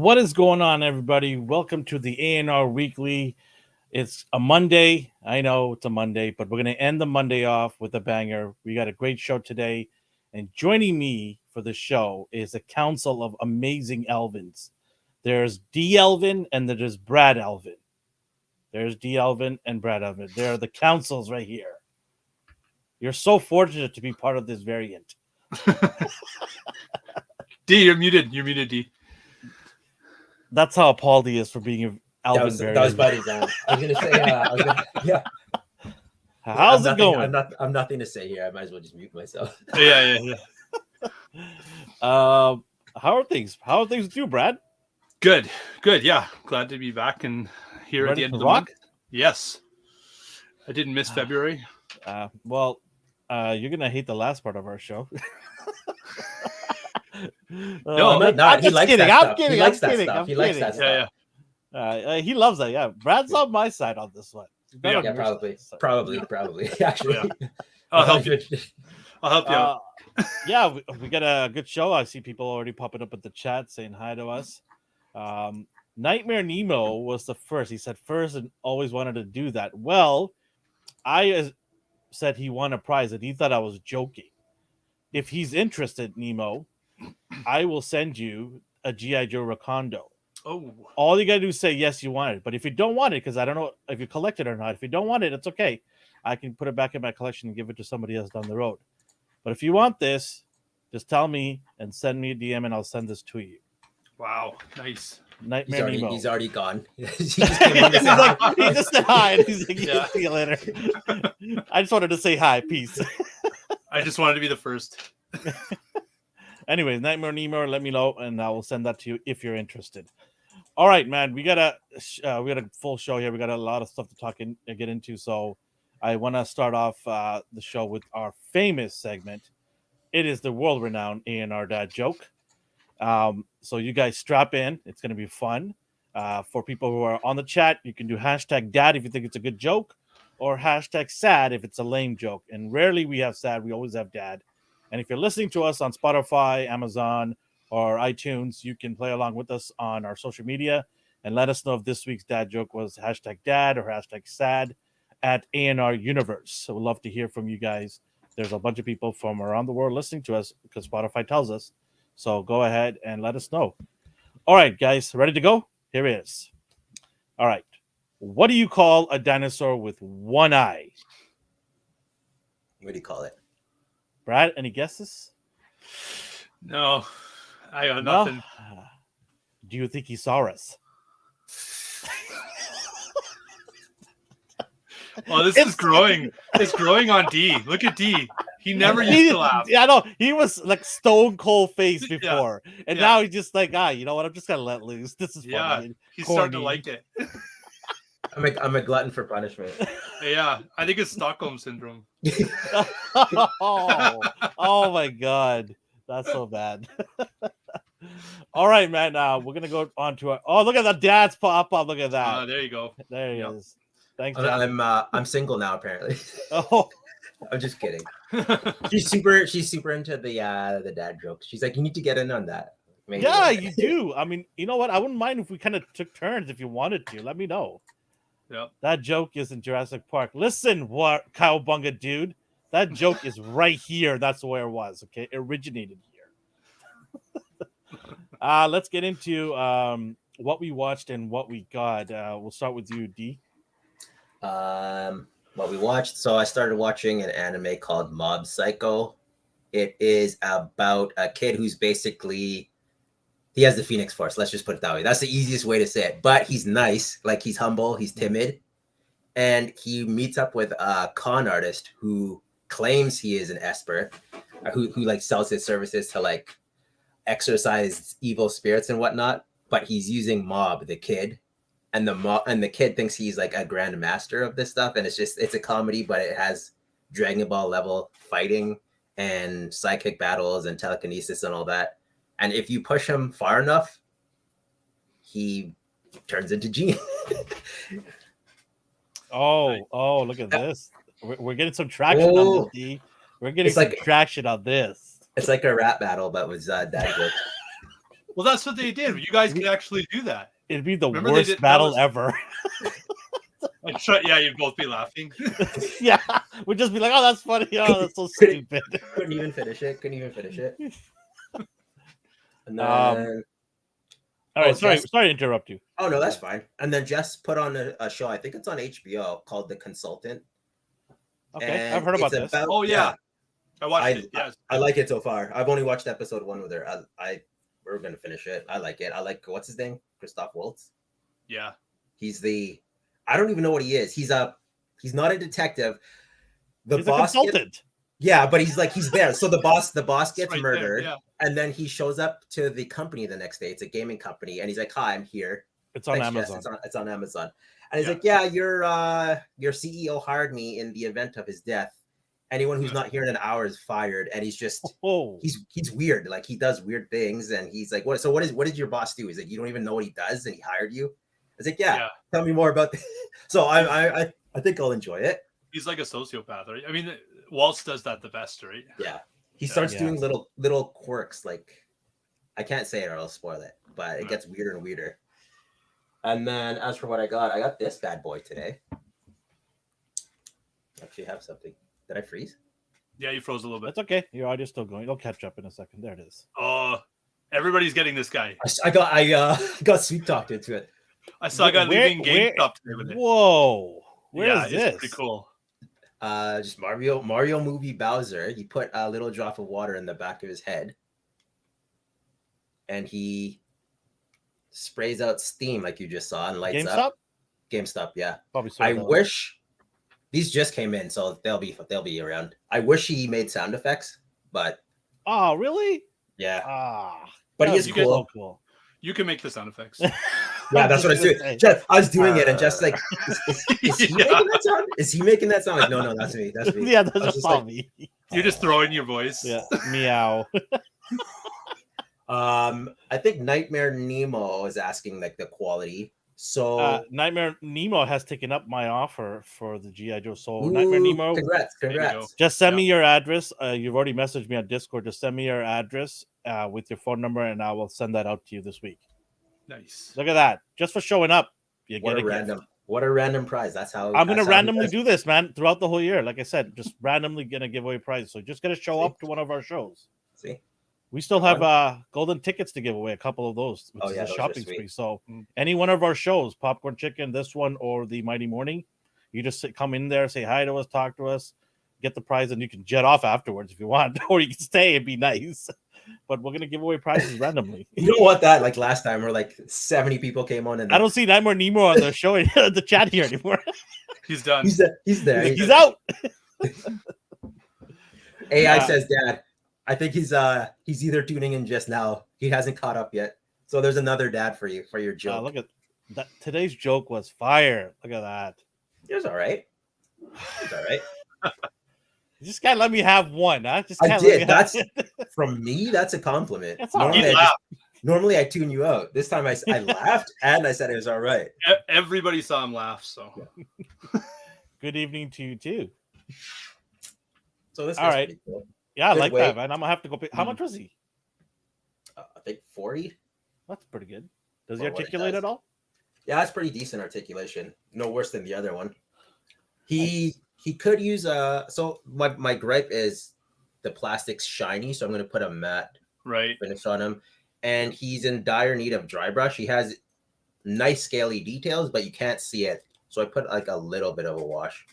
What is going on, everybody? Welcome to the ANR Weekly. It's a Monday. I know it's a Monday, but we're going to end the Monday off with a banger. We got a great show today. And joining me for the show is a council of amazing Elvins. There's D. Elvin and there's Brad Elvin. There's D. Elvin and Brad Elvin. They're the councils right here. You're so fortunate to be part of this variant. D, you're muted. You're muted, D. That's how appalled he is for being Elvin variant. That was by design. I was gonna say, yeah. How's it going? I'm nothing to say here. I might as well just mute myself. Yeah. How are things? How are things with you, Brad? Good. Yeah. Glad to be back and here Ready at the end to of the rock? month. Yes. I didn't miss February. Well, you're gonna hate the last part of our show. No, I'm he just likes kidding. that I'm stuff. kidding. He likes I'm that kidding. stuff. I'm He likes kidding. that stuff. He loves that. Yeah, Brad's on my side on this one. Yeah, probably. Actually, I'll help you. I'll help you out. Yeah, we got a good show. I see people already popping up at the chat saying hi to us. Nightmare Nemo was the first. He said first and always wanted to do that. Well, I said he won a prize and he thought I was joking. If he's interested, Nemo, I will send you a G.I. Joe Recondo. Oh. All you got to do is say yes, you want it. But if you don't want it, because I don't know if you collect it or not, if you don't want it, it's okay. I can put it back in my collection and give it to somebody else down the road. But if you want this, just tell me and send me a DM and I'll send this to you. Wow. Nice. Nightmare Nemo. he's already gone. He just He just said hi. And he's like, Yeah. see you later. I just wanted to say hi. Peace. I just wanted to be the first. Anyways, Nightmare Nemo, let me know, and I will send that to you if you're interested. All right, man. We got a full show here. We got a lot of stuff to get into. So I want to start off the show with our famous segment. It is the world-renowned ANR Dad Joke. So you guys strap in. It's going to be fun. For people who are on the chat, you can do hashtag dad if you think it's a good joke, or hashtag sad if it's a lame joke. And rarely we have sad. We always have dad. And if you're listening to us on Spotify, Amazon, or iTunes, you can play along with us on our social media and let us know if this week's dad joke was hashtag dad or hashtag sad at ANR Universe. So we'd love to hear from you guys. There's a bunch of people from around the world listening to us because Spotify tells us. So go ahead and let us know. All right, guys, ready to go? Here it is. All right. What do you call a dinosaur with one eye? What do you call it? Brad, any guesses? No. I got nothing. No? Do you think he saw us? Oh, this is growing. It's growing on D. Look at D. He never used to laugh. Yeah, no, he was like stone cold face before. And Yeah. now he's just like, you know what? I'm just going to let loose. This is funny. He's Corny. starting to like it. I'm a glutton for punishment. Yeah. I think it's Stockholm syndrome. oh my God. That's so bad. All right, man. We're going to go on to our... Oh, look at the dad's pop up. Look at that. There you go. There he Yep. is. Thanks, Dad. I'm single now, apparently. Oh, I'm just kidding. She's super into the dad jokes. She's like, you need to get in on that. Maybe yeah, one day. you do. I mean, you know what? I wouldn't mind if we kind of took turns if you wanted to. Let me know. Yep. That joke is in Jurassic Park. Listen, what Cowabunga, dude. That joke is right here. That's where it was. Okay, it originated here. Let's get into what we watched and what we got. We'll start with you, D. What we watched. So I started watching an anime called Mob Psycho. It is about a kid who's basically he has the Phoenix Force. Let's just put it that way. That's the easiest way to say it. But he's nice, like he's humble, he's timid, and he meets up with a con artist who claims he is an Esper, who like sells his services to like exorcise evil spirits and whatnot. But he's using Mob, the kid. And the kid thinks he's like a grand master of this stuff, and it's a comedy, but it has Dragon Ball level fighting and psychic battles and telekinesis and all that. And if you push him far enough, he turns into Gene. Oh, look at this. We're getting some traction on this, D. We're getting some traction on this. It's like a rap battle, but with dad jokes. Well, that's what they did. You guys could actually do that. It'd be the Remember they worst did- that battle was- ever. Yeah, you'd both be laughing. Yeah, we'd just be like, "Oh, that's funny. Oh, that's so stupid." Couldn't even finish it. And then, All right, Oh, sorry Jess- to interrupt you. oh no, that's fine. And then Jess put on a show. I think it's on HBO called The Consultant. Okay, And I've heard about it's this. Oh, yeah. I watched it. Yes. I like it so far. I've only watched episode 1 with her. We're gonna finish it. I like it. I like what's his name? Christoph Waltz. Yeah. I don't even know what he is. He's not a detective. The He's a boss consultant. yeah, but he's there. So the boss gets Right there, murdered, yeah. and then he shows up to the company the next day. It's a gaming company, and he's like, "Hi, I'm here." It's on Thanks, Jess. Amazon. It's on Amazon. And he's Yeah. like, "Yeah, your CEO hired me in the event of his death. Anyone who's Yeah. not here in an hour is fired." And he's just Oh, he's weird. Like he does weird things, and he's like, "What? So what did your boss do?" He's like, "You don't even know what he does, and he hired you." I was like, "Yeah, tell me more about this." So I think I'll enjoy it. He's like a sociopath, right? I mean, Waltz does that the best, right? Yeah, he starts Yeah. doing little quirks. Like I can't say it or I'll spoil it, but it Right. gets weirder and weirder. And then as for what I got this bad boy today. Actually, have something. Did I freeze? Yeah, you froze a little bit. that's okay. Your audio's still going. It'll catch up in a second. There it is. Oh, everybody's getting this guy. I got sweet talked into it. I saw a guy leaving GameStop today with it. Whoa, where Yeah, is it's this? pretty cool. Just Mario movie Bowser. He put a little drop of water in the back of his head, and he sprays out steam like you just saw and lights GameStop? up. GameStop, yeah. Probably. So I wish these just came in, so they'll be around. I wish he made sound effects, but Oh, really? yeah, Ah, but he that is would be cool. so cool. You can make the sound effects. Yeah, that's what I was doing. say. Jeff, I was doing it, and just like, is he Yeah. making that sound? Is he making that sound? Like, no, that's me. That's me. Yeah, I that's was just just all like, me. You just throw in your voice. Yeah, meow. I think Nightmare Nemo is asking like the quality. So Nightmare Nemo has taken up my offer for the GI Joe Soul. ooh, Nightmare Nemo, Congrats. you go. just send me your address. You've already messaged me on Discord. Just send me your address with your phone number, and I will send that out to you this week. Nice. Look at that! Just for showing up, you What get a random prize. That's how I'm gonna that's how randomly he do this, man, throughout the whole year. Like I said, just randomly gonna give away prizes. So just gonna show up to one of our shows. See? We still have golden tickets to give away, a couple of those, which Oh, is yeah, a those are shopping sweet. spree. So Mm. any one of our shows, Popcorn Chicken, this one, or the Mighty Morning, you just come in there, say hi to us, talk to us, get the prize, and you can jet off afterwards if you want, or you can stay and be nice. But we're gonna give away prizes randomly. You don't want that like last time where like 70 people came on and I don't see Nightmare Nemo on the show the chat here anymore. He's done. he's there. He's out. AI Yeah. says, Dad, I think he's either tuning in just now. He hasn't caught up yet. So there's another dad for you for your joke. Look at that. Today's joke was fire. Look at that. It was all right. It's all right. You just can't let me have one, huh? Just I can't did. Let me have... From me, that's a compliment. That's all He right. laughed. Normally I tune you out. This time I laughed and I said it was all right. Everybody saw him laugh. So Good evening to you too. So this All guy's right. pretty cool. Yeah, I Good like weight. that, man. I'm gonna have to go pick. How Mm. much was he? I think 40. That's pretty good. Does he For what he articulate does. at all? Yeah, that's pretty decent articulation. No worse than the other one. He could use so my gripe is the plastic's shiny, so I'm gonna put a matte right. finish on him. And he's in dire need of dry brush. He has nice scaly details, but you can't see it. So I put like a little bit of a wash.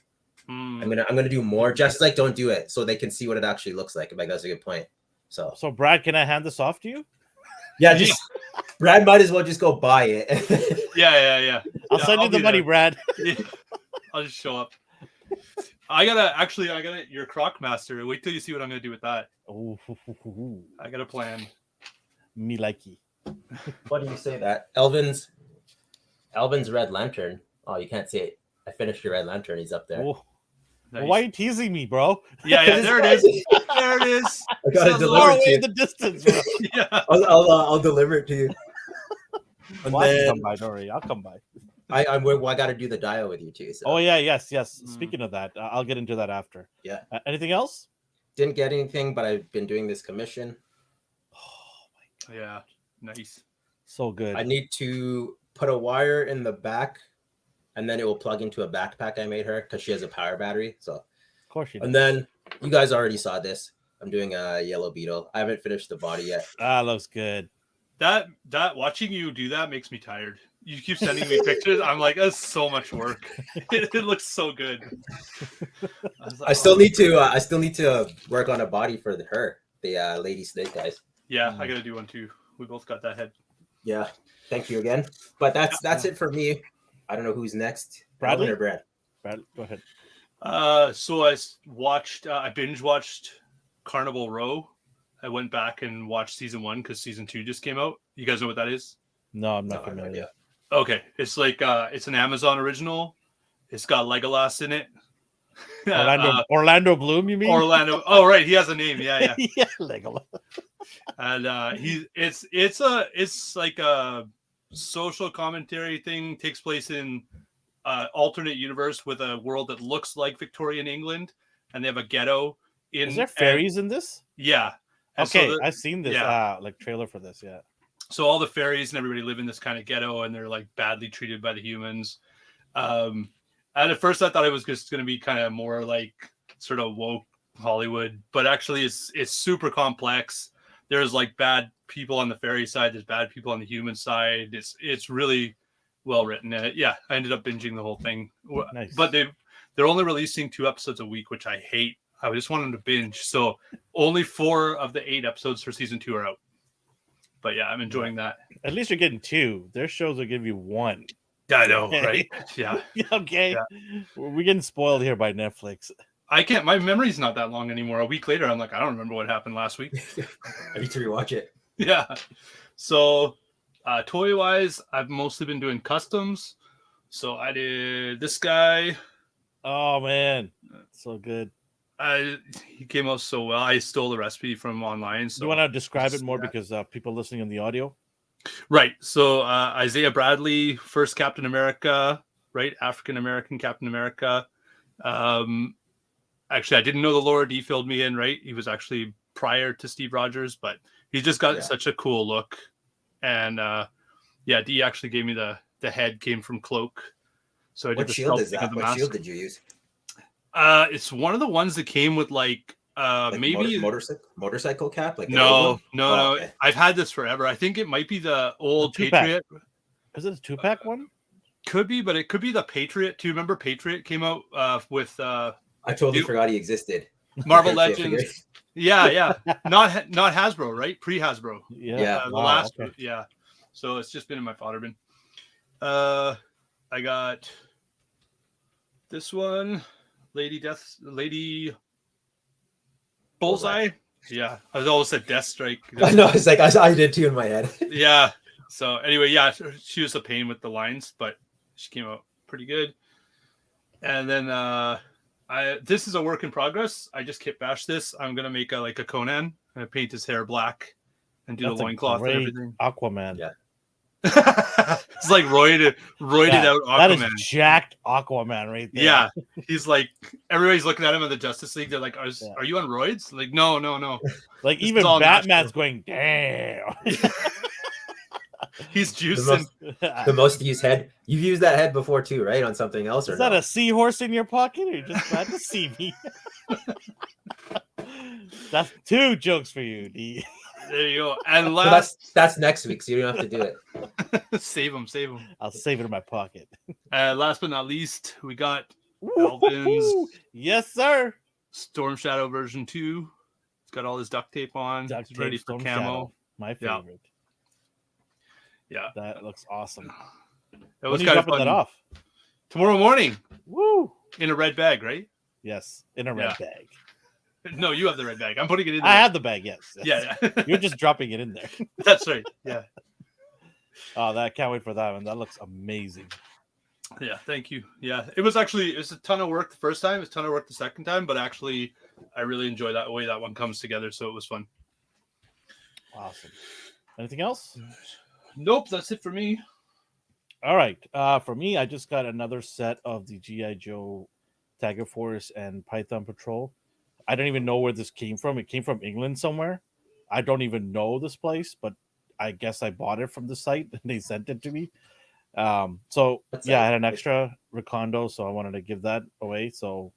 Mm. I'm gonna do more. Just like don't do it so they can see what it actually looks like. Like that's a good point. So So, Brad, can I hand this off to you? yeah, just Brad might as well just go buy it. Yeah. I'll Yeah, send you I'll the be money, there. Brad. Yeah. I'll just show up. I gotta your Croc Master. Wait till you see what I'm gonna do with that. Oh, I got a plan. me likey. Why do you say that? Elvin's Red Lantern. Oh, you can't see it. I finished your Red Lantern. He's up there. Oh, Nice. well, why are you teasing me, bro? Yeah, there it is. There it is. I gotta Sounds deliver Far it away to in you. the distance, bro. Yeah. I'll deliver it to you. And Well, I can then come by, don't worry. I'll come by. I got to do the dial with you too. So Oh yeah, yes. Mm. Speaking of that, I'll get into that after. Yeah. Anything else? didn't get anything, but I've been doing this commission. Oh Yeah. Nice. So good. I need to put a wire in the back, and then it will plug into a backpack I made her because she has a power battery. So, Of course you do. and then you guys already saw this. I'm doing a yellow beetle. I haven't finished the body yet. Looks good. That watching you do that makes me tired. You keep sending me pictures. I'm like, that's so much work. It looks so good. I still need to work on a body for her, the lady snake guys. Yeah, I gotta do one too. We both got that head. Yeah, thank you again. But that's it for me. I don't know who's next. Bradley? Alvin or Brad? Brad, go ahead. So I binge watched Carnival Row. I went back and watched season 1 because season 2 just came out. You guys know what that is? No, I'm not No, familiar. idea. Okay, it's like it's an Amazon original. It's got Legolas in it. Orlando Bloom, you mean? Orlando. Oh, right, he has a name. Yeah. Yeah, Legolas. And it's like a social commentary thing. Takes place in alternate universe with a world that looks like Victorian England, and they have a ghetto. Is there fairies in this? Yeah. And Okay, so I've seen this. yeah. Like trailer for this. Yeah. So all the fairies and everybody live in this kind of ghetto, and they're like badly treated by the humans. And at first I thought it was just going to be kind of more like sort of woke Hollywood, but actually it's super complex. There's like bad people on the fairy side. There's bad people on the human side. It's really well written. Yeah, I ended up binging the whole thing. Nice. But they're only releasing 2 episodes a week, which I hate. I just want them to binge. So only 4 of the 8 episodes for season 2 are out. But yeah, I'm enjoying that. At least you're getting 2. Their shows will give you 1. Yeah, I know, right? Yeah. Okay. Yeah. We're getting spoiled here by Netflix. I can't. My memory's not that long anymore. A week later, I'm like, I don't remember what happened last week. I need to rewatch it. Yeah. So, toy wise, I've mostly been doing customs. So I did this guy. Oh man, so good. He came out so well. I stole the recipe from online. So you want to describe it more because people listening in the audio? Right. So Isaiah Bradley, first Captain America, right? African American Captain America. Actually, I didn't know the lore. D filled me in, right? He was actually prior to Steve Rogers, but he just got such a cool look. And D actually gave me the head came from Cloak. So I did what the shield is sculpting that? of the What mask. shield did you use? It's one of the ones that came with like maybe motorcycle cap. Like no. Okay. I've had this forever. I think it might be the old Patriot. Is it a 2-pack one? Could be, but it could be the Patriot. Do you remember Patriot came out with? I totally forgot he existed. Marvel Legends. Yeah. Not Hasbro, right? Pre Hasbro. Yeah. The last. Okay. Yeah. So it's just been in my fodder bin. I got this one, Lady Bullseye. Yeah, I always said Death Strike. I know. It's like I did too in my head. Yeah. So anyway, yeah, she was a pain with the lines, but she came out pretty good. And then this is a work in progress. I just kit bashed this. I'm gonna make a Conan and paint his hair black and do the loincloth and everything. Aquaman. Yeah. It's like roided out Aquaman. That is jacked Aquaman right there. Yeah, he's like everybody's looking at him in the Justice League. They're like, "Are you on roids?" Like, no. Like even Batman's going, damn. He's juicing. The most used head. You've used that head before too, right? On something else, or is that a seahorse in your pocket, or you're just glad to see me? That's 2 jokes for you, D. There you go. And so that's next week, so you don't have to do it. Save them. I'll save it in my pocket. Last but not least, we got Elvin's. Yes, sir. Storm Shadow version 2. It's got all his duct tape on. It's ready for camo. Shadow, my favorite. Yeah, that looks awesome. That was kind of fun. That off tomorrow morning. Woo! In a red bag, right? Yes, in a red bag. No, you have the red bag. I'm putting it in there. I have the bag, yes. Yeah. You're just dropping it in there. That's right. Yeah. Oh, I can't wait for that one. That looks amazing. Yeah, thank you. Yeah, it was a ton of work the first time. It was a ton of work the second time, but actually, I really enjoy that way that one comes together. So it was fun. Awesome. Anything else? Nope, that's it for me. All right. For me, I just got another set of the G.I. Joe Tiger Force and Python Patrol. I don't even know where this came from. It came from England somewhere. I don't even know this place, but I guess I bought it from the site and they sent it to me. So What's yeah, I that? had an extra Recondo, so I wanted to give that away. So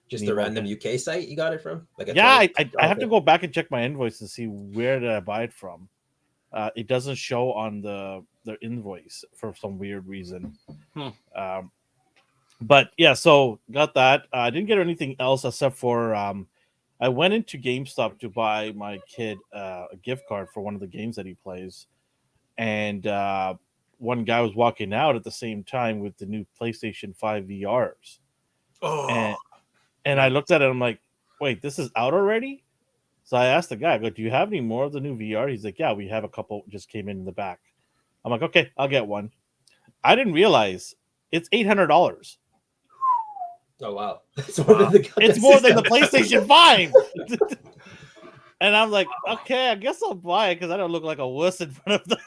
Just a Nemo random UK site you got it from? Like a yeah, 20? I have to Okay. go back and check my invoice to see where did I buy it from. It doesn't show on the invoice for some weird reason. Hmm. But yeah, so got that. I didn't get anything else except for I went into GameStop to buy my kid a gift card for one of the games that he plays, and one guy was walking out at the same time with the new PlayStation 5 VRs, Oh, and I looked at it. I'm like, wait, this is out already? So I asked the guy, I go, do you have any more of the new VR? He's like, yeah, we have a couple just came in the back. I'm like, okay, I'll get one. I didn't realize it's $800. Oh wow. It's more Wow. than the It's more than the PlayStation 5. And I'm like, okay, I guess I'll buy it because I don't look like a wuss in front of the.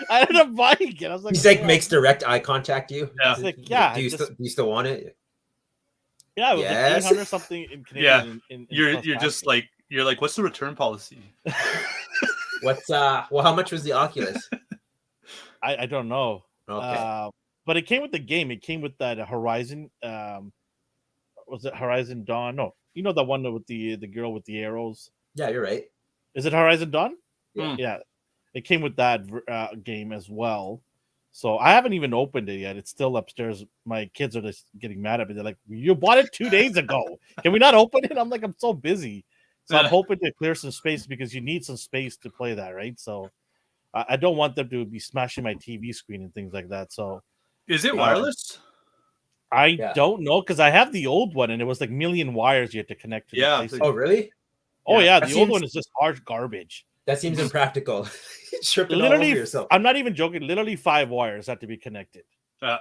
I ended up buying it. I was like, He's like okay, makes direct eye contact you. Yeah. It's like, yeah, Do you, just- do you still want it? yeah, it was Yes. like 800 something in Canadian. In You're plus just taxes. like what's the return policy? What's well, how much was the Oculus? I don't know. Okay. But it came with the game. It came with that Horizon. Was it Horizon Dawn? No, you know the one with the girl with the arrows. Yeah, you're right. Is it Horizon Dawn? Yeah. Yeah, it came with that game as well. So I haven't even opened it yet. It's still upstairs. My kids are just getting mad at me. They're like, "You bought it 2 days ago. Can we not open it?" I'm like, "I'm so busy." So I'm hoping to clear some space because you need some space to play that, right? So I don't want them to be smashing my TV screen and things like that. So Is it wireless? I Yeah. don't know because I have the old one and it was like million wires you had to connect to the Yeah, PlayStation. Oh really? Oh yeah. yeah, That the old seems- one is just hard garbage. That seems impractical. Tripping all over Literally, yourself. I'm not even joking. Literally 5 wires had to be connected. Yeah.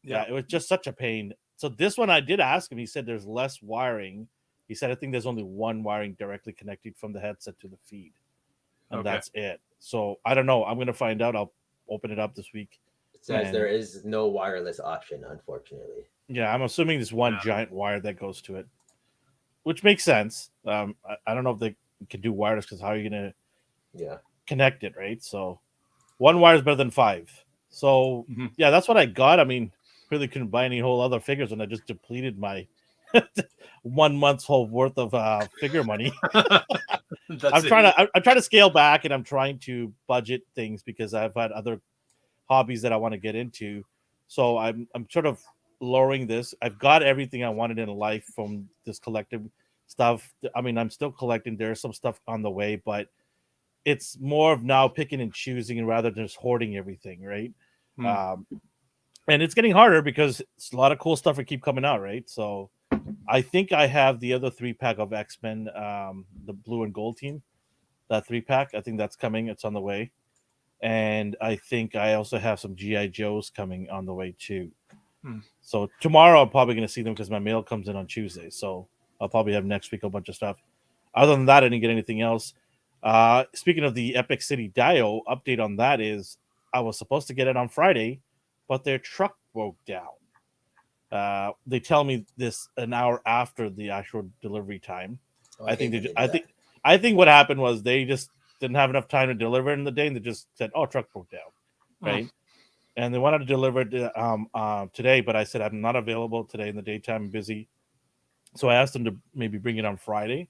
Yeah, it was just such a pain. So this one, I did ask him. He said there's less wiring. He said I think there's only one wiring directly connected from the headset to the feed, and Okay. that's it. So I don't know. I'm gonna find out. I'll open it up this week. It says And- there is no wireless option, unfortunately. Yeah, I'm assuming there's one Yeah. giant wire that goes to it, which makes sense. I don't know if they can do wireless because how are you gonna Yeah. connect it, right? So one wire is better than 5. So Mhm. yeah, that's what I got. I mean, really couldn't buy any whole other figures, and I just depleted my 1 month's whole worth of figure money. I'm trying to scale back, and I'm trying to budget things because I've had other hobbies that I want to get into. So I'm sort of lowering this. I've got everything I wanted in life from this collective stuff. I mean, I'm still collecting. There's some stuff on the way, but it's more of now picking and choosing rather than just hoarding everything, right? And it's getting harder because it's a lot of cool stuff that keep coming out, right? So I think I have the other 3-pack of X-Men, the blue and gold team, that 3-pack. I think that's coming. It's on the way. And I think I also have some G.I. Joes coming on the way too. So tomorrow I'm probably going to see them because my mail comes in on Tuesday. So I'll probably have next week a bunch of stuff. Other than that, I didn't get anything else. Speaking of the Epic City Dio, update on that is I was supposed to get it on Friday, but their truck broke down. They tell me this an hour after the actual delivery time. Oh, I think hate they, when do that. I think what happened was they just didn't have enough time to deliver it in the day, and they just said, "Oh, truck broke down," right? And they wanted to deliver it today, but I said I'm not available today in the daytime. I'm busy, so I asked them to maybe bring it on Friday,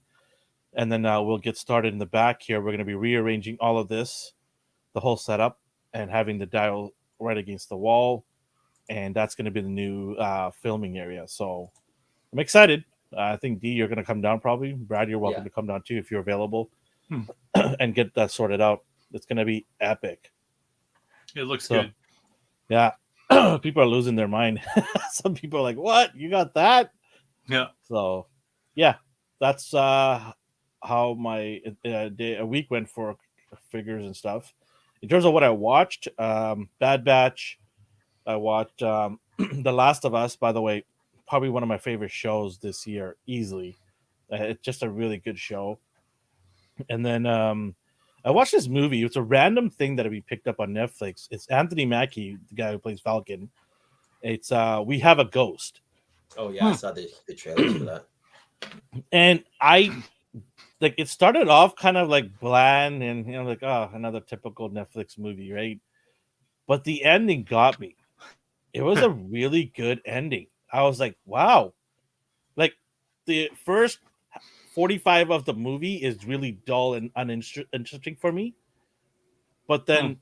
and then we'll get started in the back here. We're going to be rearranging all of this, the whole setup, and having the dial right against the wall, and that's going to be the new filming area. So I'm excited. I think D, you're going to come down probably. Brad, you're welcome to come down too if you're available, and get that sorted out. It's going to be epic. It looks good. Yeah, people are losing their mind. Some people are like, "What? You got that?" Yeah. So, yeah, that's how my a week went for figures and stuff. In terms of what I watched, Bad Batch. I watched The Last of Us. By the way, probably one of my favorite shows this year, easily. It's just a really good show. And then I watched this movie. It's a random thing that we picked up on Netflix. It's Anthony Mackie, the guy who plays Falcon. It's We Have a Ghost. Oh yeah, I saw the trailers for that. And I like it started off kind of like bland and like, oh, another typical Netflix movie, right? But the ending got me. It was a really good ending. I was like, wow. Like the first 45 of the movie is really dull and uninteresting for me. But then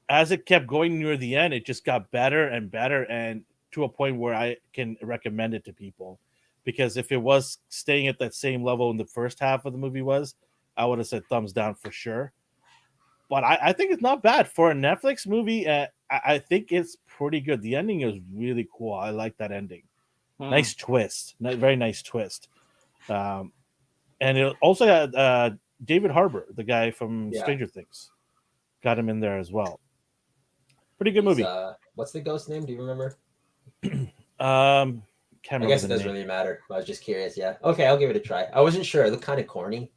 as it kept going near the end, it just got better and better, and to a point where I can recommend it to people. Because if it was staying at that same level in the first half of the movie I would have said thumbs down for sure. But I think it's not bad for a Netflix movie. I think it's pretty good. The ending is really cool. I like that ending. Nice twist. Very nice twist. And it also had David Harbour, the guy from Stranger Things. Got him in there as well. Pretty good movie. What's the ghost name? Do you remember? Can't I guess it doesn't really matter. I was just curious. Yeah. Okay, I'll give it a try. I wasn't sure. It looked kind of corny.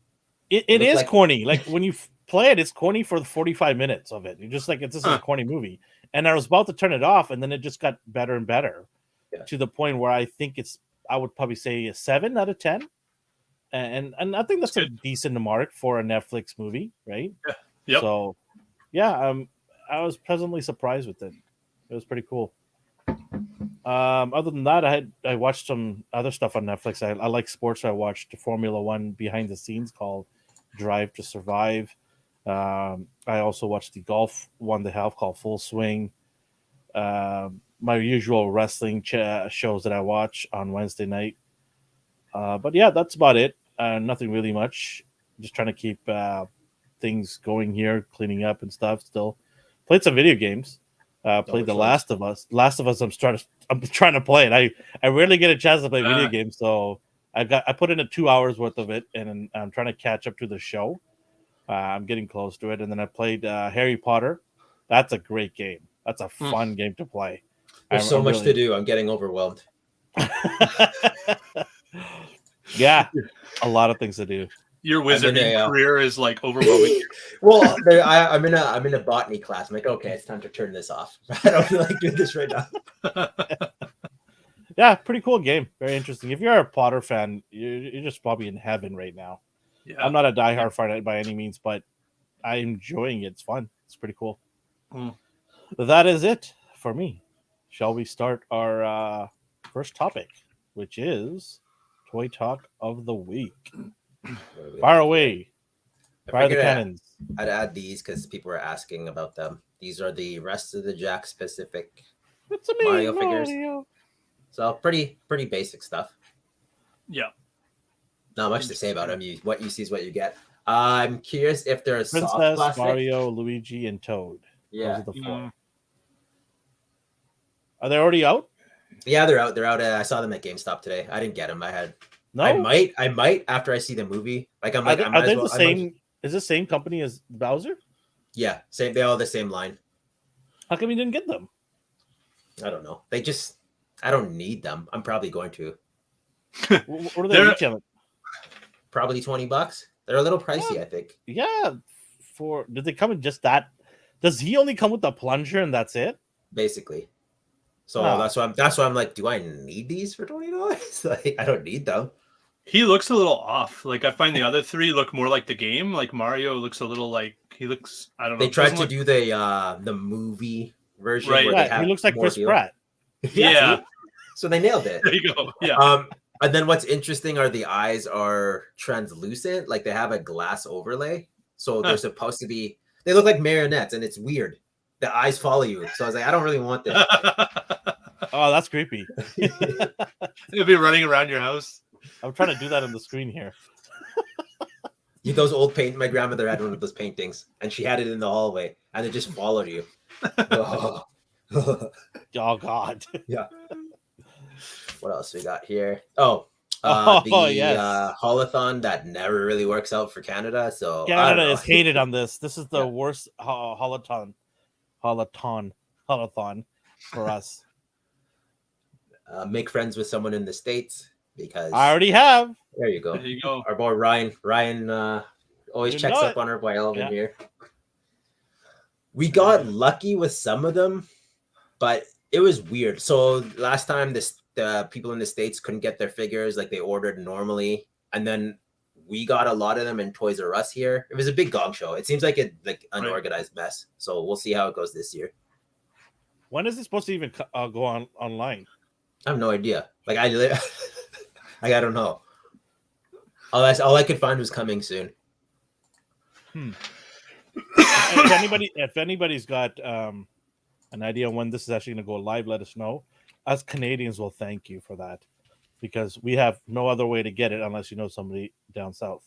It is like... corny. Like when you play it, it's corny for the 45 minutes of it. You're just like, this is a corny movie. And I was about to turn it off, and then it just got better and better to the point where I think I would probably say a 7 out of 10. And I think that's a decent mark for a Netflix movie, right? Yeah. Yep. So, yeah, I was pleasantly surprised with it. It was pretty cool. Other than that, I watched some other stuff on Netflix. I like sports. So I watched Formula One behind the scenes called Drive to Survive. I also watched the golf one they have called Full Swing. My usual wrestling shows that I watch on Wednesday night. But yeah, that's about it. Nothing really much. Just trying to keep things going here, cleaning up and stuff. Still played some video games. Played The Last of Us. Last of Us. I'm trying to play it. I rarely get a chance to play video games, so I put in 2 hours worth of it, and I'm trying to catch up to the show. I'm getting close to it, and then I played Harry Potter. That's a great game. That's a fun game to play. There's so much to do. I'm getting overwhelmed. Yeah, a lot of things to do. Your wizarding career is like overwhelming. Well, I'm in a botany class. I'm like, okay, it's time to turn this off. I don't feel like doing this right now. Yeah, pretty cool game. Very interesting. If you're a Potter fan, you're just probably in heaven right now. Yeah. I'm not a diehard fan by any means, but I'm enjoying it. It's fun. It's pretty cool. That is it for me. Shall we start our first topic, which is Toy Talk of the Week? Fire away. Fire the cannons. I'd add these because people were asking about them. These are the rest of the Jack specific Mario figures. So pretty basic stuff. Yeah. Not much to say about them. What you see is what you get. I'm curious if there's Princess, soft plastic. Mario, Luigi, and Toad. Yeah. Those are the 4. Are they already out? Yeah, they're out. They're out. I saw them at GameStop today. I didn't get them. No. I might after I see the movie. Like I'm like, are they the same? Is the same company as Bowser? Yeah, same. They all the same line. How come you didn't get them? I don't know. I don't need them. I'm probably going to. What are they retailing? Probably $20. They're a little pricey, I think. Yeah. Did they come in just that? Does he only come with the plunger and that's it? Basically. So that's why I'm like, do I need these for $20? Like, I don't need them. He looks a little off. Like I find the other 3 look more like the game. Like Mario looks a little like I don't know. They tried to do the movie version, right? Where they have he looks like Chris Pratt. Yeah. So they nailed it. There you go. Yeah. And then what's interesting are the eyes are translucent, like they have a glass overlay. So they're supposed to be. They look like marionettes, and it's weird. The eyes follow you. So I was like, I don't really want this. Oh, that's creepy. You'll be running around your house. I'm trying to do that on the screen here. Those old paint. My grandmother had one of those paintings, and she had it in the hallway, and it just followed you. Oh God. Yeah. What else we got here? Yes. Holothon that never really works out for Canada. So Canada is hated on this. This is the worst holothon for us. Make friends with someone in the States because I already have. There you go. There you go. Our boy Ryan always checks up on our boy Elvin here. We got lucky with some of them, but it was weird. So last time the people in the States couldn't get their figures, like they ordered normally, and then we got a lot of them in Toys R Us here. It was a big gong show. It seems like an unorganized mess. So we'll see how it goes this year. When is it supposed to even go online? I have no idea. Like I don't know. All I could find was coming soon. If anybody's got an idea on when this is actually going to go live, let us know. Us Canadians will thank you for that, because we have no other way to get it unless you know somebody down south.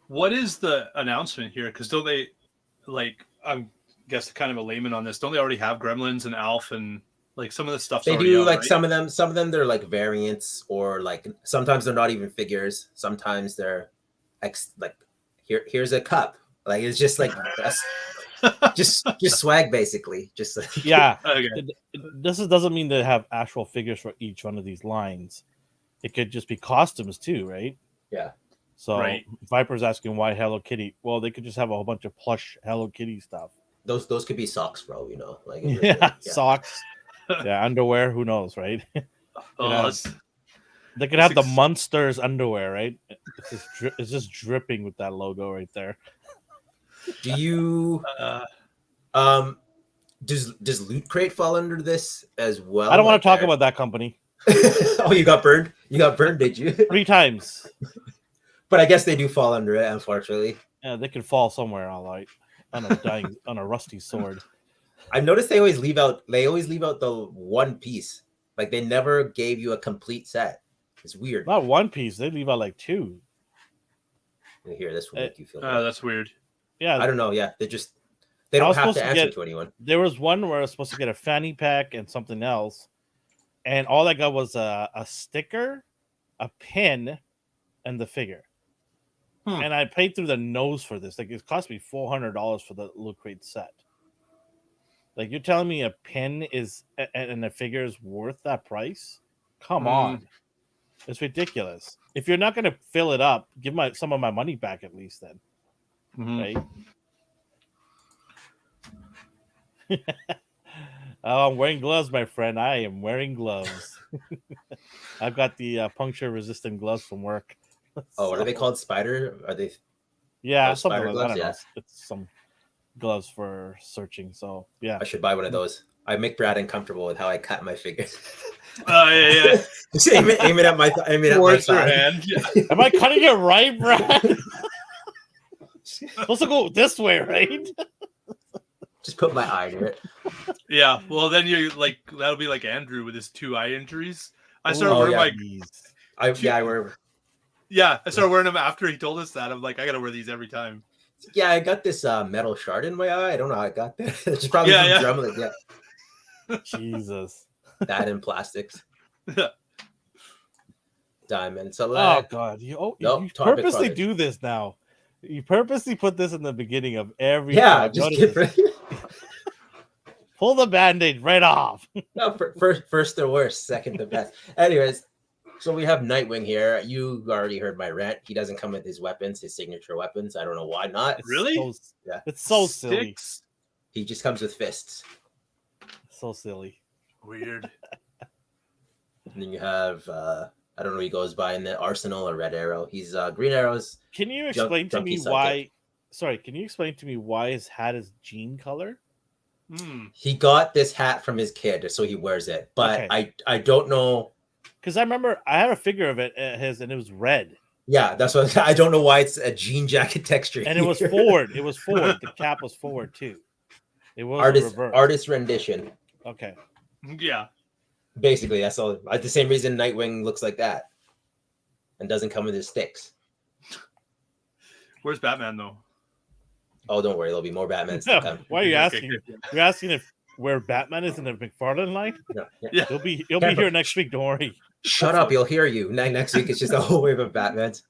What is the announcement here? Because don't they, like, I'm guess kind of a layman on this, don't they already have Gremlins and Alf and like some of the stuff? They do, like, right? some of them they're like variants, or like sometimes they're not even figures. Sometimes they're like here's a cup. Like it's just like just swag basically. Just like, yeah. Okay. This doesn't mean they have actual figures for each one of these lines. It could just be costumes too, right? Yeah. So Right. Viper's asking why Hello Kitty. Well, they could just have a whole bunch of plush Hello Kitty stuff. Those could be socks, bro. You know, like Socks, underwear. Who knows, right? Oh, They could have the Munsters underwear, right? It's just dripping with that logo right there. Do you does Loot Crate fall under this as well? I don't want to talk about that company. Oh, you got burned? You got burned, did you? 3 times. But I guess they do fall under it, unfortunately. Yeah, they could fall somewhere all right on a rusty sword. I've noticed they always leave out the one piece. Like they never gave you a complete set. It's weird. Not one piece. They leave out like 2. Here, this will make you feel Oh, that's weird. Yeah. I don't know. Yeah, they don't have to answer to anyone. There was one where I was supposed to get a fanny pack and something else, and all I got was a sticker, a pin, and the figure. And I paid through the nose for this. Like it cost me $400 for the Loot Crate set. Like you're telling me a pin is and a figure is worth that price? Come on, it's ridiculous. If you're not going to fill it up, give some of my money back at least then, right? Oh, I'm wearing gloves, my friend. I am wearing gloves. I've got the puncture-resistant gloves from work. Oh, what are they called? Spider? Are they? Yeah, something spider like gloves. that. I don't Yeah. know. It's some gloves for searching. So yeah, I should buy one of those. I make Brad uncomfortable with how I cut my fingers. Oh yeah. Just aim it at my Towards your thigh. hand. Yeah. am I cutting it right, Brad? Supposed to go this way, right? Just put my eye near it. Yeah. Well, then you like that'll be like Andrew with his 2 eye injuries. I started wearing my I wear. Yeah, I started wearing them after he told us that. I'm like, I gotta wear these every time. Yeah, I got this metal shard in my eye. I don't know how I got that. It's probably from drumming. Yeah, Jesus. that and plastics. Diamond Oh select. God! You Nope, purposely Target do this now. You purposely put this in the beginning of every. Yeah, show. just Notice get this. Pull the band-aid right off. no, first the worst, second the best. Anyways, so we have Nightwing here. You already heard my rant. He doesn't come with his weapons, his signature weapons. I don't know why not. Really? Yeah. It's so silly. Sticks? He just comes with fists. So silly. Weird. And then you have I don't know who he goes by in the Arsenal or Red Arrow. He's Green Arrow's. Can you explain to me junkie why? Sorry, can you explain to me why his hat is jean color? He got this hat from his kid, so he wears it. But Okay. I don't know. Because I remember I had a figure of it, and it was red. Yeah, that's what I don't know why it's a jean jacket texture. And it was forward. It was forward. The cap was forward too. It was reversed. Artist rendition. Okay. Yeah. Basically, that's all. The same reason Nightwing looks like that, and doesn't come with his sticks. Where's Batman though? Oh, don't worry, there'll be more Batmans to come. Why are you Okay, asking? good. You're asking if where Batman is in the McFarlane line? No, yeah. Yeah. He'll be here next week. Don't worry. Shut up, you'll hear you. Next week it's just a whole wave of Batmans.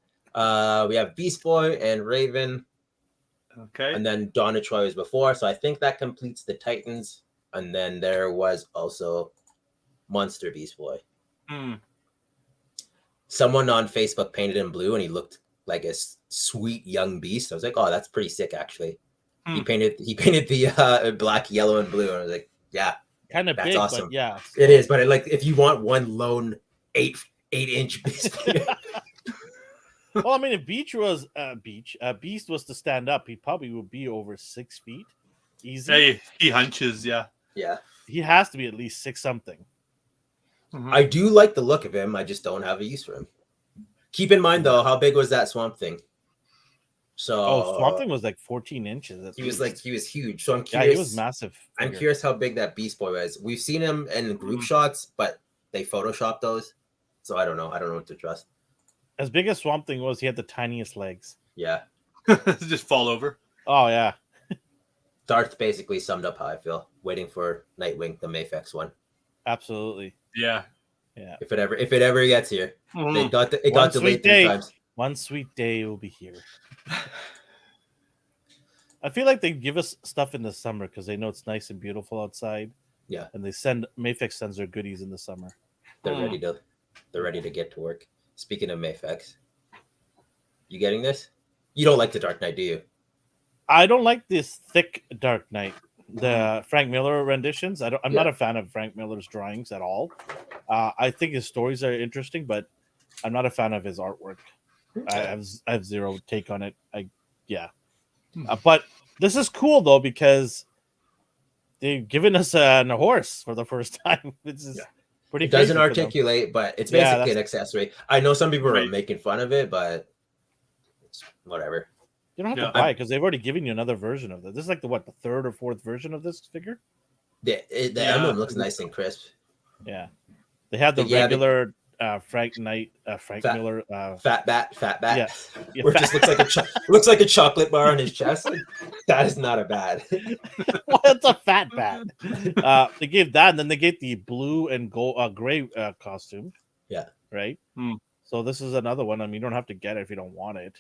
We have Beast Boy and Raven, Okay. and then Donna Troy was before, so I think that completes the Titans. And then there was also Monster Beast Boy. Someone on Facebook painted him blue, and he looked like a sweet young beast. I was like, oh, that's pretty sick, actually. He painted the black, yellow, and blue, and I was like, yeah, Kind of that's big, awesome. but yeah. It is. But like, if you want one lone 8-inch beast, Well, I mean, if Beast was to stand up, he probably would be over 6 feet, easy. Hey, he hunches, yeah. Yeah. He has to be at least 6 something. Mhm. I do like the look of him. I just don't have a use for him. Keep in mind though, how big was that Swamp Thing? So Swamp Thing was like 14 inches. he was huge. So I'm yeah, curious. he was massive. I'm figure. curious how big that Beast Boy was. We've seen him in group Mhm. shots, but they photoshopped those. So I don't know. I don't know what to trust. As big as Swamp Thing was, he had the tiniest legs. Yeah. Just fall over. Oh yeah, Darth basically summed up how I feel. Waiting for Nightwing, the Mafex one. absolutely. Yeah. Yeah. If it ever gets here. Mhm. It got One delayed sweet 3 day. times. One sweet day will be here. I feel like they give us stuff in the summer because they know it's nice and beautiful outside. Yeah. And they send Mafex sends their goodies in the summer. They're ready to get to work. Speaking of Mafex, you getting this? You don't like the Dark Knight, do you? I don't like this thick Dark Knight. The Frank Miller renditions. I'm not a fan of Frank Miller's drawings at all. I think his stories are interesting, but I'm not a fan of his artwork. I have zero take on it. But this is cool though because they've given us a horse for the first time. This is pretty. It doesn't crazy for them. articulate, but it's Yeah, basically an accessory. I know some people are Right. making fun of it, but it's whatever. You don't have Yeah. to buy it because they've already given you another version of this. This is like the third or fourth version of this figure. The Yeah. emblem looks nice and crisp. Yeah, they had the Yeah, regular Frank Miller. Fat bat. Yeah, Where it just looks like a chocolate bar on his chest. That is not a bad. Well, it's a fat bat. They gave that, and then they gave the blue and gold, gray costume. Yeah. Right. Hmm. So this is another one. I mean, you don't have to get it if you don't want it.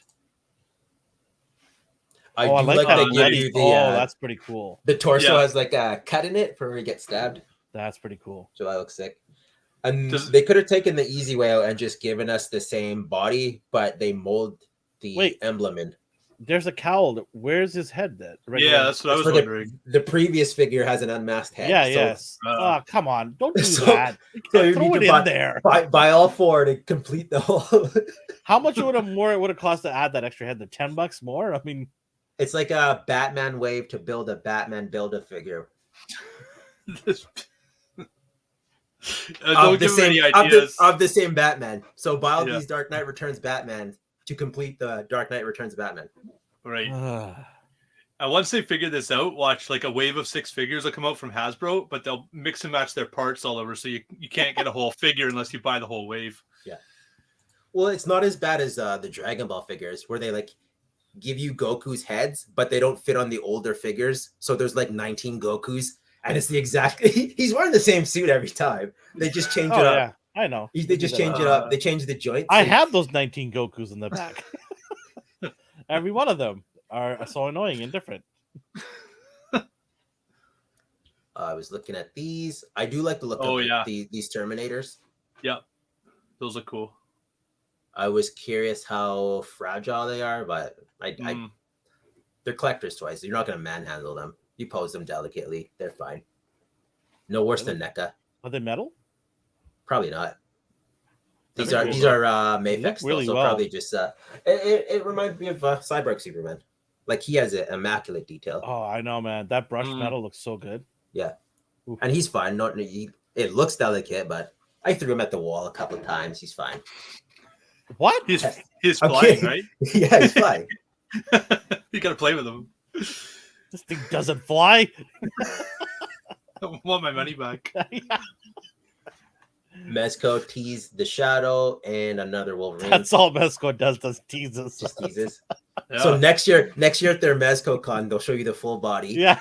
I I do like like that. they give you That's pretty cool. the torso Yeah. has like a cut in it for where he gets stabbed. That's pretty cool. So that looks sick. And Does- they could have taken the easy way out and just given us the same body, but they mold the emblem in. There's a cowl. Where's his head? Yeah, that's what I was For wondering. the previous figure has an unmasked head. Yeah, so yes. Oh, come on. Don't do So- that. so you Throw need it to in buy- there. Buy all 4 to complete the whole. How much would it cost to add that extra head? The $10 more? I mean, It's like a Batman wave to build a Batman Build-A-Figure. Don't give me any ideas. Of the same Batman. So buy all Yeah. these Dark Knight Returns Batman to complete the Dark Knight Returns Batman. Right. And once they figure this out, watch like a wave of 6 figures will come out from Hasbro, but they'll mix and match their parts all over, so you can't get a whole figure unless you buy the whole wave. Well, it's not as bad as the Dragon Ball figures where they like give you Goku's heads, but they don't fit on the older figures. So there's like 19 Gokus, and it's the exact. He's wearing the same suit every time. They just change it up. Yeah, I know. They just change it up. They change the joints. I have those 19 Gokus in the back. Every one of them are so annoying and different. I was looking at these. I do like the look Oh, of yeah. these Terminators. Yep. Those look cool. I was curious how fragile they are, but they're collector's toys. You're not going to manhandle them. You pose them delicately. They're fine. No worse than NECA. Are they metal? Probably not. These That'd are be cool, Mafex, really so well. probably just it reminds me of Cyborg Superman. Like he has an immaculate detail, Oh, I know, man. That brushed Mm. metal looks so good. and he's fine. It looks delicate, but I threw him at the wall a couple of times. He's fine. What? He's I'm flying, kidding. right? Yeah, he's fine. You gotta play with him. This thing doesn't fly. I want my money back. Mezco teased the Shadow and another Wolverine. That's all Mesco does tease us. Just teases. Yeah. So next year at their Mezco con, they'll show you the full body. Yeah.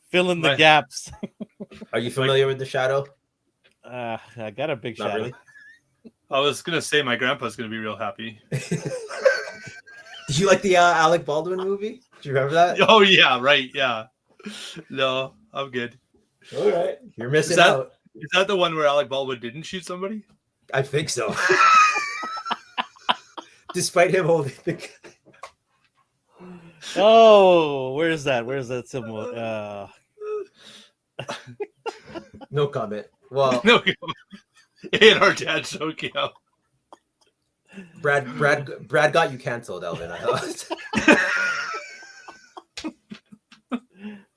Fill in the Right. gaps. Are you familiar with the Shadow? I got a big Not shadow. really. I was gonna say my grandpa's gonna be real happy. Did you like the Alec Baldwin movie? Do you remember that? Oh yeah, right, yeah. No, I'm good. All right, you're missing that- out. Is that the one where Alec Baldwin didn't shoot somebody? I think so. Despite him holding the gun. Oh, where's that? Where's that symbol? No comment. Well, No, ANR dad joke, yeah. Brad got you canceled, Elvin. I thought.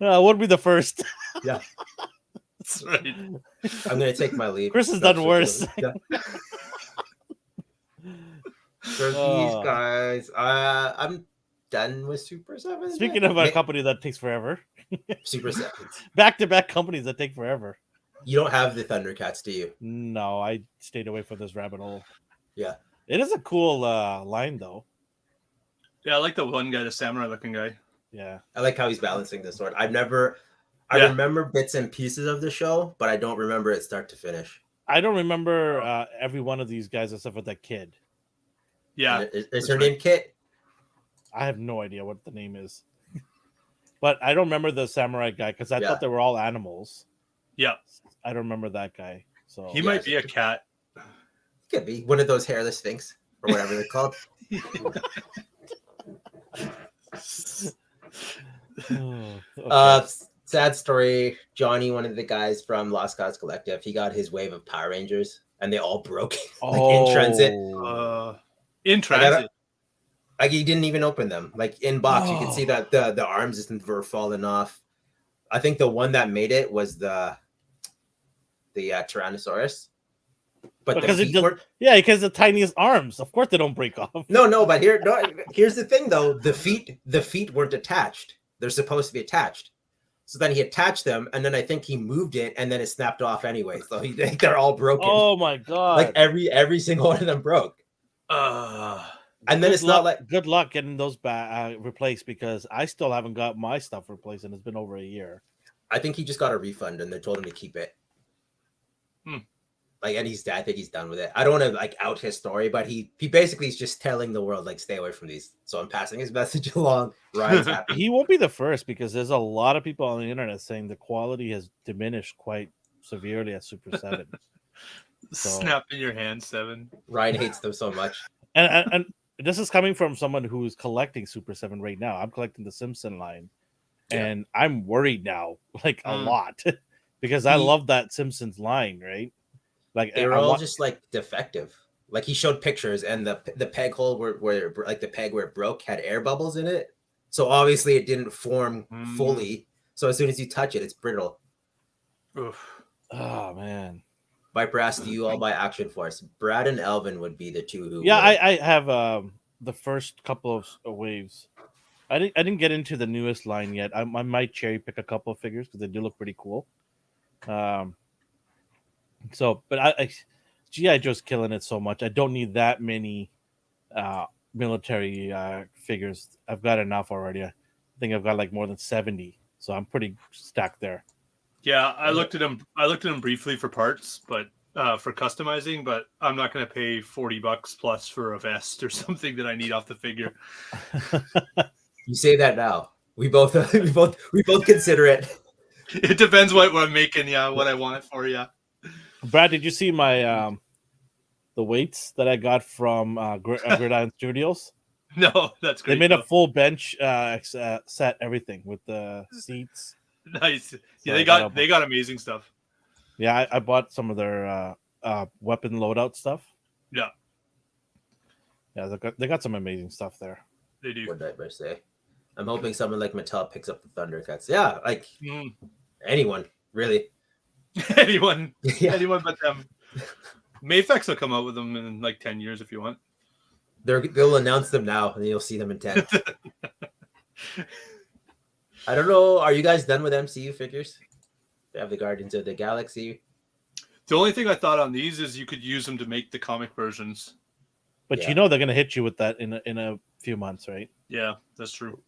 Would be the first. Yeah, That's right. I'm gonna take my leave. Chris has No, done worse. Yeah. So these Oh. guys, I'm done with Super 7. Speaking of a company that takes forever, Super 7, back-to-back companies that take forever. you don't have the Thundercats, do you? No, I stayed away from this rabbit hole. Yeah, It is a cool line, though. Yeah, I like the one guy, the samurai looking guy. Yeah, I like how he's balancing the sword. I Yeah. remember bits and pieces of the show, but I don't remember it start to finish. I don't remember every one of these guys except for that kid. Yeah. Is her name Kit? I have no idea what the name is, but I don't remember the samurai guy because I thought they were all animals. Yeah. I don't remember that guy. So He might be a cat. Could be one of those hairless things or whatever they're called. Okay. Sad story. Johnny, one of the guys from Lost Cause Collective, he got his wave of Power Rangers, and they all broke like in transit. In transit. Like he didn't even open them. Like in box, you can see that the arms just were falling off. I think the one that made it was the Tyrannosaurus. But because the feet were... because the tiniest arms. Of course, they don't break off. No, but here's the thing though. The feet weren't attached. They're supposed to be attached. So then he attached them, and then I think he moved it, and then it snapped off anyway. So they're all broken. Oh my god! Like every single one of them broke. And then it's not like good luck getting those replaced because I still haven't got my stuff replaced, and it's been over a year. I think he just got a refund, and they told him to keep it. Like, and I think he's done with it. I don't want to like out his story, but he basically is just telling the world like stay away from these. So I'm passing his message along. Ryan's happy. He won't be the first because there's a lot of people on the internet saying the quality has diminished quite severely at Super 7. Snap in your hand, 7. Ryan hates them so much. And this is coming from someone who's collecting Super 7 right now. I'm collecting the Simpson line, and I'm worried now, like a lot, because I love that Simpsons line, right? Like they were all just like defective. Like he showed pictures, and the peg hole where like the peg where it broke had air bubbles in it, so obviously it didn't form fully. So as soon as you touch it, it's brittle. Oof. Oh man. Viper asked, do you all buy Action Force? Brad and Elvin would be the two who. Yeah, I have the first couple of waves. I didn't get into the newest line yet. I might cherry pick a couple of figures because they do look pretty cool. So, but I G.I. Joe's killing it so much. I don't need that many military figures. I've got enough already. I think I've got like more than 70, so I'm pretty stacked there. Yeah, I looked at them briefly for parts, but for customizing. But I'm not going to pay $40 plus for a vest or something that I need off the figure. You say that now. We both consider it. It depends what I'm making. Yeah, what I want it for. Yeah. Brad, did you see my the weights that I got from Gridiron Studios? No, that's great. They made a full bench set, everything with the seats. Nice. Yeah, so they got amazing stuff. Yeah, I bought some of their weapon loadout stuff. Yeah. Yeah, they got some amazing stuff there. They do. What did I say? I'm hoping someone like Mattel picks up the Thundercats. Yeah, like anyone, really. anyone but them. Mayfex will come out with them in like 10 years if you want. They'll announce them now, and you'll see them in 10. I don't know. Are you guys done with MCU figures? They have the Guardians of the Galaxy. The only thing I thought on these is you could use them to make the comic versions. But you know they're gonna hit you with that in a few months, right? Yeah, that's true.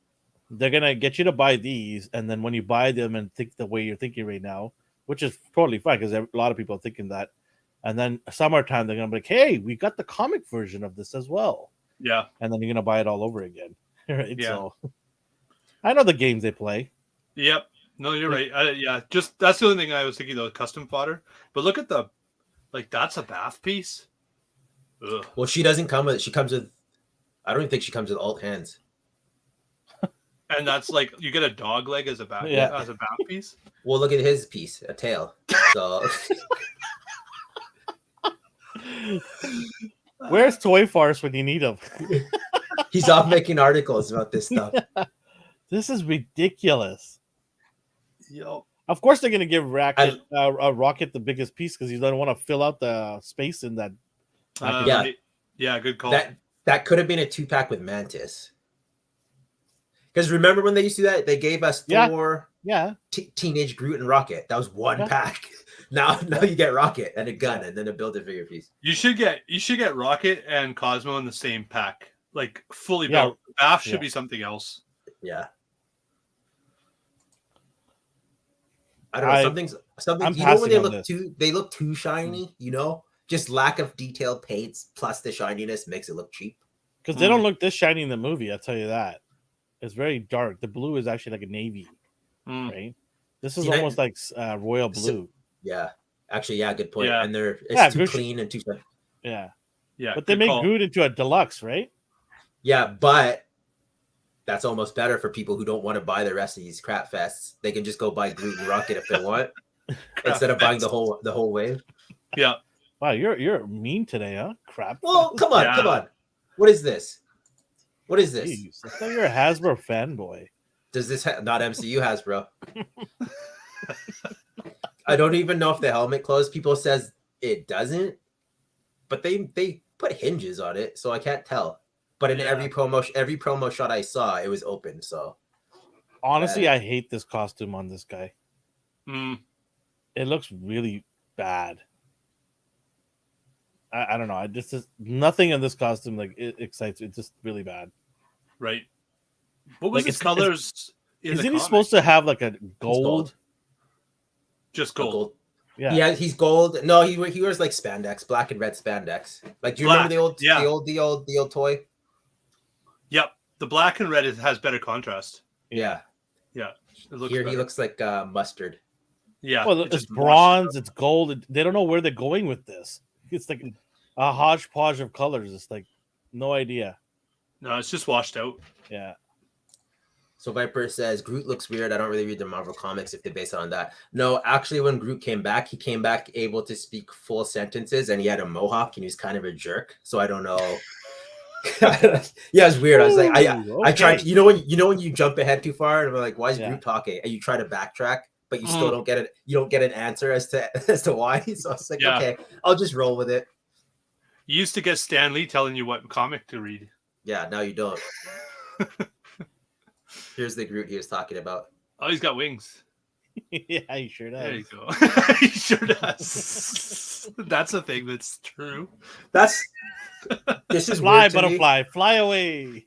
They're gonna get you to buy these, and then when you buy them and think the way you're thinking right now, which is totally fine because a lot of people are thinking that, and then summertime they're gonna be like, "Hey, we got the comic version of this as well." Yeah, and then you're gonna buy it all over again, right? Yeah. So I know the games they play. Yep. No, you're right. Yeah, just that's the only thing I was thinking though, custom fodder. But look at that's a bath piece. Ugh. Well, she doesn't come with. She comes with. I don't even think she comes with alt hands. And that's like you get a dog leg as a bath piece. Well, look at his piece, a tail. So Where's Toy Farce when you need him? He's off making articles about this stuff. This is ridiculous. Yep. Of course, they're gonna give Rocket the biggest piece because he doesn't want to fill out the space in that. Yeah. Yeah, good call. That could have been a 2-pack with Mantis. Because remember when they used to do that? They gave us Thor, Teenage Groot, and Rocket. That was one pack. Now you get Rocket and a gun and then a Build-A-Figure piece. You should get Rocket and Cosmo in the same pack, like fully built. Bath should be something else. Yeah. I don't know. Something. You know when they look too shiny. You know, just lack of detailed paints plus the shininess makes it look cheap. Because they don't look this shiny in the movie. I'll tell you that. It's very dark. The blue is actually like a navy, right? This is almost like royal blue. Yeah, actually, good point. Yeah. And it's too clean and too. Yeah. Yeah. But they make Groot into a deluxe, right? Yeah, but that's almost better for people who don't want to buy the rest of these crap fests. They can just go buy Groot and Rocket if they want, instead of buying the whole wave. Yeah. Wow, you're mean today, huh? Crap. Well, come on. What is this? Jeez, I thought you're a Hasbro fanboy. Does this not MCU Hasbro? I don't even know if the helmet closed. People says it doesn't, but they put hinges on it, so I can't tell. But in every promo shot I saw, it was open. So honestly, I hate this costume on this guy. It looks really bad. I don't know. I just nothing in this costume it excites me. It's just really bad. Right. What was his colors? Isn't he supposed to have like a gold? Just gold. Yeah, he's gold. No, he wears like spandex, black and red spandex. Like, do you remember the old toy? Yep, the black and red has better contrast. Yeah. It looks Here better. he looks like mustard. Yeah. Well, it's bronze. It's gold. They don't know where they're going with this. It's like a hodgepodge of colors. It's like no idea. No, it's just washed out. Yeah. So Viper says Groot looks weird. I don't really read the Marvel comics if they base it on that. No, actually, when Groot came back, he came back able to speak full sentences, and he had a mohawk, and he was kind of a jerk. So I don't know. Yeah, it's weird. I was like, I tried. You know when you jump ahead too far, and I'm like, why is Groot talking? And you try to backtrack, but you still don't get it. You don't get an answer as to why. So I was like, okay, I'll just roll with it. You used to get Stan Lee telling you what comic to read. Yeah, now you don't. Here's the Groot he was talking about. Oh, he's got wings. Yeah, he sure does. There you go. He sure does. That's a thing that's true. This is fly, butterfly, fly away.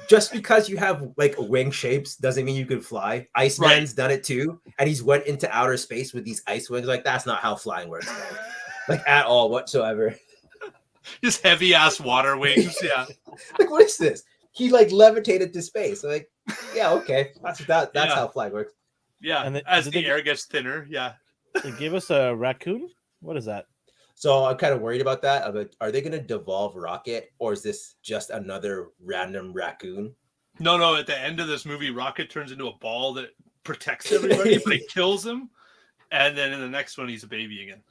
Just because you have like wing shapes doesn't mean you can fly. Iceman's done it too, and he's went into outer space with these ice wings. Like, that's not how flying works, man. Like, at all whatsoever. Just heavy ass water wings. Yeah. Like, what is this? He like levitated to space. Like, yeah, okay, that's how flight works. Yeah, and as the air gets thinner. Yeah. They gave us a raccoon. What is that? So I'm kind of worried about that. Are they going to devolve Rocket, or is this just another random raccoon? No. At the end of this movie, Rocket turns into a ball that protects everybody, but it kills him. And then in the next one, he's a baby again.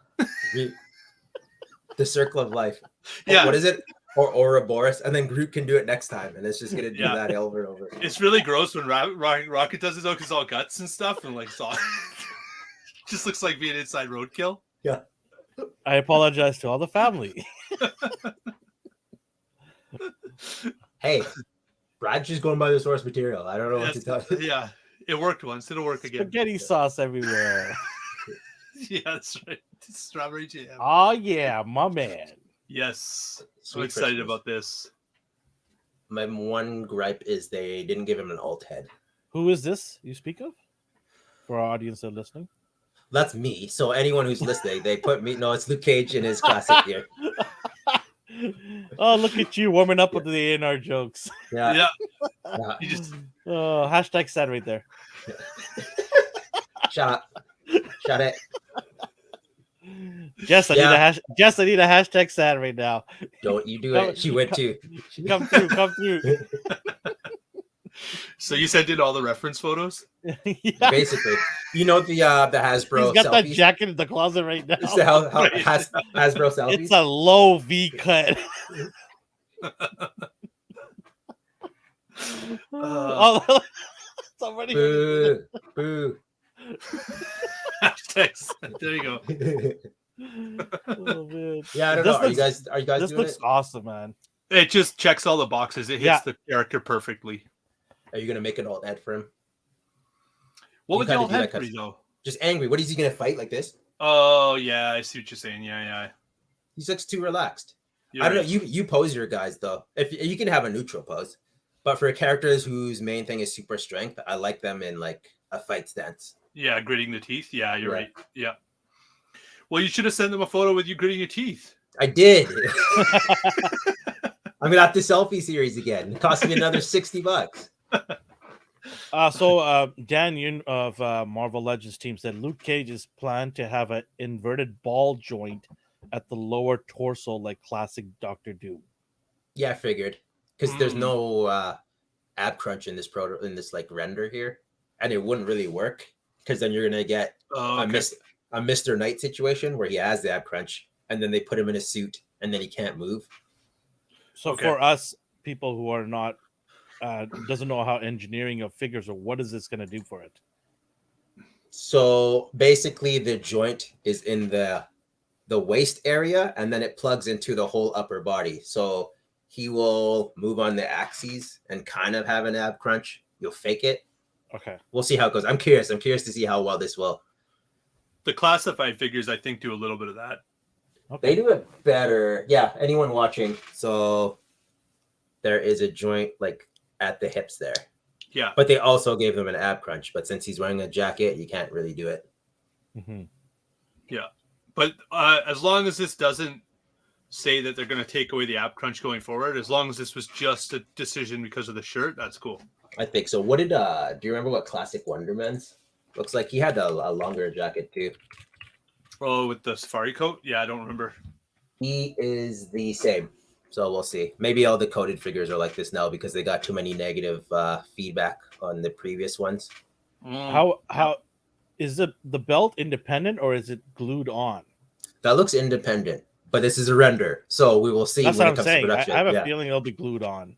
The circle of life. Yeah. What is it? Or Ouroboros, and then Groot can do it next time, and it's just gonna do that over and over. It's really gross when Rocket does it though, because it's all guts and stuff, and like just looks like being inside roadkill. Yeah. I apologize to all the family. Hey, Brad's just going by the source material. I don't know what to tell you. Yeah, it worked once. It'll work again. Spaghetti sauce everywhere. Yeah, that's right. Strawberry jam. Oh yeah, my man. Yes. Sweet I'm excited Christmas. about this. My one gripe is they didn't give him an alt head. Who is this you speak of? For our audience that are listening. That's me. So anyone who's listening, they put me. No, it's Luke Cage in his classic gear. Oh, look at you warming up with the ANR jokes. Yeah. You just hashtag sad right there. Shut up. Shut it. Jess, I need a hashtag sad right now. Don't you do it. She went too. Come through. So you sent in all the reference photos? Yeah. Basically, you know the Hasbro He's got that selfies. jacket in the closet right now. It's the Hasbro selfies. It's a low V cut. Oh, somebody. Boo, boo. Hashtags. There you go. Oh, man. Yeah, I don't This know. Are you guys This doing looks it? awesome, man. It just checks all the boxes. It hits the character perfectly. Are you gonna make an alt head for him? What You would the kinda alt do that head kind be of- though? Just angry. What is he gonna fight like this? Oh yeah, I see what you're saying. Yeah. He looks too relaxed. You're I don't right. know. You pose your guys though. If you can have a neutral pose, but for characters whose main thing is super strength, I like them in like a fight stance. Yeah, gritting the teeth. Yeah, you're Yeah. right. Yeah. Well, you should have sent them a photo with you gritting your teeth. I did. I'm gonna have to selfie series again. It cost me another $60. So Dan Yun of Marvel Legends team said Luke Cage is planned to have an inverted ball joint at the lower torso, like classic Doctor Doom. Yeah, I figured because there's no ab crunch in this like render here, and it wouldn't really work because then you're gonna get a Mr. Knight situation where he has the ab crunch, and then they put him in a suit, and then he can't move. So for us people who are not doesn't know how engineering of figures or what is this going to do for it? So basically, the joint is in the waist area, and then it plugs into the whole upper body. So he will move on the axes and kind of have an ab crunch. You'll fake it. Okay. We'll see how it goes. I'm curious to see how well this will. The classified figures, I think, do a little bit of that. Okay. They do it better. Yeah, anyone watching. So there is a joint like at the hips there. Yeah. But they also gave him an ab crunch. But since he's wearing a jacket, you can't really do it. Mm-hmm. Yeah. But as long as this doesn't say that they're going to take away the ab crunch going forward, as long as this was just a decision because of the shirt, that's cool. I think so. What did do you remember what Classic Wonder Man's looks like? He had a longer jacket too. Oh, with the safari coat? Yeah, I don't remember. He is the same. So we'll see. Maybe all the coded figures are like this now because they got too many negative feedback on the previous ones. How is the belt independent or is it glued on? That looks independent, but this is a render, so we will see. That's when what it comes I'm saying. to production. I have a feeling it'll be glued on.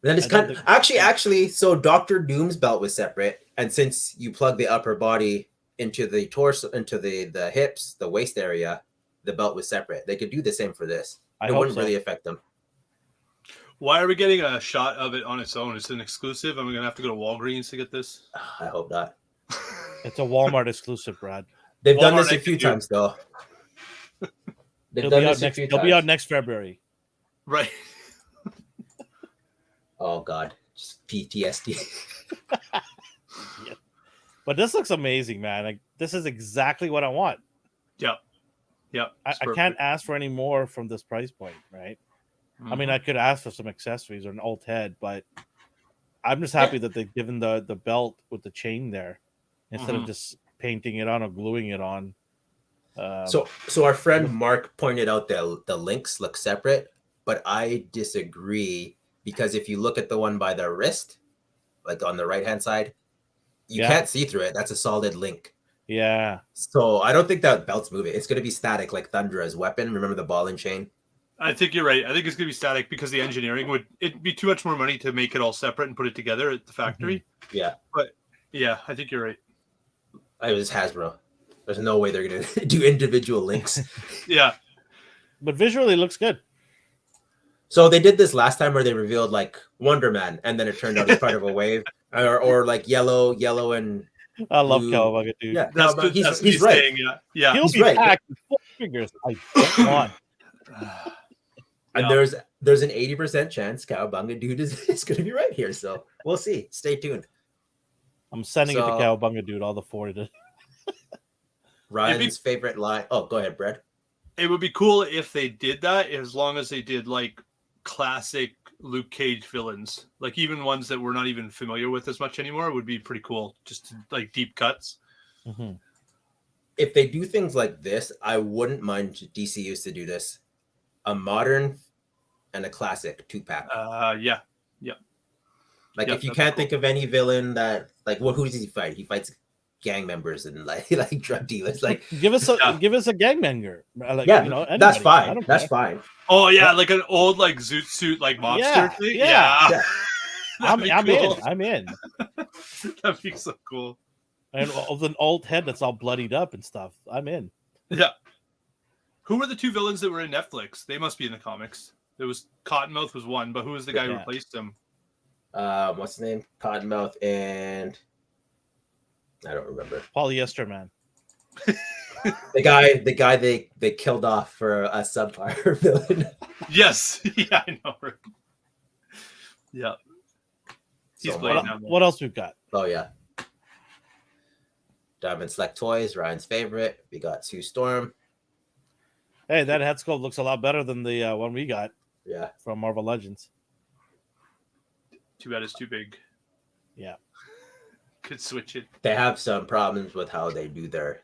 Then it's kind of actually. So Doctor Doom's belt was separate, and since you plug the upper body into the torso, into the hips, the waist area, the belt was separate. They could do the same for this. It wouldn't really affect them. Why are we getting a shot of it on its own? It's an exclusive. Am I going to have to go to Walgreens to get this? I hope not. It's a Walmart exclusive, Brad. They've done this a few times, though. They'll be out next February. Right. Oh, God. Just PTSD. Yeah. But this looks amazing, man. Like, this is exactly what I want. Yep. I can't ask for any more from this price point, right? Mm-hmm. I mean, I could ask for some accessories or an alt head, but I'm just happy that they've given the belt with the chain there instead of just painting it on or gluing it on. So our friend Mark pointed out that the links look separate, but I disagree because if you look at the one by the wrist, like on the right-hand side, you can't see through it. That's a solid link. Yeah. So I don't think that belt's moving. It's going to be static like Thundra's weapon. Remember the ball and chain? I think you're right. I think it's going to be static because the engineering it'd be too much more money to make it all separate and put it together at the factory. Yeah. But yeah, I think you're right. It was Hasbro. There's no way they're going to do individual links. Yeah. But visually it looks good. So they did this last time where they revealed like Wonder Man and then it turned out he's part of a wave or like yellow and I love Cowabunga, dude. Yeah, that's he's right. saying, yeah. He'll be back with 4 figures. I don't want. And there's an 80% chance Cowabunga dude is going to be right here. So we'll see. Stay tuned. I'm sending it to Cowabunga dude. All the 4 to Ryan's favorite line. Oh, go ahead, Brad. It would be cool if they did that, as long as they did like classic Luke Cage villains, like even ones that we're not even familiar with as much anymore. Would be pretty cool, just like deep cuts. Mm-hmm. If they do things like this, I wouldn't mind. DC used to do this: a modern and a classic 2-pack. Yeah. Like, Yep, if you that'd be can't cool. think of any villain that, like, who does he fight? He fights gang members and like drug dealers. Like, give us Yeah. a gangbanger. Like, yeah, you know, that's anybody. fine. I don't That's care. fine. Oh yeah, like an old like zoot suit like mobster Yeah, thing. yeah. Yeah. I'm That'd be cool. in. I'm in. That'd be so cool. And of an old head that's all bloodied up and stuff. I'm in. Yeah. Who were the two villains that were in Netflix? They must be in the comics. There was Cottonmouth was one, but who was the guy who Yeah. replaced him? What's his name? Cottonmouth and I don't remember. Polyester Man. The guy they killed off for a subpar villain. Yes. Yeah, I know. Right? Yeah. He's So, playing now. What else we've got? Oh yeah. Diamond Select Toys, Ryan's favorite. We got Sue Storm. Hey, that head sculpt looks a lot better than the one we got Yeah. from Marvel Legends. Too bad it's too big. Yeah. Could switch it. They have some problems with how they do their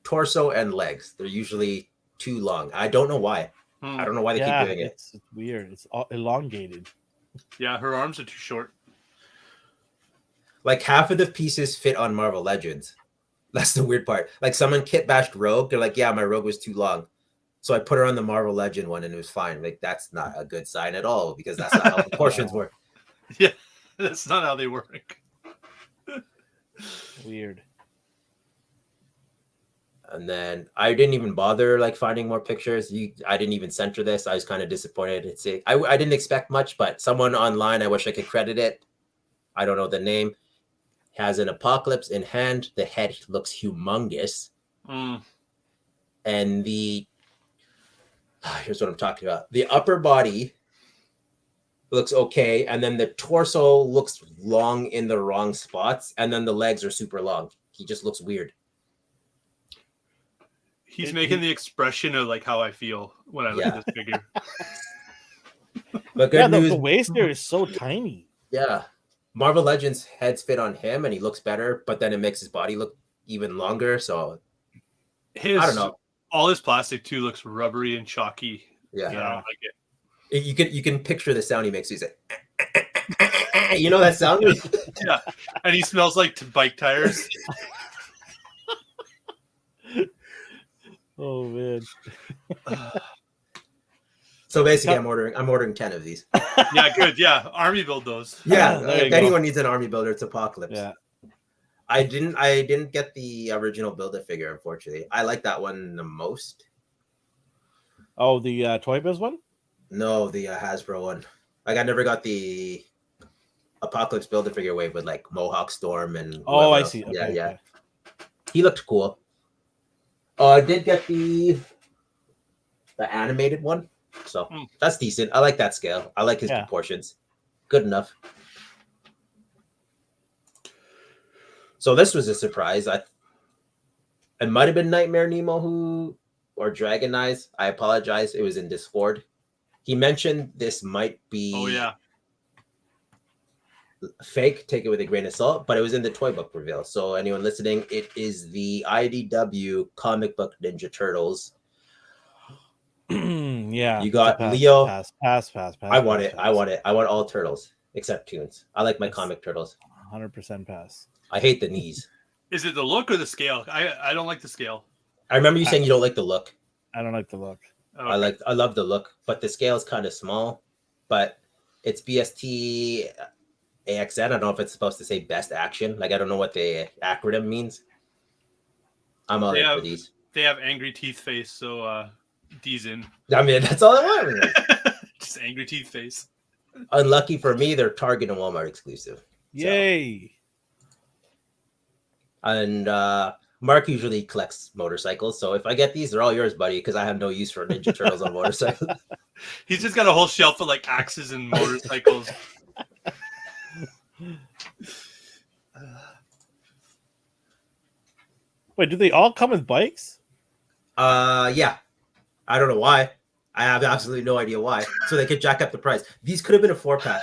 torso and legs. They're usually too long. I don't know why. I don't know why they keep doing it. It's weird. It's elongated. Yeah, her arms are too short. Like, half of the pieces fit on Marvel Legends. That's the weird part. Like, someone kit bashed Rogue. They're like, yeah, my Rogue was too long. So I put her on the Marvel Legend one and it was fine. Like, that's not a good sign at all because that's not how proportions work. Yeah, that's not how they work. Weird. And then I didn't even bother like finding more pictures. I didn't even center this. I was kind of disappointed. I didn't expect much, but someone online, I wish I could credit it. I don't know the name. Has an Apocalypse in hand. The head looks humongous. Mm. And here's what I'm talking about. The upper body looks okay. And then the torso looks long in the wrong spots. And then the legs are super long. He just looks weird. He's making the expression of like how I feel when I look at this figure. But good news. The waist there is so tiny. Yeah. Marvel Legends heads fit on him and he looks better, but then it makes his body look even longer. So I don't know. All his plastic too looks rubbery and chalky. Yeah. I don't like it. You can picture the sound he makes. He's like, you know that sound? Yeah. And he smells like bike tires. Oh man. So basically I'm ordering 10 of these. Yeah, good. Yeah. Army build those. Yeah. There you If go. anyone needs an army builder, it's Apocalypse. Yeah. I didn't get the original Build-A-Figure, unfortunately. I like that one the most. Oh, the Toy Biz one? No, the Hasbro one. Like, I never got the Apocalypse Build-A-Figure wave with like Mohawk Storm and Oh, I else. see. Yeah, Okay, yeah. okay. He looked cool. I did get the animated one, so that's decent. I like that scale. I like his proportions. Good enough. So this was a surprise. It might have been Nightmare Nemo or Dragon Eyes. I apologize. It was in Discord. He mentioned this might be fake. Take it with a grain of salt, but it was in the toy book reveal. So anyone listening, it is the IDW comic book Ninja Turtles. Yeah. You got pass, Leo. Pass. I want it. I want all turtles except Toons. I like my comic turtles. 100% pass. I hate the knees. Is it the look or the scale? I don't like the scale. I remember you saying you don't like the look. I don't like the look. Okay. I love the look, but the scale is kind of small. But it's BST AXN. I don't know if it's supposed to say best action. Like, I don't know what the acronym means. I'm all in for these. They have angry teeth face, so D's in. I mean, that's all I want. Just angry teeth face. Unlucky for me, they're Target and Walmart exclusive. Yay. And Mark usually collects motorcycles, so if I get these, they're all yours, buddy, because I have no use for Ninja Turtles on motorcycles. He's just got a whole shelf of like axes and motorcycles. Wait, do they all come with bikes? Yeah. I don't know why. I have absolutely no idea why. So they could jack up the price. These could have been a 4-pack.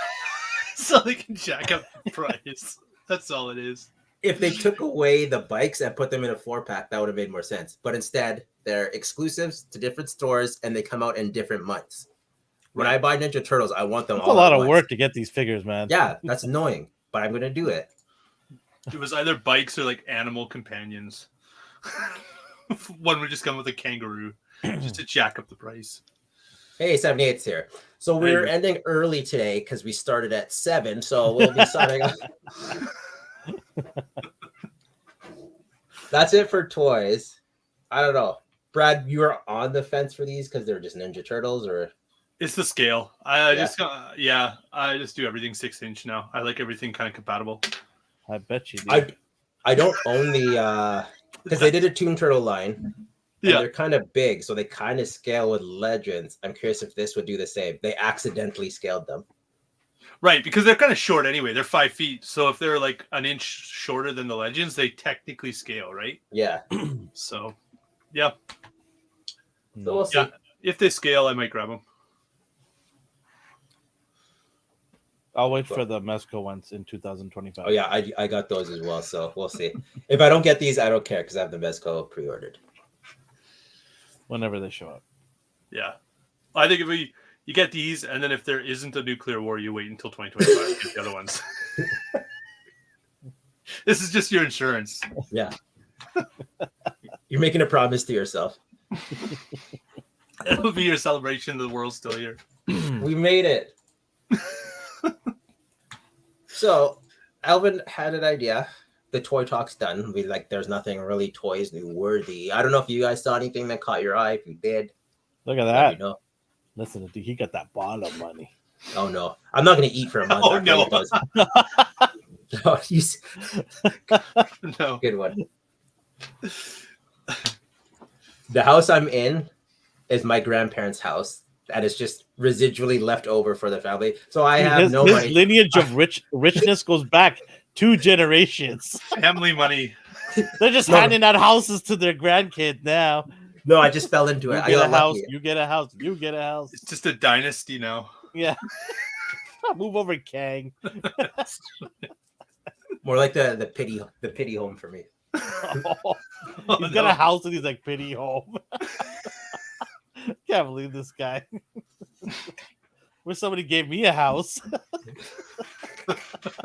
So they can jack up the price. That's all it is. If they took away the bikes and put them in a 4-pack, that would have made more sense. But instead, they're exclusives to different stores and they come out in different months. When Right. I buy Ninja Turtles, I want them It's all a lot at of once. work to get these figures, man. Yeah, that's annoying, but I'm gonna do it. It was either bikes or like animal companions. One would just come with a kangaroo just to jack up the price. Hey, 78's here. So There you we're go. ending early today because we started at 7, so we'll be signing off. That's it for toys. I don't know. Brad, you are on the fence for these because they're just Ninja Turtles, or It's the scale. I Yeah. I just do everything 6-inch now. I like everything kind of compatible. I bet you do. I don't own the because they did a Toon Turtle line. And Yeah. they're kind of big, so they kind of scale with Legends. I'm curious if this would do the same. They accidentally scaled them. Right, because they're kind of short anyway. They're 5 feet. So if they're like an inch shorter than the Legends, they technically scale, right? Yeah. So, yeah. So we'll see. Yeah. If they scale, I might grab them. I'll wait for the Mezco ones in 2025. Oh yeah, I got those as well. So we'll see. If I don't get these, I don't care because I have the Mezco pre-ordered. Whenever they show up. Yeah. I think if you get these, and then if there isn't a nuclear war, you wait until 2025 to get the other ones. This is just your insurance. Yeah. You're making a promise to yourself. It'll be your celebration. The world's still here. We made it. So Alvin had an idea. The toy talk's done. We there's nothing really toys new worthy. I don't know if you guys saw anything that caught your eye. If you did, Look at let that. me know. Listen, he got that ball of money. Oh no, I'm not gonna eat for a month. Oh, after no. he does. No, No. good one. The house I'm in is my grandparents' house, and it's just residually left over for the family. So I have his money. lineage of richness goes back 2 generations. Family money. They're just No. handing out houses to their grandkids now. No, I just fell into You it. I get a got house, lucky. you get a house, you get a house. It's just a dynasty now. Yeah. Move over, Kang. More like the pity home for me. He's got a house and he's like, pity home. Can't believe this guy. Wish somebody gave me a house.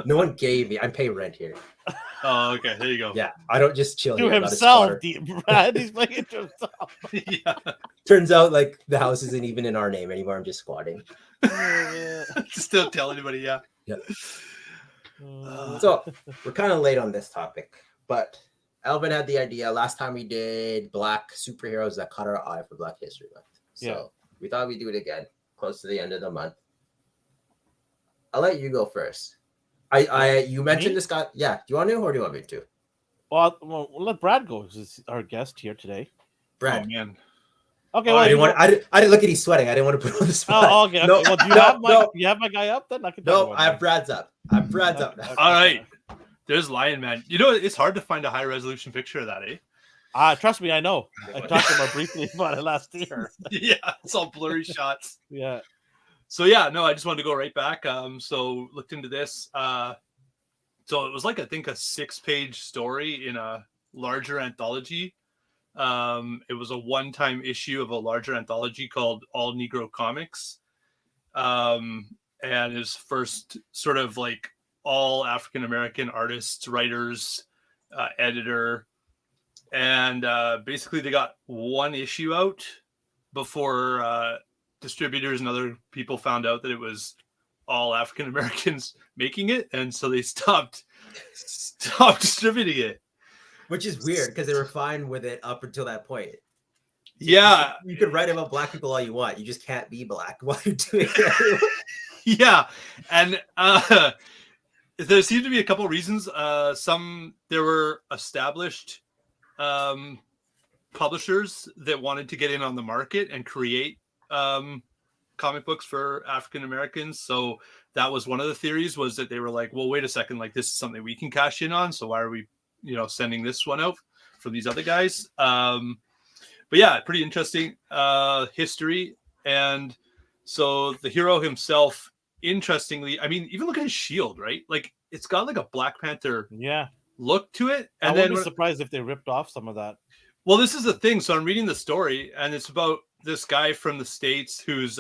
No one gave me. I'm paying rent here. Oh, okay. There you go. Yeah, I don't just chill To here. I'm not a himself, squatter. Brad. He's playing it to himself. Yeah. Turns out like the house isn't even in our name anymore. I'm just squatting. Just don't tell anybody. Yeah. So we're kind of late on this topic, but Alvin had the idea last time we did Black superheroes that caught our eye for Black History Month. So Yeah. we thought we'd do it again close to the end of the month. I'll let you go first. You mentioned Me? this guy. Yeah, do you want to or do you want me to? Well, we'll let Brad go. He's our guest here today. Brad. Oh man. Okay, Oh, well, I you didn't want. go- I didn't look at he's sweating. I didn't want to put him on the spot. Oh, okay. No, Well, do you no, have my no. you have my guy up then? I can talk No, about I have him. Brad's up. Brad's up now. Okay. All right. There's Lion Man. You know, it's hard to find a high resolution picture of that, eh? Trust me, I know. I talked to him briefly about it last year. Yeah, it's all blurry shots. Yeah. So yeah, no, I just wanted to go right back. So looked into this. So it was like I think a 6-page story in a larger anthology. It was a one-time issue of a larger anthology called All Negro Comics. And his first sort of like all African American artists, writers, editor, and basically they got one issue out before distributors and other people found out that it was all African Americans making it, and so they stopped distributing it. Which is weird because they were fine with it up until that point. Yeah, You could write about black people all you want. You just can't be black while you're doing it. yeah, and there seemed to be a couple of reasons. There were established publishers that wanted to get in on the market and create comic books for African Americans. So that was one of the theories, was that they were like, well, wait a second, like this is something we can cash in on. So why are we, sending this one out from these other guys? But yeah, pretty interesting history. And so the hero himself, interestingly, I mean, even look at his shield, right? Like it's got like a Black Panther look to it. And I wouldn't be surprised if they ripped off some of that. Well, this is the thing. So I'm reading the story, and it's about this guy from the States who's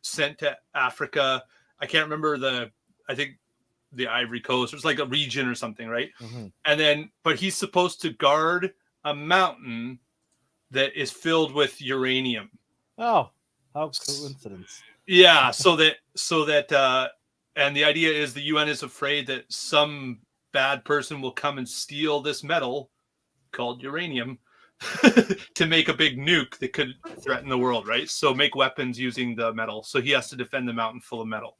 sent to Africa. I can't remember I think the Ivory Coast. It's like a region or something, right? Mhm. And then, but he's supposed to guard a mountain that is filled with uranium. Oh, how coincidence. Yeah, so that and the idea is the UN is afraid that some bad person will come and steal this metal called uranium to make a big nuke that could threaten the world, right? So make weapons using the metal. So he has to defend the mountain full of metal.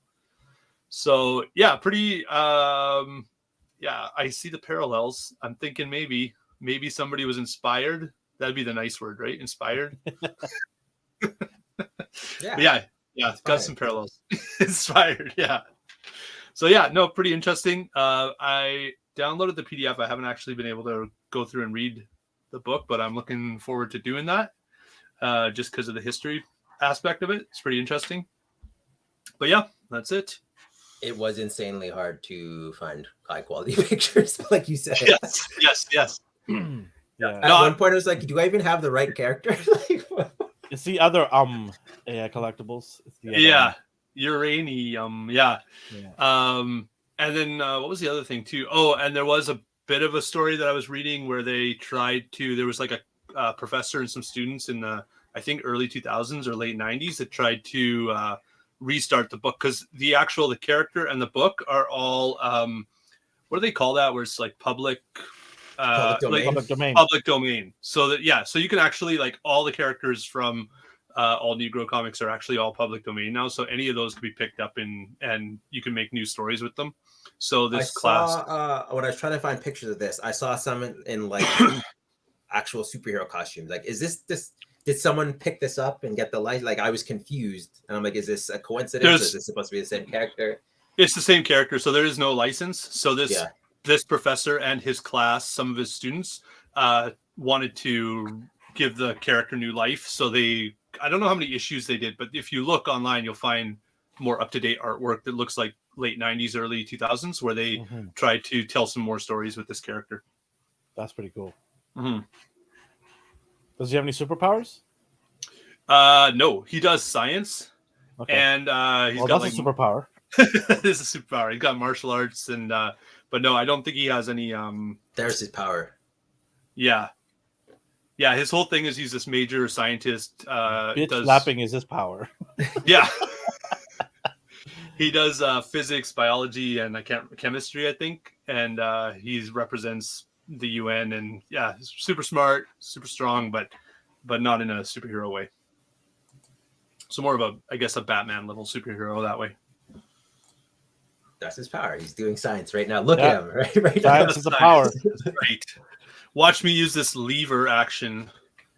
So yeah, pretty yeah, I see the parallels. I'm thinking maybe somebody was inspired. That'd be the nice word, right? Inspired. Yeah, it's got some parallels. Inspired, yeah. So yeah, no, pretty interesting. I downloaded the PDF. I haven't actually been able to go through and read the book, but I'm looking forward to doing that just because of the history aspect of it. It's pretty interesting. But yeah, that's it. It was insanely hard to find high quality pictures, like you said. Yes. Yeah. At one point, I was like, "Do I even have the right character?" It's the other AI collectibles. It's the other, uranium. Yeah. And then what was the other thing too? Oh, and there was a bit of a story that I was reading where they tried to. There was like a professor and some students in the I think early 2000s or late 90s that tried to restart the book because the character and the book are all what do they call that? Where it's like public domain. So that so you can actually like all the characters from all Negro comics are actually all public domain now. So any of those can be picked up and you can make new stories with them. So this class, when I was trying to find pictures of this, I saw some in like actual superhero costumes. Like, is this? Did someone pick this up and get the light? Like, I was confused, and I'm like, is this a coincidence? Or is this supposed to be the same character? It's the same character, so there is no license. So this professor and his class, some of his students, wanted to give the character new life. So I don't know how many issues they did, but if you look online, you'll find more up-to-date artwork that looks like late 90s, early 2000s, where they tried to tell some more stories with this character. That's pretty cool. Mm-hmm. Does he have any superpowers? No, he does science. Okay. And he's got that's a superpower. It is a superpower. He's got martial arts and but no, I don't think he has any there's his power. Yeah, his whole thing is he's this major scientist. Slapping is his power. Yeah. He does physics, biology, and chemistry, I think. And he represents the UN, and he's super smart, super strong, but not in a superhero way. So more of a Batman level superhero that way. That's his power. He's doing science right now. Look at him, right? Science is the power. Right. Watch me use this lever action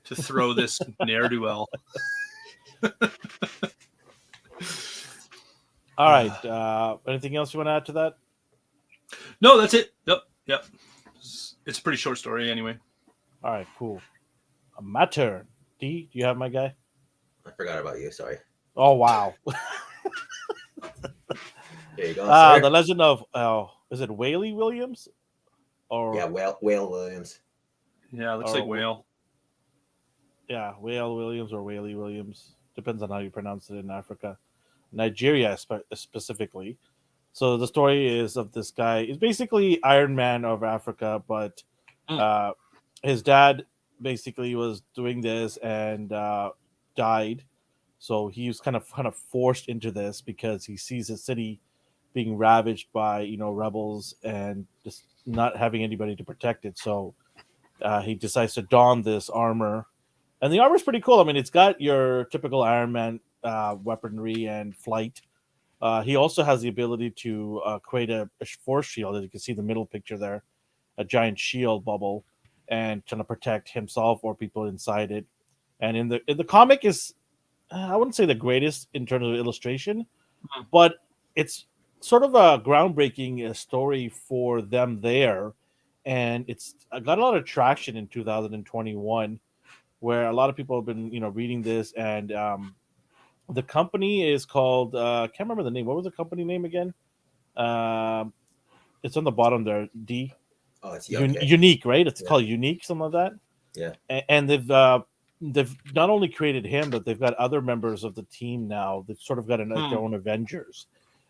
to throw this ne'er-do-well. All right. Anything else you want to add to that? No, that's it. Yep. It's a pretty short story anyway. All right, cool. My turn. D, do you have my guy? I forgot about you. Sorry. Oh, wow. There you go. The Legend of is it Whaley Williams? Or Whale Williams. Yeah, it looks like Whale. Yeah, Whale Williams or Whaley Williams. Depends on how you pronounce it in Africa. Nigeria specifically. So the story is of this guy. He's basically Iron Man of Africa, but his dad basically was doing this and died. So he was kind of forced into this because he sees his city being ravaged by rebels and just not having anybody to protect it. So he decides to don this armor, and the armor is pretty cool. I mean, it's got your typical Iron Man weaponry and flight. He also has the ability to create a force shield, as you can see the middle picture there, a giant shield bubble, and trying to protect himself or people inside it. And in the comic is, I wouldn't say the greatest in terms of illustration, but it's sort of a groundbreaking story for them there, and it's got a lot of traction in 2021, where a lot of people have been reading this, and the company is called I can't remember the name. What was the company name again? It's on the bottom there. D. Oh, it's Unique, right? It's called Unique, something like that. Yeah. And they've they've not only created him, but they've got other members of the team now. They've sort of got their own Avengers,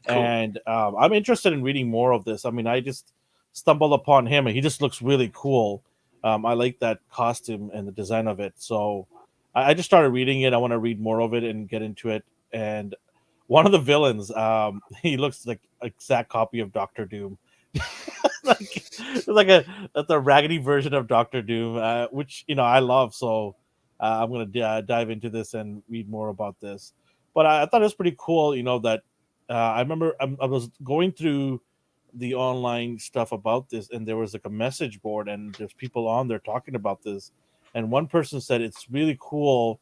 Cool. and I'm interested in reading more of this. I mean, I just stumbled upon him, and he just looks really cool. I like that costume and the design of it, so I just started reading it. I want to read more of it and get into it. And one of the villains, he looks like an exact copy of Doctor Doom. like the raggedy version of Doctor Doom, which I love. So I'm gonna dive into this and read more about this. But I thought it was pretty cool. That I remember I was going through the online stuff about this, and there was like a message board, and there's people on there talking about this. And one person said it's really cool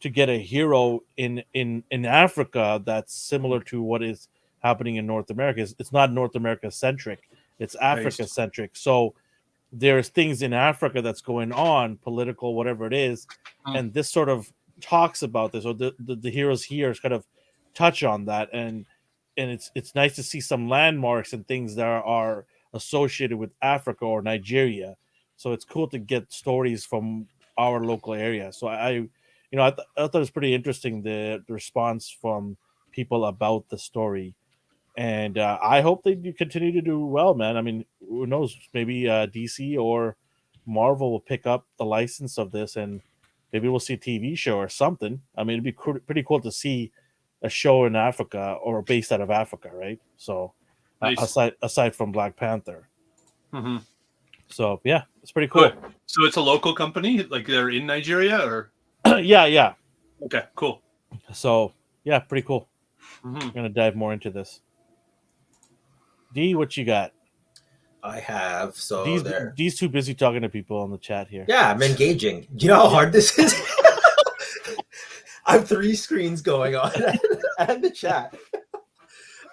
to get a hero in Africa that's similar to what is happening in North America. It's not North America centric; it's Africa centric. So there's things in Africa that's going on, political, whatever it is, and this sort of talks about this, or the heroes here kind of touch on that, and it's nice to see some landmarks and things that are associated with Africa or Nigeria. So it's cool to get stories from our local area. So I thought it was pretty interesting the response from people about the story, and I hope they do continue to do well, man. I mean, who knows? Maybe DC or Marvel will pick up the license of this, and maybe we'll see a TV show or something. I mean, it'd be pretty cool to see a show in Africa or based out of Africa, right? So Nice. aside from Black Panther. Mm-hmm. So yeah, it's pretty cool. So it's a local company, like they're in Nigeria, or yeah. Okay, cool. So yeah, pretty cool. Mm-hmm. I'm gonna dive more into this. D, what you got? I have D's too busy talking to people on the chat here. Yeah, I'm engaging. Do you know how hard this is? I have 3 screens going on and the chat.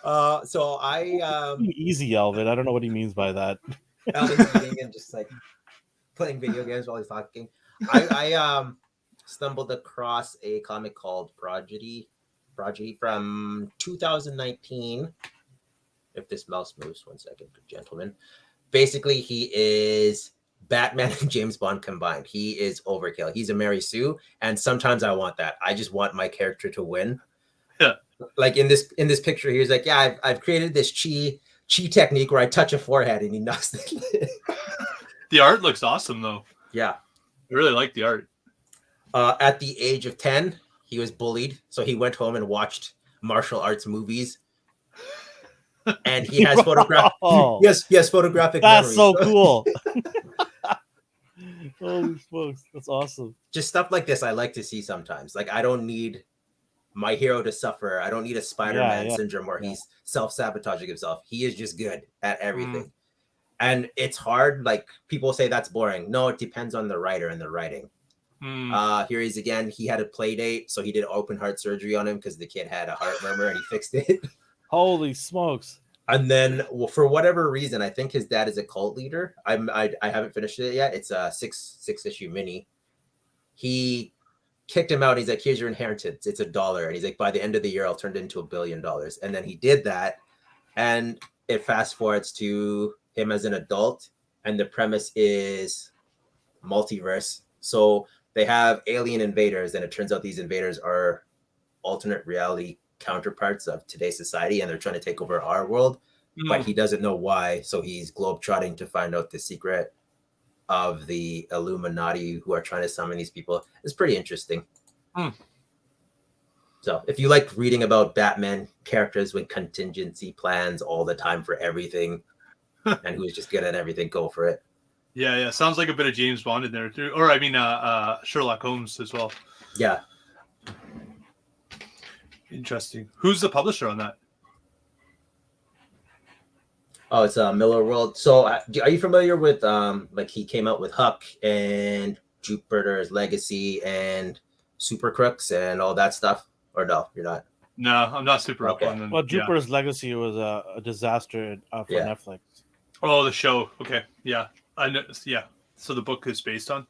So I easy, Elvin. I don't know what he means by that. Elvin's eating and just like playing video games while he's talking. I stumbled across a comic called Prodigy from 2019. If this mouse moves, 1 second, gentlemen. Basically, he is Batman and James Bond combined. He is overkill. He's a Mary Sue, and sometimes I want that. I just want my character to win. Yeah. Like in this picture, he's like, yeah, I've created this chi technique where I touch a forehead and he knocks the The art looks awesome, though. Yeah, I really like the art. At the age of 10, he was bullied, so he went home and watched martial arts movies. And he has photographic That's memories. so cool. Holy smokes, that's awesome. Just stuff like this I like to see sometimes. Like, I don't need my hero to suffer. I don't need a Spider-Man syndrome where he's self-sabotaging himself. He is just good at everything. And it's hard. Like, people say that's boring. No, it depends on the writer and the writing. Here he's again. He had a play date, so he did open heart surgery on him because the kid had a heart murmur and he fixed it. Holy smokes. And then, for whatever reason, I think his dad is a cult leader. I haven't finished it yet. It's a six issue mini. He kicked him out. He's like, here's your inheritance. It's $1. And he's like, by the end of the year, I'll turn it into $1 billion. And then he did that. And it fast forwards to him as an adult. And the premise is multiverse. So they have alien invaders. And it turns out these invaders are alternate reality counterparts of today's society, and they're trying to take over our world, but he doesn't know why. So he's globetrotting to find out the secret of the Illuminati who are trying to summon these people. It's pretty interesting. So if you like reading about Batman characters with contingency plans all the time for everything and who's just good at everything, go for it. Yeah. Sounds like a bit of James Bond in there too. Or I mean Sherlock Holmes as well. Yeah. Interesting. Who's the publisher on that? Oh, it's Miller World. So are you familiar with like he came out with Huck and Jupiter's Legacy and Super Crooks and all that stuff? Or no, you're not? No, I'm not super up on them. Well, Jupiter's Legacy was a disaster for Netflix. Oh, the show. Okay. Yeah. I know. Yeah. So the book is based on?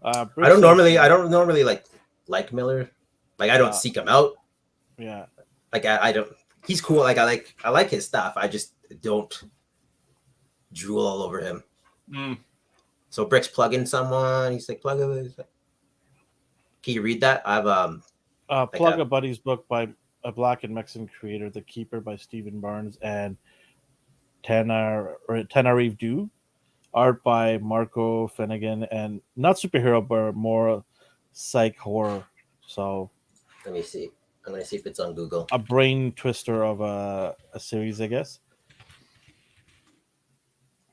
I don't normally like Miller. Like, I don't seek him out. Yeah. Like, I don't. He's cool. Like, I like his stuff. I just don't drool all over him. So Brick's plugging someone. He's like, plug it. Can you read that? I have Plug a buddy's book by a Black and Mexican creator, The Keeper by Stephen Barnes and Tenerife Do. Art by Marco Finnegan, and not superhero, but more psych horror. So let me see. I'm gonna see if it's on Google. a brain twister of a series, I guess.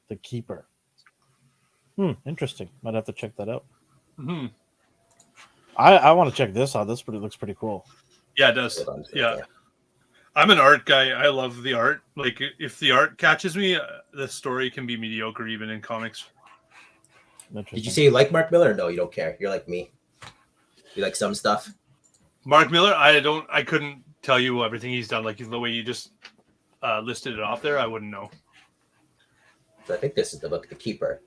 The Keeper. Interesting. Might have to check that out. Mm-hmm. I want to check this out. Looks pretty cool. Yeah, it does. Yeah. I'm an art guy. I love the art. Like, if the art catches me, the story can be mediocre even in comics. Did you say you like Mark Miller? No, you don't care. You're like me. You like some stuff. Mark Miller, I couldn't tell you everything he's done. Like the way you just listed it off there, I wouldn't know. So I think this is the book, The Keeper.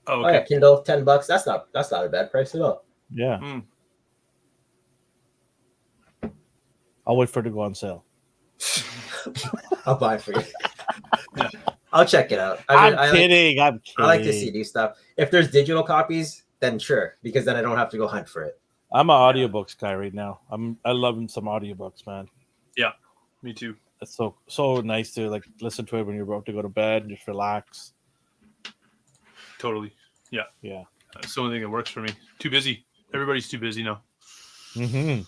Oh, okay. Oh, yeah, Kindle, $10. That's not a bad price at all. Yeah. I'll wait for it to go on sale. I'll buy it for you. Yeah. I'll check it out. I'm kidding. I like to see new stuff. If there's digital copies, then sure, because then I don't have to go hunt for it. I'm an audiobooks guy right now. I love some audiobooks, man. Yeah, me too. It's so nice to like listen to it when you're about to go to bed and just relax. Totally. Yeah. Yeah. That's the only thing that works for me. Too busy. Everybody's too busy now. Mm-hmm.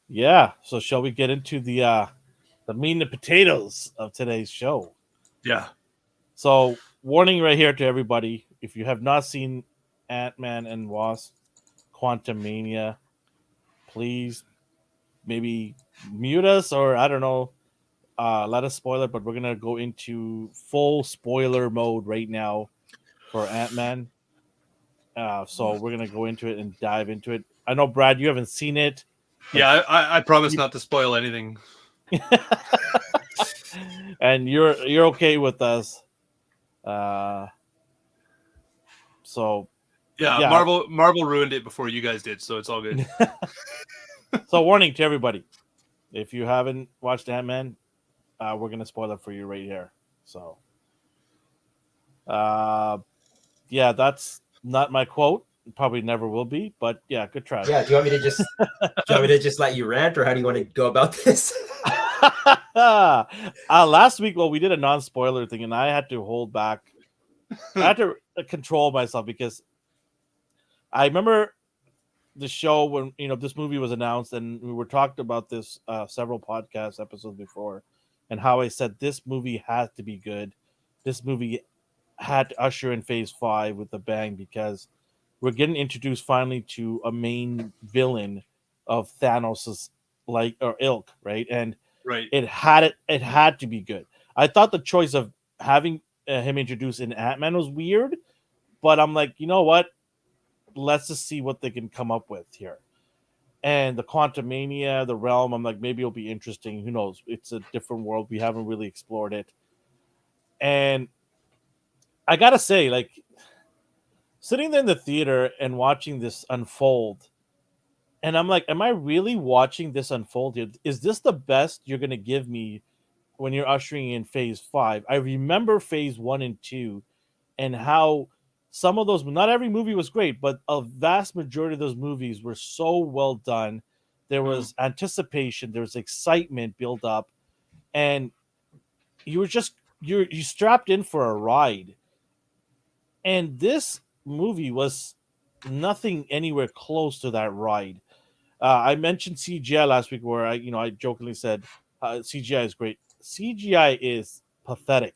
Yeah. So shall we get into the meat and potatoes of today's show? Yeah. So warning right here to everybody: if you have not seen Ant-Man and Wasp: Quantumania, please maybe mute us, or I don't know, let us spoil it. But we're gonna go into full spoiler mode right now for Ant-Man. So we're gonna go into it and dive into it. I know, Brad, you haven't seen it. Yeah, I promise not to spoil anything. And you're okay with us. So yeah, Marvel ruined it before you guys did, so it's all good. So warning to everybody: if you haven't watched Ant-Man, we're gonna spoil it for you right here. So, yeah, that's not my quote. Probably never will be, but yeah, good try. Yeah, do you want me to just let you rant, or how do you want to go about this? Last week, we did a non-spoiler thing, and I had to hold back. I had to control myself because I remember the show when this movie was announced, and we were talked about this several podcast episodes before, and how I said this movie had to be good. This movie had to usher in Phase 5 with a bang because we're getting introduced finally to a main villain of Thanos's ilk, right? And right, it had to be good. I thought the choice of having him introduced in Ant-Man was weird, but I'm like, you know what? Let's just see what they can come up with here. And the Quantumania, the realm, I'm like, maybe it'll be interesting. Who knows? It's a different world. We haven't really explored it. And I gotta say, like, sitting there in the theater and watching this unfold, and I'm like, am I really watching this unfold here? Is this the best you're gonna give me when you're ushering in Phase 5? I remember Phase 1 and 2 and how some of those, not every movie was great, but a vast majority of those movies were so well done. There was anticipation, there was excitement built up, and you were just you strapped in for a ride. And this movie was nothing anywhere close to that ride. I mentioned CGI last week, where I jokingly said CGI is great. CGI is pathetic.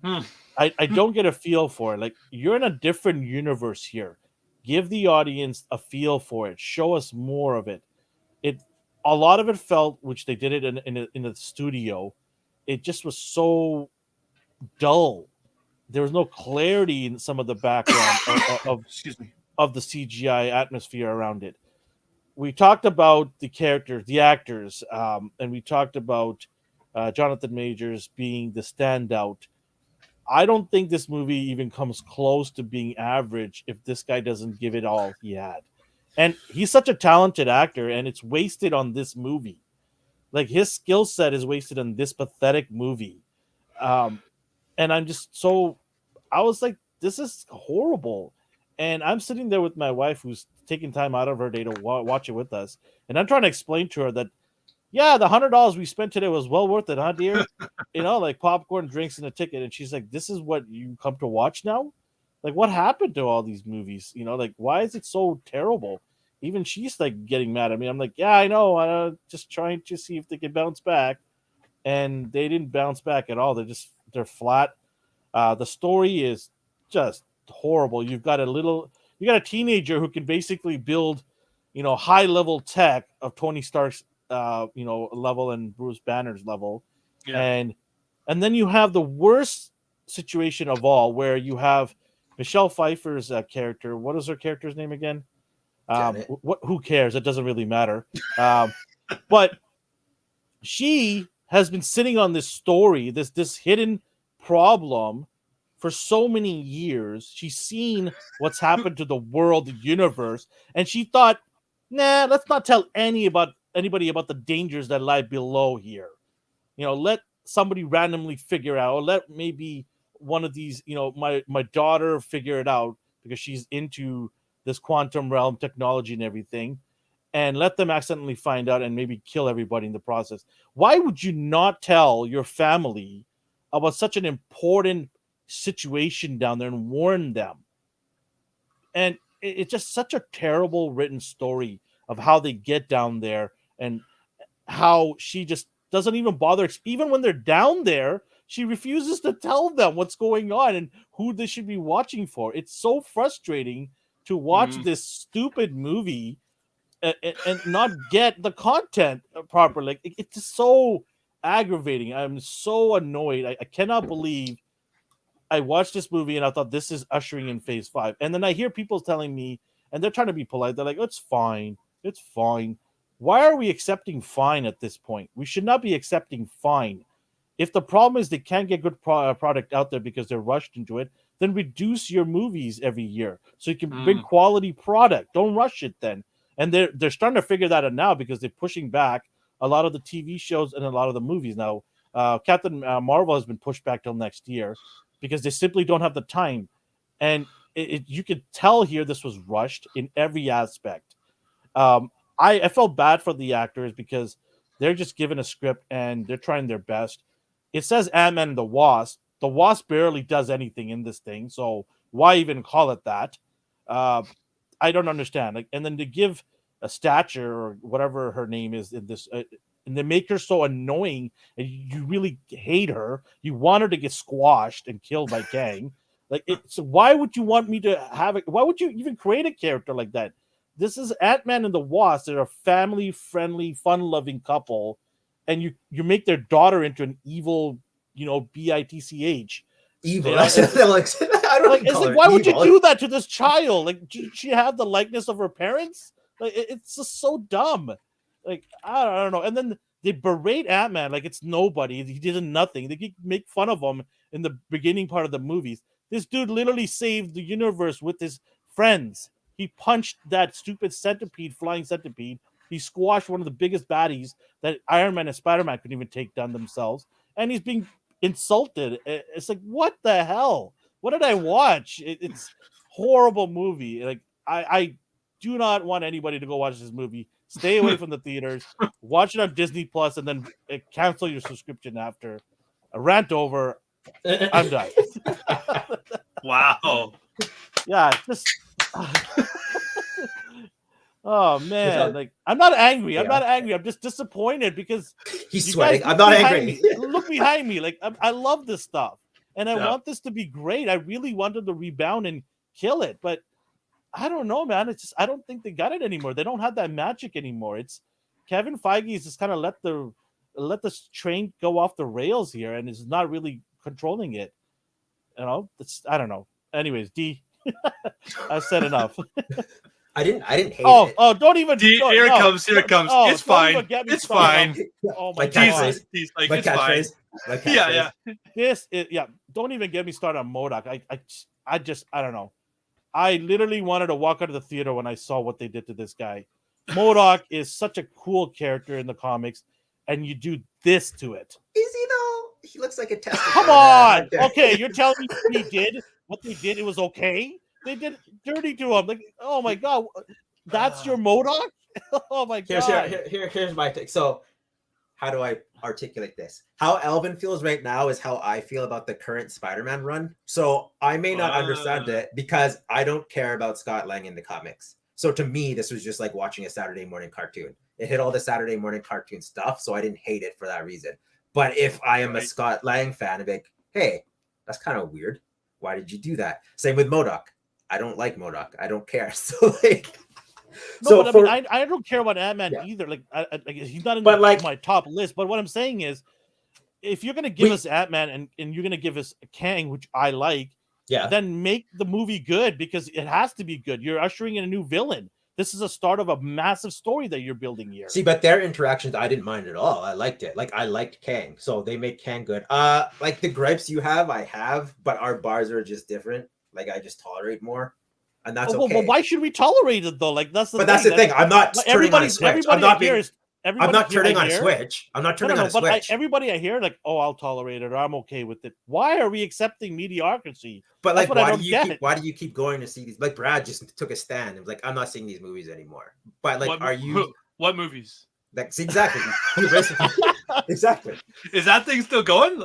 I don't get a feel for it. Like, you're in a different universe here. Give the audience a feel for it. Show us more of it. A lot of it felt, which they did it in the studio, it just was so dull. There was no clarity in some of the background of the CGI atmosphere around it. We talked about the characters, the actors, and we talked about Jonathan Majors being the standout. I don't think this movie even comes close to being average if this guy doesn't give it all he had. And he's such a talented actor, and it's wasted on this movie. Like, his skill set is wasted on this pathetic movie. And I'm just so I was like, this is horrible. And I'm sitting there with my wife who's taking time out of her day to watch it with us. And I'm trying to explain to her that, yeah, the $100 we spent today was well worth it, huh, dear? Like popcorn, drinks, and a ticket. And she's like, this is what you come to watch now? Like, what happened to all these movies? Like, why is it so terrible? Even she's like getting mad at me. I'm like, yeah, I know. Just trying to see if they can bounce back. And they didn't bounce back at all. They're flat. The story is just horrible. You got a teenager who can basically build, high level tech of Tony Stark's, level and Bruce Banner's level, Yeah. and then you have the worst situation of all, where you have Michelle Pfeiffer's character. What is her character's name again? Who cares? It doesn't really matter. But she has been sitting on this story, this hidden problem for so many years. She's seen what's happened to the world, the universe, and she thought, nah, let's not tell anybody about the dangers that lie below here. Let somebody randomly figure out, or let maybe one of these, my daughter figure it out because she's into this quantum realm technology and everything, and let them accidentally find out and maybe kill everybody in the process. Why would you not tell your family about such an important situation down there and warn them? And it's just such a terrible written story of how they get down there, and how she just doesn't even bother. Even when they're down there, she refuses to tell them what's going on and who they should be watching for. It's so frustrating to watch this stupid movie and not get the content properly. Like, it's just so aggravating. I'm so annoyed. I cannot believe I watched this movie and I thought this is ushering in phase 5. And then I hear people telling me, and they're trying to be polite, they're like, it's fine. It's fine. Why are we accepting fine at this point? We should not be accepting fine. If the problem is they can't get good product out there because they're rushed into it, then reduce your movies every year so you can bring quality product. Don't rush it then. And they're starting to figure that out now, because they're pushing back a lot of the TV shows and a lot of the movies now. Captain Marvel has been pushed back till next year because they simply don't have the time. And you could tell here this was rushed in every aspect. I felt bad for the actors because they're just given a script and they're trying their best. It says Ant-Man and the Wasp. The Wasp barely does anything in this thing, so why even call it that? I don't understand. Like, and then to give a stature or whatever her name is in this, and they make her so annoying, and you really hate her. You want her to get squashed and killed by Kang. Like, so why would you want me to have it? Why would you even create a character like that? This is Ant-Man and the Wasp. They're a family-friendly, fun-loving couple, and you make their daughter into an evil, bitch. Evil. It's like, why would you do that to this child? Like, did she have the likeness of her parents? Like, it's just so dumb. Like, I don't know. And then they berate Ant-Man like it's nobody. He did nothing. They make fun of him in the beginning part of the movies. This dude literally saved the universe with his friends. He punched that stupid flying centipede. He squashed one of the biggest baddies that Iron Man and Spider-Man couldn't even take down themselves. And he's being insulted. It's like, what the hell? What did I watch? It's horrible movie. Like, I do not want anybody to go watch this movie. Stay away from the theaters. Watch it on Disney Plus, and then cancel your subscription after. A rant over. I'm done. Wow. Yeah, just. Oh man! Like, I'm not angry. I'm not angry. I'm just disappointed because he's sweating. I'm not angry. Look behind me. Like, I love this stuff, and I want this to be great. I really wanted to rebound and kill it, but I don't know, man. It's just, I don't think they got it anymore. They don't have that magic anymore. It's Kevin Feige is just kind of let the train go off the rails here, and is not really controlling it. I don't know. Anyways, D, I said enough. I didn't hate it. Oh, don't even. Here it comes. Oh, it's fine. It's fine. Oh my God. He's like, my it's fine. Yeah. Don't even get me started on MODOK. I don't know. I literally wanted to walk out of the theater when I saw what they did to this guy. MODOK is such a cool character in the comics, and you do this to it. Is he though? He looks like a testicle. Come on. Okay, you're telling me he did? what they did, it was okay. They did dirty to him. Like, oh my god, that's your MODOK? Oh my god. Here's my take. So, how do I articulate this? How Alvin feels right now is how I feel about the current Spider-Man run. So I may not understand it because I don't care about Scott Lang in the comics. So to me, this was just like watching a Saturday morning cartoon. It hit all the Saturday morning cartoon stuff, so I didn't hate it for that reason. But if I am a Scott Lang fan, I'd be like, hey, that's kind of weird. Why did you do that? Same with MODOK. I don't like MODOK. I don't care. So like, no, so but I don't care about Ant-Man either. Like, he's not in my top list. But what I'm saying is, if you're gonna give us Ant-Man and you're gonna give us Kang, which I like, then make the movie good because it has to be good. You're ushering in a new villain. This is a start of a massive story that you're building here. See, but their interactions, I didn't mind at all. I liked it. Like, I liked Kang, so they made Kang good. Like the gripes you have, I have, but our bars are just different. Like, I just tolerate more, and that's okay. Well, why should we tolerate it though? Like, that's the. But thing. That's the thing. I'm not turning on a switch. I'm not being. I'm not turning on a switch. I'm not turning on a switch. Everybody I hear, like, oh, I'll tolerate it or I'm okay with it. Why are we accepting mediocrity? But like, why do you keep going to see these? Like, Brad just took a stand and was like, I'm not seeing these movies anymore. But like, what movies? Like, exactly. Exactly. Is that thing still going?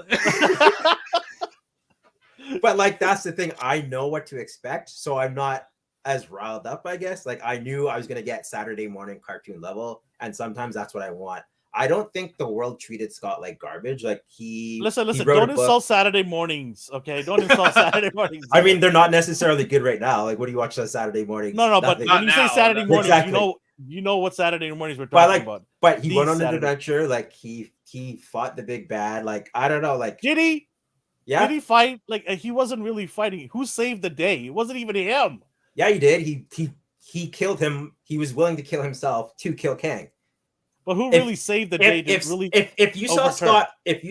But like, that's the thing. I know what to expect, so I'm not as riled up, I guess. Like, I knew I was gonna get Saturday morning cartoon level, and sometimes that's what I want. I don't think the world treated Scott like garbage. Like, listen, don't insult Saturday mornings, okay? Don't insult Saturday mornings. I mean, they're not necessarily good right now. Like, what do you watch on Saturday mornings? No, but when you say Saturday mornings, exactly. you know what Saturday mornings we're talking about. But he went on an adventure. Like, he fought the big bad. Like, I don't know. Like, did he? Yeah. Did he fight? Like, he wasn't really fighting. Who saved the day? It wasn't even him. Yeah, he did. He killed him. He was willing to kill himself to kill Kang. But who really saved the day? If you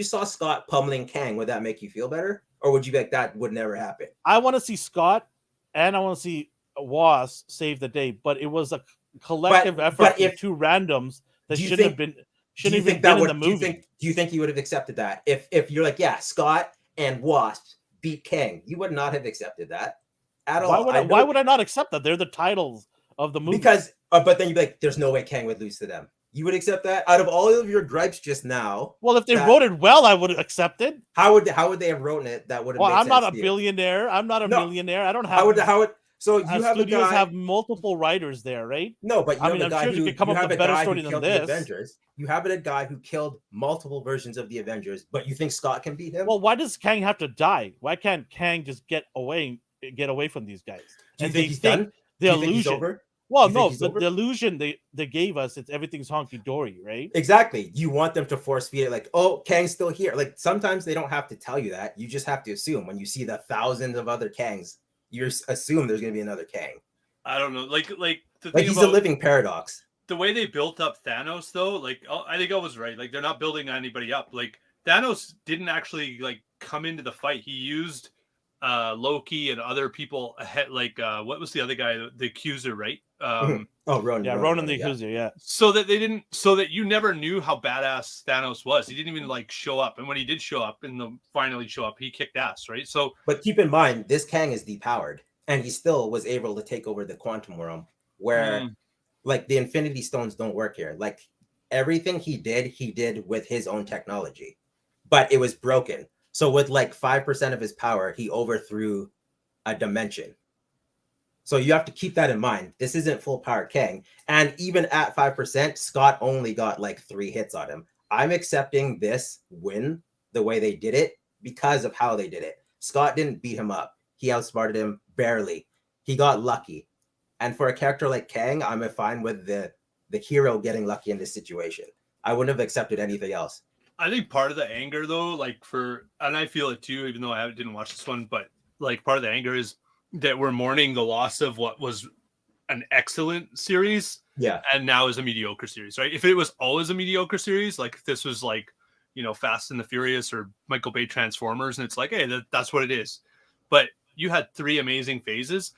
saw Scott pummeling Kang, would that make you feel better, or would you be like, that would never happen? I want to see Scott and I want to see Wasp save the day, but it was a collective effort of two randoms that shouldn't have been in the movie. Do you think he would have accepted that if you're like, yeah, Scott and Wasp beat Kang? You would not have accepted that at all. Why would I not accept that? They're the titles of the movie. Because, but then you'd be like, there's no way Kang would lose to them. You would accept that out of all of your gripes just now. Well, if they wrote it well, I would accept it. How would they have written it? That would have. Well, I'm not a billionaire. I'm not a millionaire. I don't have. So you have studios a guy, have multiple writers there, right? No, but I'm sure you could come up with a better story than this. Avengers. You have a guy who killed multiple versions of the Avengers, but you think Scott can beat him? Well, why does Kang have to die? Why can't Kang just get away from these guys? Do you think he's done? The illusion. Well, no, the illusion they gave us, it's everything's honky-dory, right? Exactly. You want them to force feed it like, oh, Kang's still here. Like, sometimes they don't have to tell you that. You just have to assume. When you see the thousands of other Kangs, you assume there's going to be another Kang. I don't know. Like he's a living paradox. The way they built up Thanos, though, like, I think I was right. Like, they're not building anybody up. Like, Thanos didn't actually, like, come into the fight. He used Loki and other people ahead. Like, what was the other guy? The Accuser, right? Ronan. Yeah, Ronan the Accuser, yeah. So that you never knew how badass Thanos was. He didn't even like show up, and when he did show up finally show up, he kicked ass, right? So, but keep in mind, this Kang is depowered, and he still was able to take over the quantum realm, where like the Infinity Stones don't work here. Like, everything he did with his own technology, but it was broken. So with like 5% of his power, he overthrew a dimension. So you have to keep that in mind. This isn't full power Kang. And even at 5%, Scott only got like 3 hits on him. I'm accepting this win the way they did it because of how they did it. Scott didn't beat him up. He outsmarted him barely. He got lucky. And for a character like Kang, I'm fine with the hero getting lucky in this situation. I wouldn't have accepted anything else. I think part of the anger, though, and I feel it too, even though I didn't watch this one, but like part of the anger is that we're mourning the loss of what was an excellent series. Yeah. And now is a mediocre series, right? If it was always a mediocre series, like if this was like, Fast and the Furious or Michael Bay Transformers, and it's like, hey, that's what it is. But you had 3 amazing phases.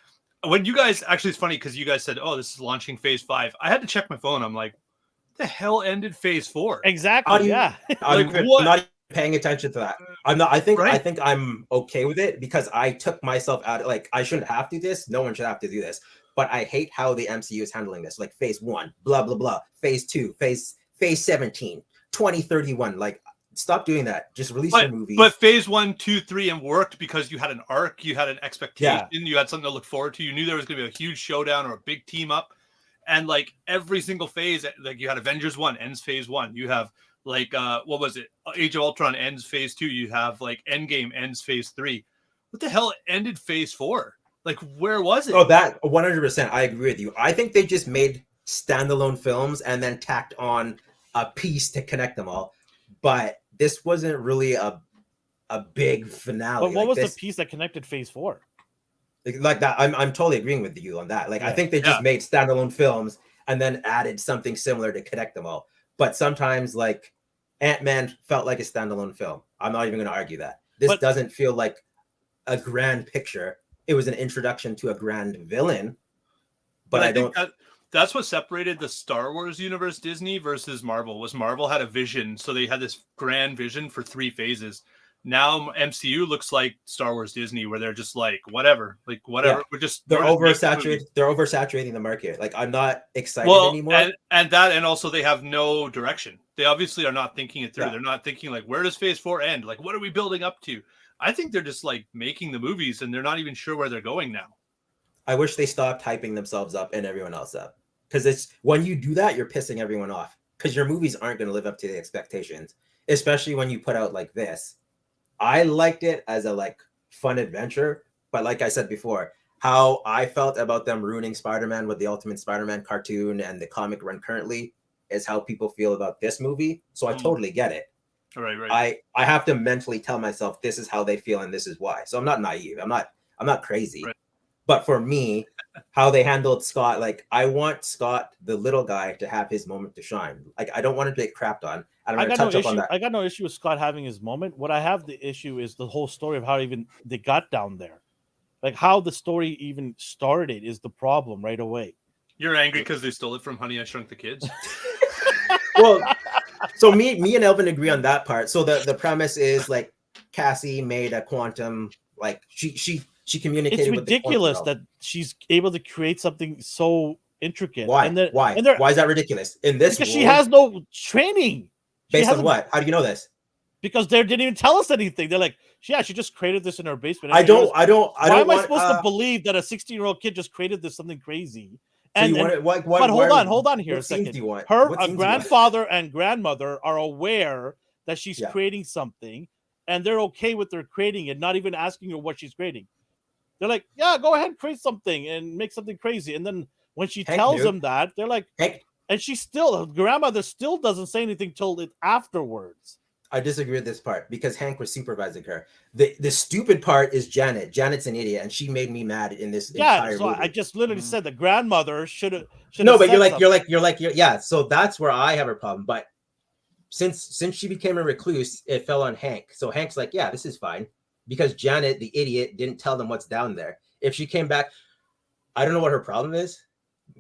When you guys, actually, it's funny because you guys said, oh, this is launching phase 5. I had to check my phone. I'm like, the hell ended phase 4? Exactly. Yeah. Like, what? paying attention to that. I'm not. I think Right. I'm okay with it because I took myself out. Like I shouldn't have to do this. No one should have to do this. But I hate how the MCU is handling this. Like phase 1, blah blah blah. Phase 2, phase 17, 2031. Like stop doing that. Just release your movies. But phase 1, 2, 3 and worked because you had an arc, you had an expectation, Yeah. you had something to look forward to. You knew there was going to be a huge showdown or a big team up. And like every single phase, like you had Avengers 1 ends phase 1. You have like what was it? Age of Ultron ends phase 2. You have like Endgame ends phase 3. What the hell ended phase 4? Like where was it? Oh, that 100%. I agree with you. I think they just made standalone films and then tacked on a piece to connect them all. But this wasn't really a big finale. But what like was this, the piece that connected phase 4? like that? I'm totally agreeing with you on that. Like I think they just made standalone films and then added something similar to connect them all. But sometimes like Ant-Man felt like a standalone film. I'm not even going to argue that. This doesn't feel like a grand picture. It was an introduction to a grand villain. But I don't. That's what separated the Star Wars universe, Disney versus Marvel. Was Marvel had a vision, so they had this grand vision for 3 phases. Now MCU looks like Star Wars Disney, where they're just like whatever. They're oversaturated. They're oversaturating the market. Like I'm not excited anymore. And also they have no direction. They obviously are not thinking it through. Yeah. They're not thinking like, where does phase 4 end? Like, what are we building up to? I think they're just like making the movies and they're not even sure where they're going now. I wish they stopped hyping themselves up and everyone else up. Because it's when you do that, you're pissing everyone off. Because your movies aren't going to live up to the expectations, especially when you put out like this. I liked it as a like fun adventure, but like I said before, how I felt about them ruining Spider-Man with the Ultimate Spider-Man cartoon and the comic run currently is how people feel about this movie. So I totally get it. Right. I have to mentally tell myself this is how they feel and this is why. So I'm not naive. I'm not crazy. Right. But for me, how they handled Scott, like I want Scott, the little guy, to have his moment to shine. Like I don't want him to get crapped on. I got no issue with Scott having his moment. What I have the issue is the whole story of how even they got down there. Like how the story even started is the problem right away. You're angry because they stole it from Honey, I Shrunk the Kids? Well, so me and Elvin agree on that part. So the premise is like Cassie made a quantum, like she communicated. It's ridiculous that she's able to create something so intricate. Why? Why is that ridiculous? In this because she has no training. Based on what? How do you know this? Because they didn't even tell us anything. They're like, she just created this in her basement. Why am I supposed to believe that a 16-year-old kid just created this something crazy? But hold on here a second. Her grandfather and grandmother are aware that she's creating something, and they're okay with her creating it, not even asking her what she's creating. They're like, yeah, go ahead and create something and make something crazy. And then when she tells them that, they're like, and her grandmother still doesn't say anything till it afterwards. I disagree with this part because Hank was supervising her. The stupid part is Janet. Janet's an idiot, and she made me mad in this entire movie. I just literally said the grandmother should have. No, but you're so that's where I have a problem. But since she became a recluse, it fell on Hank. So Hank's like, yeah, this is fine. Because Janet, the idiot, didn't tell them what's down there. If she came back, I don't know what her problem is.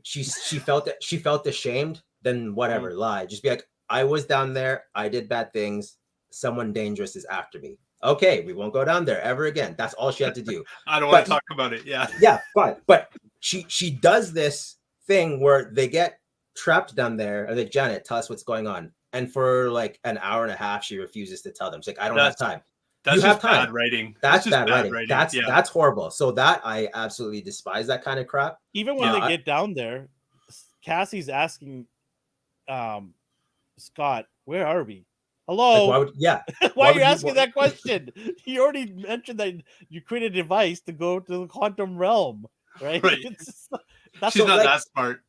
She felt ashamed, then whatever, lie. Just be like, I was down there, I did bad things, someone dangerous is after me. Okay, we won't go down there ever again. That's all she had to do. I don't want to talk about it. Yeah. Yeah, fine. But she does this thing where they get trapped down there, and like, Janet, tell us what's going on. And for like an hour and a half, she refuses to tell them. She's like, I don't have time. That's just bad writing. That's bad writing. That's horrible. So that I absolutely despise that kind of crap. Even when they get down there, Cassie's asking Scott, where are we? Hello? Like, why are you asking that question? You already mentioned that you created a device to go to the quantum realm, right? She's not that smart.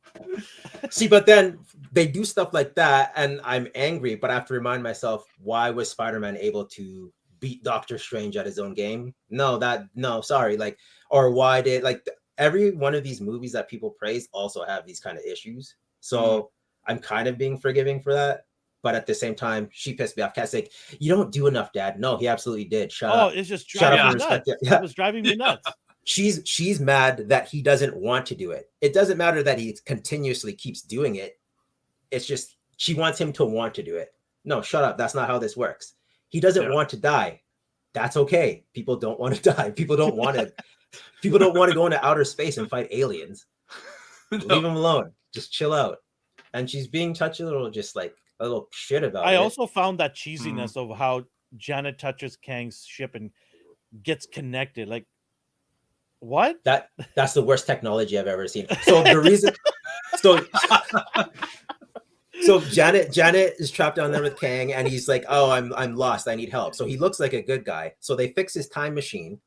See, but then they do stuff like that, and I'm angry, but I have to remind myself, why was Spider-Man able to beat Doctor Strange at his own game? Sorry. Like, or why did every one of these movies that people praise also have these kind of issues. So I'm kind of being forgiving for that. But at the same time, she pissed me off. Cass like, you don't do enough, Dad. No, he absolutely did. Shut up. It's just driving me nuts. It was driving me nuts. She's mad that he doesn't want to do it. It doesn't matter that he continuously keeps doing it. It's just she wants him to want to do it. No, shut up. That's not how this works. He doesn't Yeah. want to die. That's okay. People don't want to die. People don't want to go into outer space and fight aliens. Leave him alone. Just chill out. And she's being touched a little shit about I it. also found that cheesiness of how Janet touches Kang's ship and gets connected. Like, what? That's the worst technology I've ever seen. So the reason, so Janet is trapped down there with Kang, and he's like, "Oh, I'm lost. I need help." So he looks like a good guy. So they fix his time machine,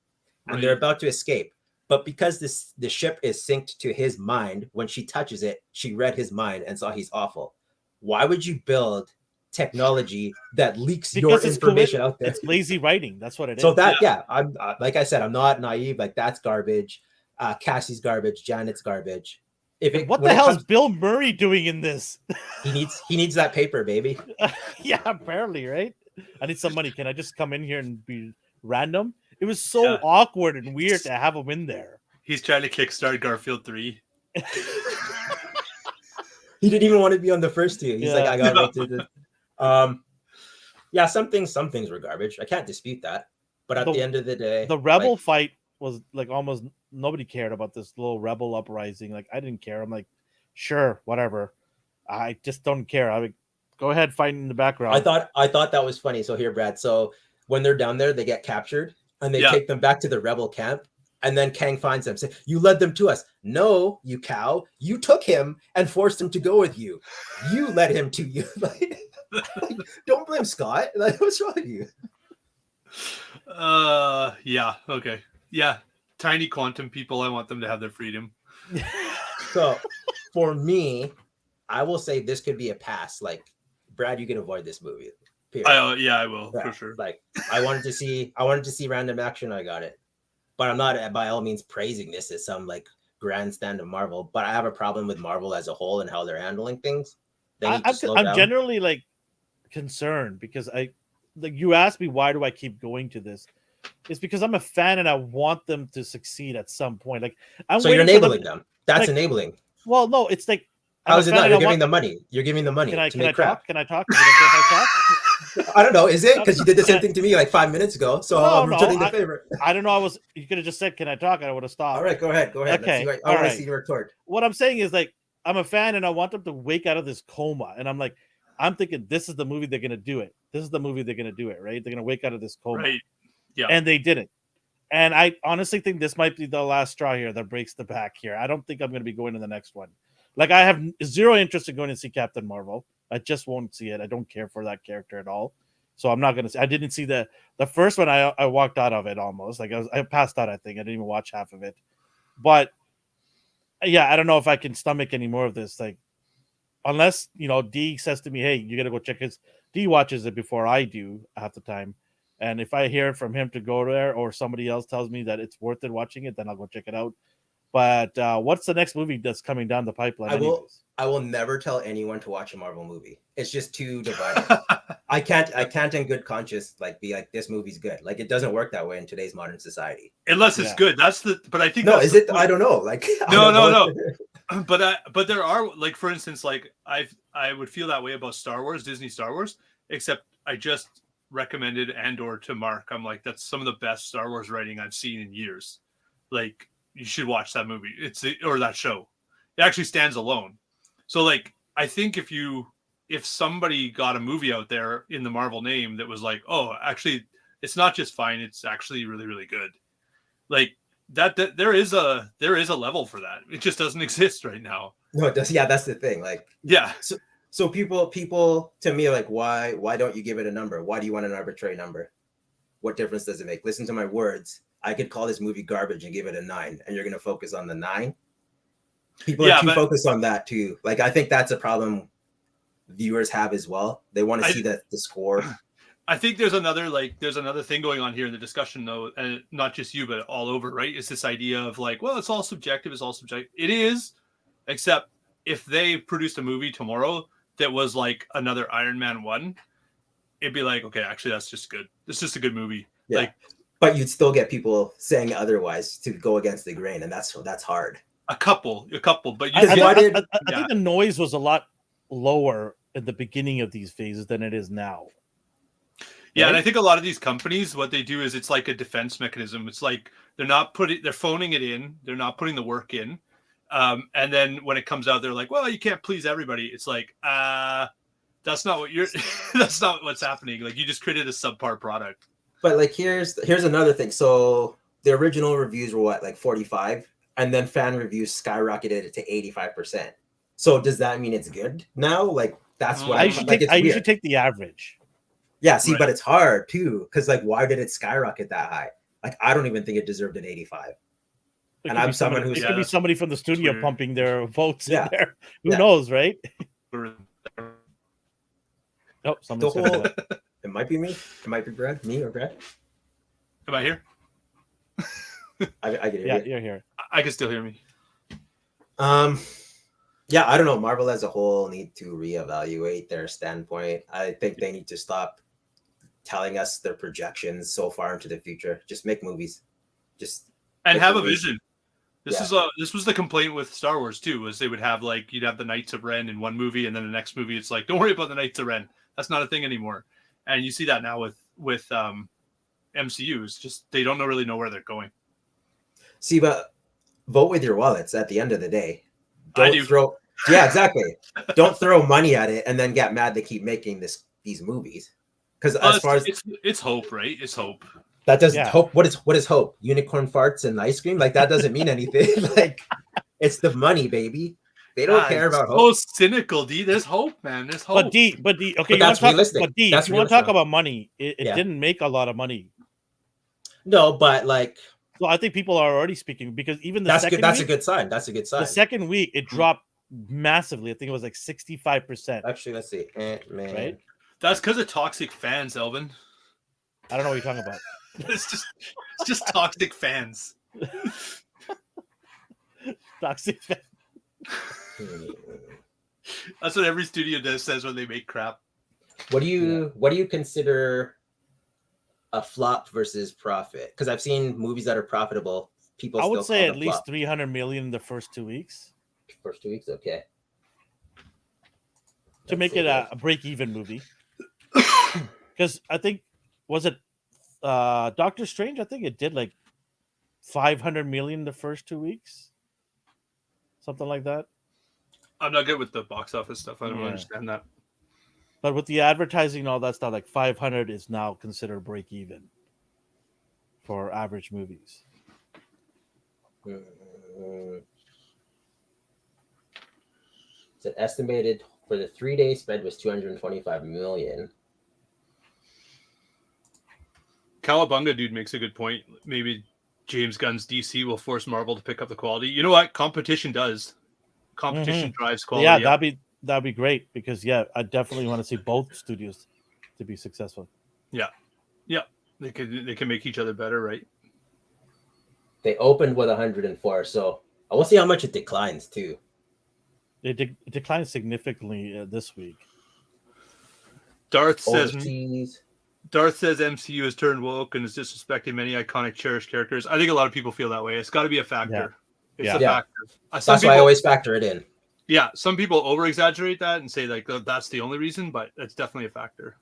and they're about to escape. But because the ship is synced to his mind, when she touches it, she read his mind and saw he's awful. Why would you build technology that leaks your information out there? It's lazy writing. That's what it is. So I'm like I said, I'm not naive. Like, that's garbage. Cassie's garbage. Janet's garbage. What the hell is Bill Murray doing in this? He needs that paper, baby. Yeah, apparently, right? I need some money. Can I just come in here and be random? It was so awkward and weird to have him in there. He's trying to kickstart Garfield 3. He didn't even want to be on the first two. He's like, I got right to the. Yeah, some things were garbage. I can't dispute that. But at the end of the day, the rebel fight was like almost nobody cared about this little rebel uprising. Like, I didn't care. I'm like, sure, whatever. I just don't care. I would go ahead, fight in the background. I thought that was funny. So here, Brad. So when they're down there, they get captured and they take them back to the rebel camp. And then Kang finds them. Say, you led them to us. No, you cow. You took him and forced him to go with you. You led him to you. Don't blame Scott. What's wrong with you? Yeah. Okay. Yeah. Tiny quantum people. I want them to have their freedom. So for me, I will say this could be a pass. Like, Brad, you can avoid this movie. I will for sure. Like, I wanted to see random action. I got it. But I'm not by all means praising this as some like grandstand of Marvel. But I have a problem with Marvel as a whole and how they're handling things. I'm generally like concerned because you asked me why do I keep going to this? It's because I'm a fan and I want them to succeed at some point. Like, you're enabling them. That's like, enabling. Well, no, it's like, how is it not? You're giving them money. You're giving them money. Can I crap. talk? Can I talk? Is it okay if I talk? I don't know. Is it? Because you did the same thing to me like 5 minutes ago. So I'm returning the favor. I don't know. You could have just said, "Can I talk?" And I would have stopped. All right, go ahead. Okay. I want to see your retort. What I'm saying is, like, I'm a fan and I want them to wake out of this coma. And I'm thinking this is the movie they're gonna do it. This is the movie they're gonna do it. Right? They're gonna wake out of this coma. Right. Yeah. And they didn't. And I honestly think this might be the last straw here that breaks the back here. I don't think I'm going to be going to the next one. Like, I have zero interest in going to see Captain Marvel. I just won't see it. I don't care for that character at all. So I'm not going to see. I didn't see the first one. I walked out of it almost. Like, I passed out, I think. I didn't even watch half of it. But, yeah, I don't know if I can stomach any more of this. Like, unless, D says to me, hey, you got to go check his. D watches it before I do half the time. And if I hear from him to go there or somebody else tells me that it's worth it watching it, then I'll go check it out. But what's the next movie that's coming down the pipeline? I will never tell anyone to watch a Marvel movie. It's just too divided. I can't in good conscience be like, this movie's good. Like, it doesn't work that way in today's modern society. Unless it's good. But I think no. Is it? I don't know. Like, no. But there are, like, for instance, like I would feel that way about Star Wars, Disney Star Wars, except I just recommended Andor to Mark. I'm like, that's some of the best Star Wars writing I've seen in years. Like, you should watch that movie. Or that show. It actually stands alone. So, like, I think if somebody got a movie out there in the Marvel name that was like, oh, actually, it's not just fine, it's actually really, really good. Like, that there is a level for that. It just doesn't exist right now. No, it does. Yeah, that's the thing. Like, yeah. So people to me are like, why don't you give it a number? Why do you want an arbitrary number? What difference does it make? Listen to my words. I could call this movie garbage and give it a 9, and you're going to focus on the 9. People are too focused on that too. Like, I think that's a problem viewers have as well. They want to see the score. I think there's another thing going on here in the discussion, though, and not just you, but all over, right? It's this idea of like, well, it's all subjective. It is, except if they produced a movie tomorrow that was like another Iron Man 1, it'd be like, okay, actually, that's just good. It's just a good movie. Yeah. Like, but you'd still get people saying otherwise to go against the grain, and that's hard. A couple, but I think the noise was a lot lower at the beginning of these phases than it is now. Yeah, and Right? I think a lot of these companies, what they do is it's like a defense mechanism. It's like they're phoning it in, they're not putting the work in, and then when it comes out, they're like, well, you can't please everybody. It's like, that's not what you're. That's not what's happening. Like you just created a subpar product. But like here's another thing. So the original reviews were what, like 45, and then fan reviews skyrocketed it to 85%. So does that mean it's good now? Like that's what I I usually like. take It's I weird. usually take the average. Yeah, see, Right. but it's hard too, because like, why did it skyrocket that high? Like, I don't even think it deserved an 85. It And could I'm be someone somebody, who's it could be that's somebody from the studio weird. pumping their votes Yeah. in there. Who Yeah. knows, right? Am Oh, the somebody said whole. what? It might be me. It might be Brad. Me or Brad. I here? I can hear Yeah, you. you're here. I can still hear me. Yeah, I don't know. Marvel as a whole need to reevaluate their standpoint. I think they need to stop telling us their projections so far into the future. Just make movies. Just And make have a movies. vision. Yeah. This was the complaint with Star Wars too, was they would have like you'd have the Knights of Ren in one movie, and then the next movie it's like, don't worry about the Knights of Ren. That's not a thing anymore. And you see that now with MCUs. Just they don't really know where they're going. See, but vote with your wallets at the end of the day. I do. Yeah, exactly. Don't throw money at it and then get mad they keep making these movies. Because Well, as far as it's hope, right? It's hope. that doesn't Yeah. hope, what is hope? Unicorn farts and ice cream? Like that doesn't mean anything. Like it's the money, baby. They don't care it's about so hope. cynical, D. There's hope, man. There's hope. But D, okay, But you want that's to talk, realistic. but D, That's if you want to talk realistic. about money, it Yeah. didn't make a lot of money. No, but like So I think people are already speaking because even the that's second good. That's week, a good sign. That's a good sign. the second week it dropped massively. I think it was like 65%. Actually, let's see. Ant-Man. Right? That's because of toxic fans, Elvin. I don't know what you're talking about. It's just toxic fans. Toxic fan. That's what every studio says when they make crap. What do you consider a flop versus profit? Because I've seen movies that are profitable. People I would still say call at them least flop. 300 million in the first 2 weeks First 2 weeks, okay. to make it a break-even movie. Because I think was it Doctor Strange? I think it did like 500 million the first 2 weeks, something like that. I'm not good with the box office stuff. I don't Yeah. understand that. But with the advertising and all that stuff, like 500 is now considered break-even for average movies. It's an estimated for the 3-day spend was 225 million. Cowabunga dude makes a good point. Maybe James Gunn's DC will force Marvel to pick up the quality. You know what? Competition does. Competition drives quality. Yeah, up. that'd be great because I definitely want to see both studios to be successful. Yeah. They can make each other better, right? They opened with 104, so I will see how much it declines too. It declined significantly this week. Darth says Overseas. MCU has turned woke and is disrespecting many iconic, cherished characters. I think a lot of people feel that way. It's got to be a factor. It's a factor. That's why I always factor it in. Yeah, some people over exaggerate that and say like that's the only reason, but it's definitely a factor.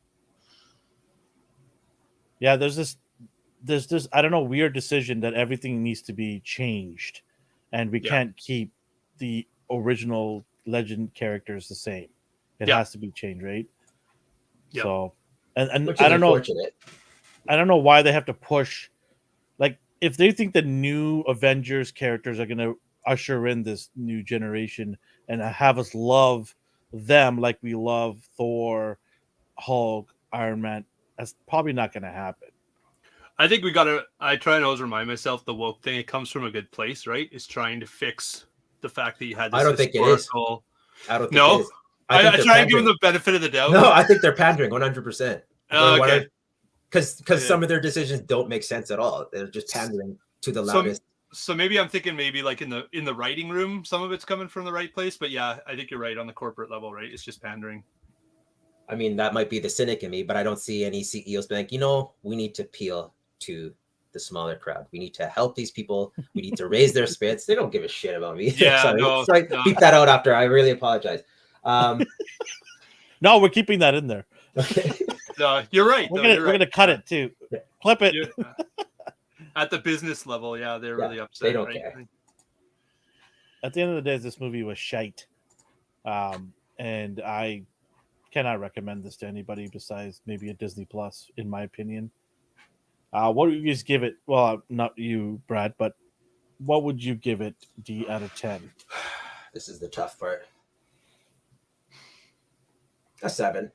Yeah, there's this I don't know, weird decision that everything needs to be changed, and we can't keep the original legend characters the same. It has to be changed, right? Yeah. So, and Which I is don't know. unfortunate. I don't know why they have to push. Like, if they think the new Avengers characters are going to usher in this new generation and have us love them like we love Thor, Hulk, Iron Man, that's probably not going to happen. I think I try and always remind myself the woke thing, it comes from a good place, right? It's trying to fix the fact that you had this I don't think it is. I don't think it is. I think try and give them the benefit of the doubt. No, I think they're pandering 100%. Oh, okay. Because some of their decisions don't make sense at all. They're just pandering to the loudest. So maybe I'm thinking like in the writing room, some of it's coming from the right place. But yeah, I think you're right on the corporate level, right? It's just pandering. I mean, that might be the cynic in me, but I don't see any CEOs being like, we need to appeal to the smaller crowd. We need to help these people. We need to raise their spirits. They don't give a shit about me. Yeah, Sorry, beep that out after. I really apologize. No, we're keeping that in there. Okay. No, you're right. We're though, gonna you're we're right. gonna cut it too. Yeah. Clip it. At the business level, yeah, they're really upset. they don't right? care. At the end of the day, this movie was shite, and I cannot recommend this to anybody besides maybe a Disney Plus, in my opinion. What would you guys give it? Well, not you, Brad, but what would you give it D out of 10? This is the tough part. A 7.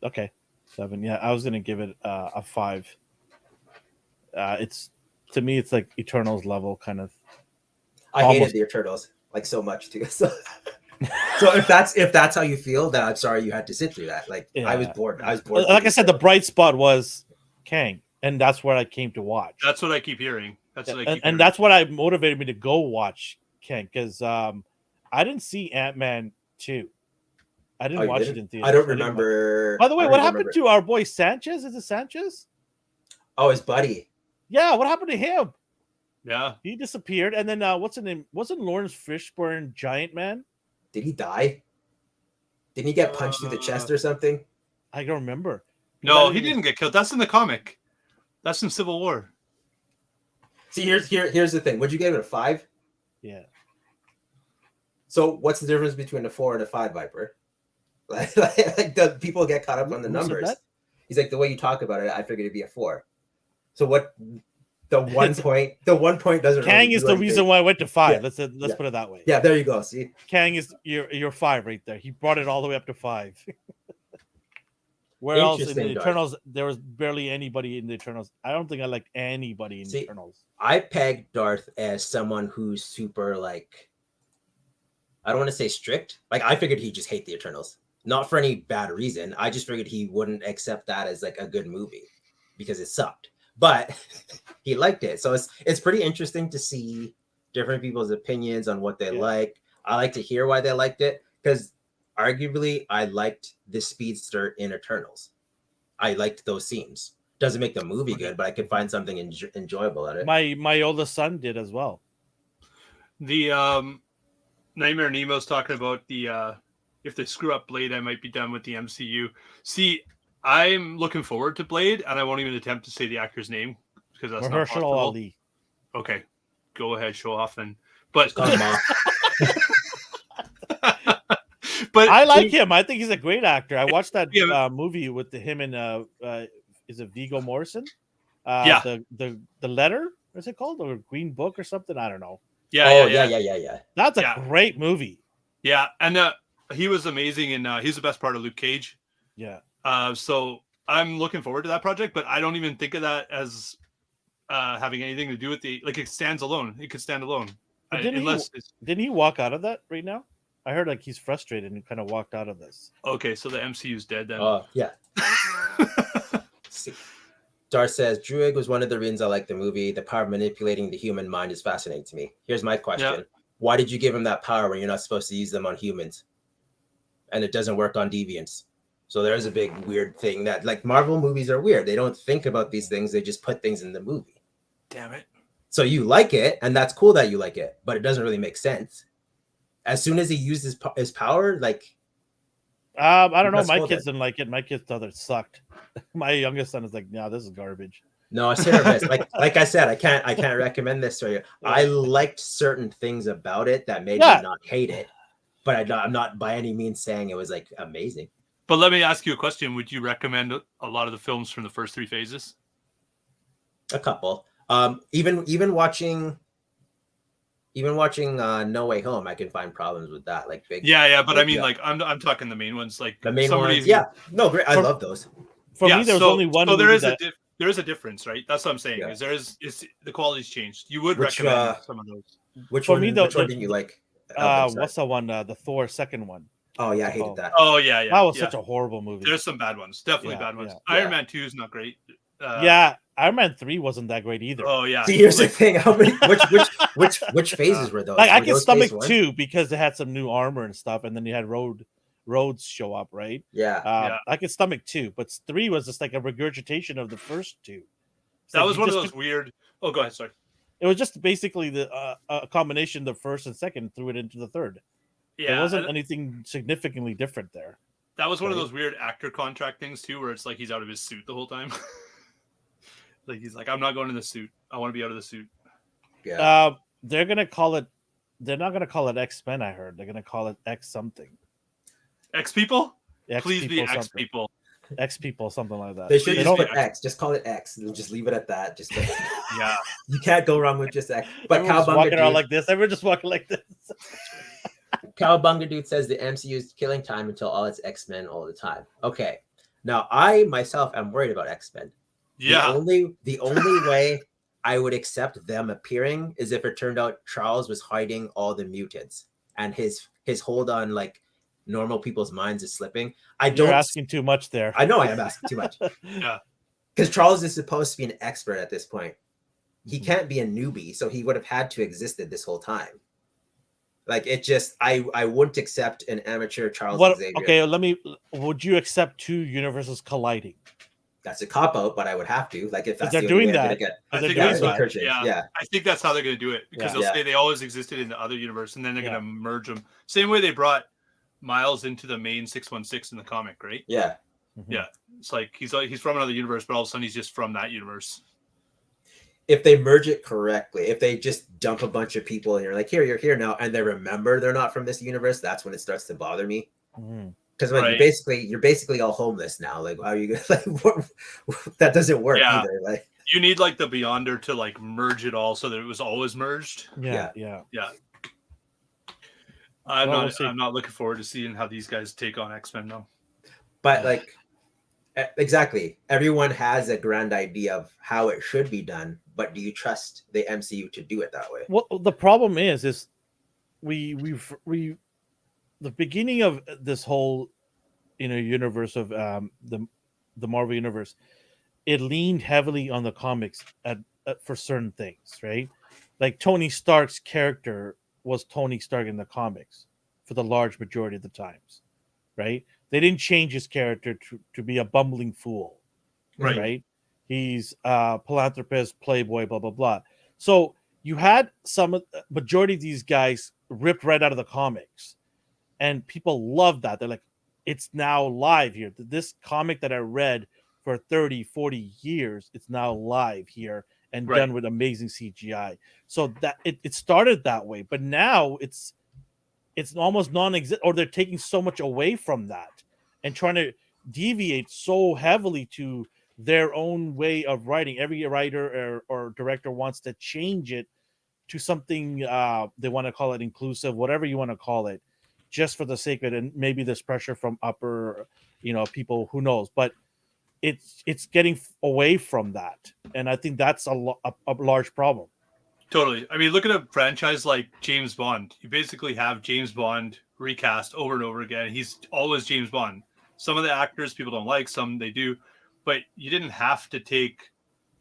Okay, 7. Yeah, I was gonna give it a 5. It's to me, it's like Eternals level kind of. I Almost. hated the Eternals like so much too. So if that's how you feel, then I'm sorry you had to sit through that. Like I was Yeah. bored. I was bored. Like I said, the bright spot was Kang, and that's what I came to watch. That's what I keep hearing. And that's what I motivated me to go watch Kang, because I didn't see Ant-Man 2. I didn't watch it in theaters. I don't remember. By the way, what happened to our boy Sanchez? Is it Sanchez? Oh, his buddy. Yeah, what happened to him? Yeah, He disappeared. And then what's his name? Wasn't Lawrence Fishburne Giant Man? Did he die? Didn't he get punched through the chest or something? I don't remember. no, he didn't get killed. That's in the comic. That's in Civil War. See, here's the thing. Would you give it a 5? Yeah. So what's the difference between a 4 and a 5, Viper? Like the people get caught up on the Who said numbers. that? He's like, the way you talk about it, I figured it'd be a 4. So what? The one point doesn't. Kang really is do the anything. reason why I went to 5. Yeah. Let's Yeah. put it that way. Yeah, there you go. See, Kang is your 5 right there. He brought it all the way up to 5. Where else in the Interesting, Darth. Eternals? There was barely anybody in the Eternals. I don't think I liked anybody in the See, Eternals. I pegged Darth as someone who's super like. I don't want to say strict. Like I figured he'd just hate the Eternals, not for any bad reason. I just figured he wouldn't accept that as like a good movie because it sucked. But he liked it, so it's pretty interesting to see different people's opinions on what they like. I like to hear why they liked it because arguably I liked the speedster in Eternals. I liked those scenes. Doesn't make the movie good, but I could find something enjoyable at it. My oldest son did as well. The Nightmare Nemo's talking about the if they screw up Blade, I might be done with the MCU. See, I'm looking forward to Blade, and I won't even attempt to say the actor's name because that's not Mahershala possible. Ali. Okay, go ahead, show off then. But But but I like him. I think he's a great actor. I watched that Yeah. movie with him and is it Viggo Mortensen? Yeah. The letter, is it called, or Green Book or something? I don't know. yeah. That's a Yeah. great movie. Yeah, and he was amazing, and he's the best part of Luke Cage. Yeah. So I'm looking forward to that project, but I don't even think of that as having anything to do with it stands alone. It could stand alone. But didn't he walk out of that right now? I heard like he's frustrated and kind of walked out of this. Okay, so the MCU's dead then. Yeah. Darth says, Druig was one of the reasons I like the movie. The power of manipulating the human mind is fascinating to me. Here's my question. Yeah. Why did you give him that power when you're not supposed to use them on humans? And it doesn't work on deviants. So there's a big weird thing that, like, Marvel movies are weird. They don't think about these things. They just put things in the movie. Damn it. So you like it, and that's cool that you like it, but it doesn't really make sense. As soon as he used his power, like... I don't know. That's My cool kids then. didn't like it. My kids thought it sucked. My youngest son is like, "No, this is garbage." No, it's hit or miss. Like I said, I can't recommend this to you. I liked certain things about it that made me not hate it, but I'm not by any means saying it was like amazing. But let me ask you a question. Would you recommend a lot of the films from the first 3 phases? A couple. Even watching No Way Home, I can find problems with that. Like big. Yeah, but I mean, like I'm talking the main ones, like the main ones. Yeah, no, great. I love those. For me, there was only one. So there is that... there is a difference, right? That's what I'm saying. Yeah. Is the quality's changed? You would recommend some of those. Which For one? me, Which one didn't you like? What's the one? The Thor second one. Oh yeah, I hated that. Oh yeah. That was such a horrible movie. There's some bad ones, definitely bad ones. Yeah. Iron Man 2 is not great. Iron Man 3 wasn't that great either. Oh yeah. See, here's the thing. How many? Which phases were those? Like I Were can those stomach phase 2 because they had some new armor and stuff, and then you had Rhodes show up, right? Yeah. I could stomach 2, but 3 was just like a regurgitation of the first 2. That was one of those weird. Oh, go ahead. Sorry. It was just basically a combination of the first and second, threw it into the third. Yeah, There wasn't anything significantly different there. That was one of Right. those weird actor contract things too, where it's like he's out of his suit the whole time. Like he's like, I'm not going in the suit. I want to be out of the suit. Yeah. They're gonna call it. They're not gonna call it X-Men. I heard they're gonna call it X something. X people? X Please be people X something. people. X people, something like that. They should Please just be put X. Just call it X. And just leave it at that. Just Yeah. you can't go wrong with just X. But Everyone's Cowabunga walking around dude, like this. Everyone's just walking like this. Cowabunga dude says the MCU is killing time until all its X-Men all the time. Okay. Now I myself am worried about X-Men. Yeah. The only way I would accept them appearing is if it turned out Charles was hiding all the mutants and his hold on like normal people's minds is slipping. You're asking too much there. I know I am asking too much. Yeah. Because Charles is supposed to be an expert at this point. He Mhm. can't be a newbie, so he would have had to existed this whole time. Like it just, I wouldn't accept an amateur Charles Xavier. Okay, would you accept two universes colliding? That's a cop out, but I would have to. Like if that's they're the only doing way I'm that. gonna get. I They're think doing that's that. what, Yeah. yeah. I think that's how they're going to do it because they'll Yeah. say they always existed in the other universe, and then they're Yeah. going to merge them. Same way they brought Miles into the main 616 in the comic, right? Yeah. Mhm. Yeah. It's like he's from another universe, but all of a sudden he's just from that universe. If they merge it correctly, if they just dump a bunch of people and you're like, here, you're here now, and they remember they're not from this universe, that's when it starts to bother me. Mhm. Because Right. you're basically all homeless now. Like, how are you gonna like that doesn't work Yeah. either. Like You need like the Beyonder to like merge it all so that it was always merged. Yeah. I'm Well, we'll see. not looking forward to seeing how these guys take on X-Men though. But like exactly, everyone has a grand idea of how it should be done, but do you trust the MCU to do it that way? Well, the problem is we the beginning of this whole universe of the Marvel universe, it leaned heavily on the comics for certain things, right? Like Tony Stark's character was Tony Stark in the comics for the large majority of the times, right? They didn't change his character to be a bumbling fool, right? He's a philanthropist, playboy, blah blah blah. So you had majority of these guys ripped right out of the comics, and people love that. They're like, it's now live here. This comic that I read for 30, 40 years, it's now live here and done with amazing CGI. So that it started that way, but now it's almost non-existent, or they're taking so much away from that and trying to deviate so heavily to their own way of writing. Every writer or director wants to change it to something they want to call it inclusive, whatever you want to call it, just for the sake of it. And maybe there's pressure from upper, people, who knows, but it's getting away from that. And I think that's a large problem. Totally. I mean, look at a franchise like James Bond. You basically have James Bond recast over and over again. He's always James Bond. Some of the actors people don't like, some they do, but you didn't have to take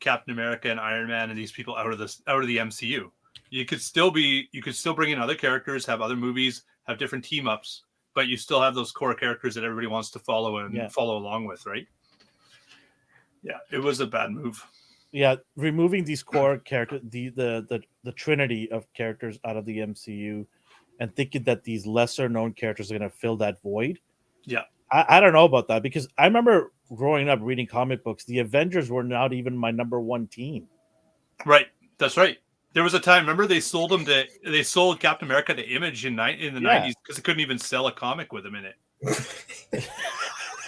Captain America and Iron Man and these people out of the MCU. You could still bring in other characters, have other movies, have different team ups, but you still have those core characters that everybody wants to follow and follow along with, right? Yeah, it was a bad move. Yeah, removing these core characters, the trinity of characters out of the MCU, and thinking that these lesser known characters are going to fill that void. Yeah, I don't know about that, because I remember growing up reading comic books. The Avengers were not even my number one team. Right, that's right. There was a time. Remember, they sold Captain America to Image in the 90s because they couldn't even sell a comic with him in it.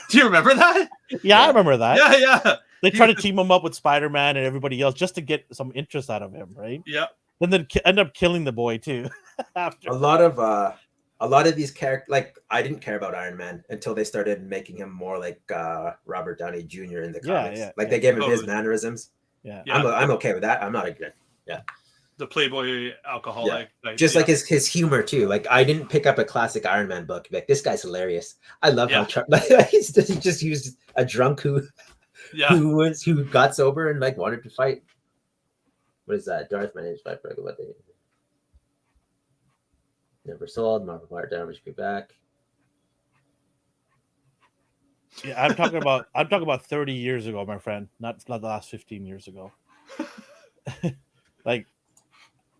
Do you remember that? Yeah, I remember that. Yeah. They tried to team him up with Spider-Man and everybody else just to get some interest out of him, right? Yeah. And then end up killing the boy too. After a lot of these characters, like I didn't care about Iron Man until they started making him more like Robert Downey Jr. in the comics. They gave him his mannerisms. Yeah. I'm okay with that. I'm not against. Yeah. The Playboy alcoholic. Yeah. Just like his humor too. Like I didn't pick up a classic Iron Man book. Like this guy's hilarious. I love how he just used a drunk who got sober and like wanted to fight. What is that? Darth, my name is Fight. What they never sold. Marvel Part Damage be back. Yeah, I'm talking about 30 years ago, my friend. Not the last 15 years ago. Like,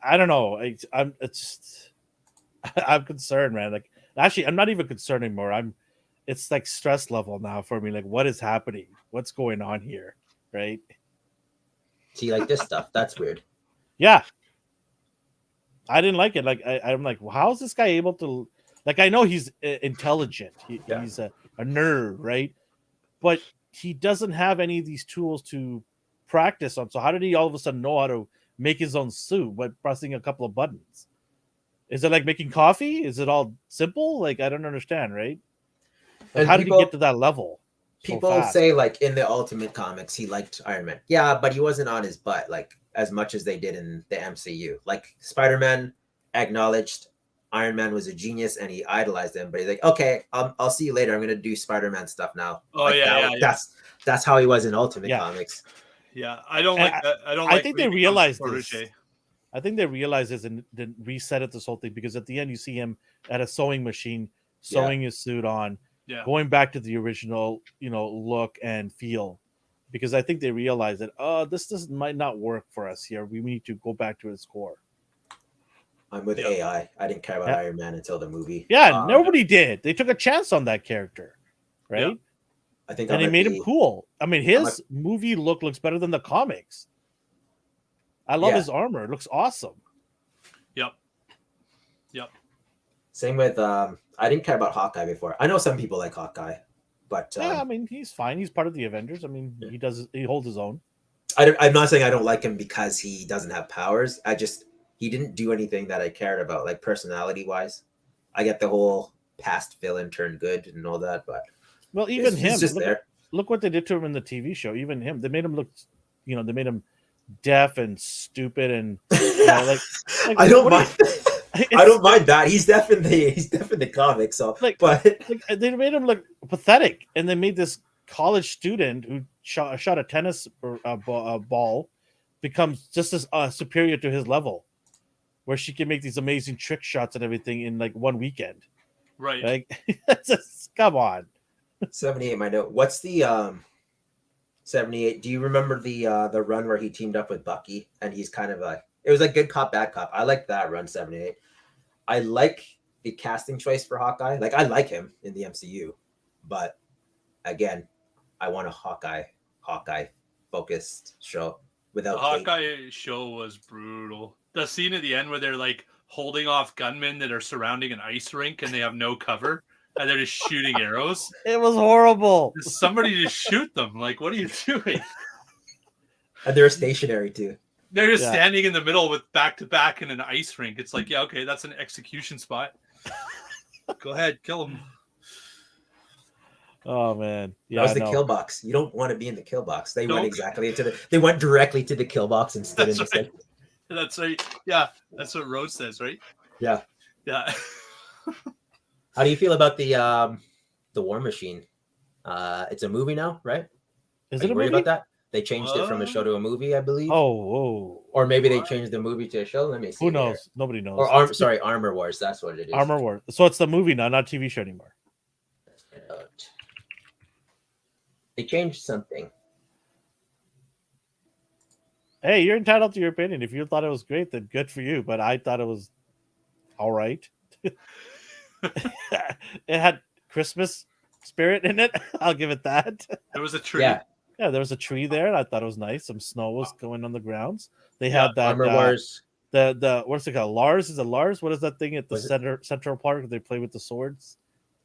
I don't know. I'm concerned, man. Like, actually, I'm not even concerned anymore. it's like stress level now for me. Like, what is happening? What's going on here? Right? See, like this stuff. That's weird. Yeah, I didn't like it. Like, I'm like, well, how is this guy able to? Like, I know he's intelligent. Yeah. He's a nerd, right? But he doesn't have any of these tools to practice on. So how did he all of a sudden know how to make his own suit by pressing a couple of buttons? Is it like making coffee? Is it all simple? Like, I don't understand, right? Like, And how did he get to that level? So People fast? say like in the Ultimate Comics, he liked Iron Man. Yeah, but he wasn't on his butt like as much as they did in the MCU. Like Spider-Man acknowledged Iron Man was a genius and he idolized him, but he's like, okay, I'll see you later. I'm gonna do Spider-Man stuff now. Oh like yeah, that's how he was in Ultimate Yeah. Comics. yeah. I don't And like that. I don't I like. think when they he becomes realized protege. this. I think they realized this and then reset it this whole thing because at the end you see him at a sewing machine sewing his suit on, Yeah. going back to the original, look and feel. Because I think they realized that this might not work for us here. We need to go back to its core. I'm with Yeah. AI. I didn't care about Yeah. Iron Man until the movie. Yeah, nobody did. They took a chance on that character, right? Yeah. I think And they made him cool. I mean, his movie looks better than the comics. I love Yeah. his armor. It looks awesome. Yep. Same with I didn't care about Hawkeye before. I know some people like Hawkeye, but Yeah, I mean, he's fine. He's part of the Avengers. I mean, he holds his own. I'm not saying I don't like him because he doesn't have powers. He didn't do anything that I cared about, like personality wise. I get the whole past villain turned good and all that, but Well, even him. just there. Look what they did to him in the TV show. Even him, they made him look, they made him deaf and stupid and like I don't mind. I don't mind. mind that. He's definitely the comic. So, Like, but they made him look pathetic, and they made this college student who shot a tennis ball becomes just as superior to his level, where she can make these amazing trick shots and everything in like one weekend. Right. Like, just, come on. 78, my note. What's the 78? Do you remember the run where he teamed up with Bucky and he's kind of like, it was like good cop, bad cop. I like that run, 78. I like the casting choice for Hawkeye. Like, I like him in the MCU, but again, I want a Hawkeye focused show without The Hawkeye show was brutal. The scene at the end where they're like holding off gunmen that are surrounding an ice rink and they have no cover and they're just shooting arrows. It was horrible. Somebody just shoot them. Like, what are you doing? And they're stationary too. They're just standing in the middle with back to back in an ice rink. It's like, yeah, okay, that's an execution spot. Go ahead, kill them. Oh man, that was the kill box. You don't want to be in the kill box. They went directly to the kill box and stood in the center. That's right. Yeah, that's what Rhodes says, right? Yeah. How do you feel about the War Machine? It's a movie now, right? Is Are it you a worried movie? about that? They changed it from a show to a movie, I believe. Oh, whoa. Or maybe they changed the movie to a show. Let me see. Who knows? Nobody knows. Or Armor Wars. That's what it is. Armor Wars. So it's the movie now, not TV show anymore. They changed something. Hey, you're entitled to your opinion. If you thought it was great, then good for you. But I thought it was all right. It had Christmas spirit in it. I'll give it that. There was a tree. Yeah, there was a tree there, and I thought it was nice. Some snow was going on the grounds. They had that Armor Wars. The what's it called? Lars? Is it Lars? What is that thing at the Central Park? They play with the swords.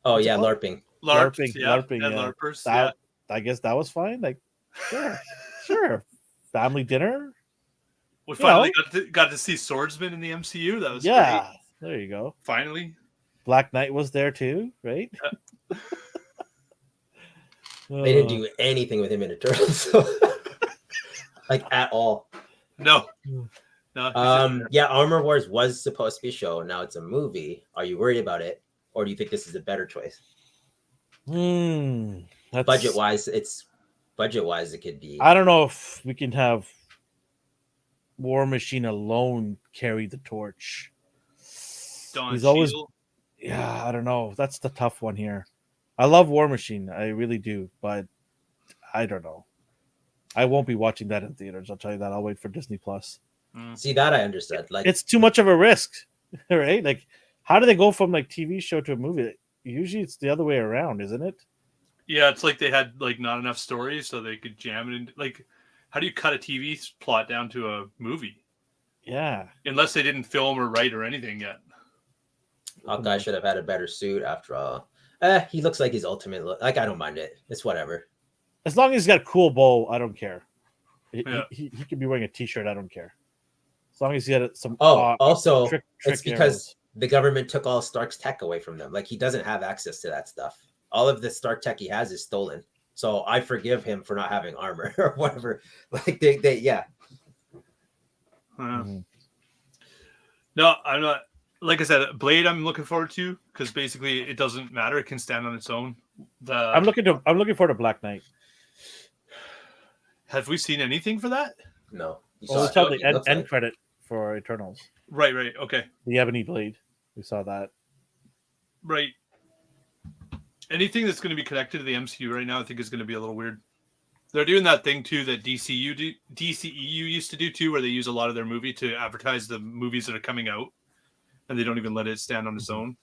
Oh yeah, LARPing. LARPing. Yeah. LARPers. I guess that was fine. Like, sure. Family dinner. We finally got to see swordsmen in the MCU. That was great. There you go. Finally, Black Knight was there too, right? They didn't do anything with him in Eternals, so like at all. No. Armor Wars was supposed to be a show. Now it's a movie. Are you worried about it, or do you think this is a better choice? Budget wise, it could be. I don't know if we can have War Machine alone carry the torch. He's always, I don't know. That's the tough one here. I love War Machine, I really do, but I don't know. I won't be watching that in theaters. I'll tell you that. I'll wait for Disney Plus. See, that I understood. Like, it's too much of a risk, right? Like, how do they go from like TV show to a movie? usually it's the other way around, isn't it? Yeah, it's like they had like not enough stories, so they could jam it in. Like, how do you cut a TV plot down to a movie? Yeah. Unless they didn't film or write or anything yet. Hawkeye should have had a better suit after all. He looks like his ultimate look. Like, I don't mind it. It's whatever. As long as he's got a cool bow, I don't care. Yeah. He could be wearing a t-shirt. I don't care. As long as he had some. Also, trick it's because arrows. the government took all Stark's tech away from them. Like, he doesn't have access to that stuff. All of the Stark tech he has is stolen. So I forgive him for not having armor or whatever. Like, they yeah. Mhm. No, I'm not. Like I said, Blade, I'm looking forward to because basically it doesn't matter; it can stand on its own. I'm looking for the Black Knight. Have we seen anything for that? No. You Well, we it. saw It the looks end like. credit for Eternals. Right. Okay. The Ebony Blade. We saw that. Right. Anything that's going to be connected to the MCU right now, I think is going to be a little weird. They're doing that thing too that DCEU used to do too, where they use a lot of their movie to advertise the movies that are coming out, and they don't even let it stand on its own.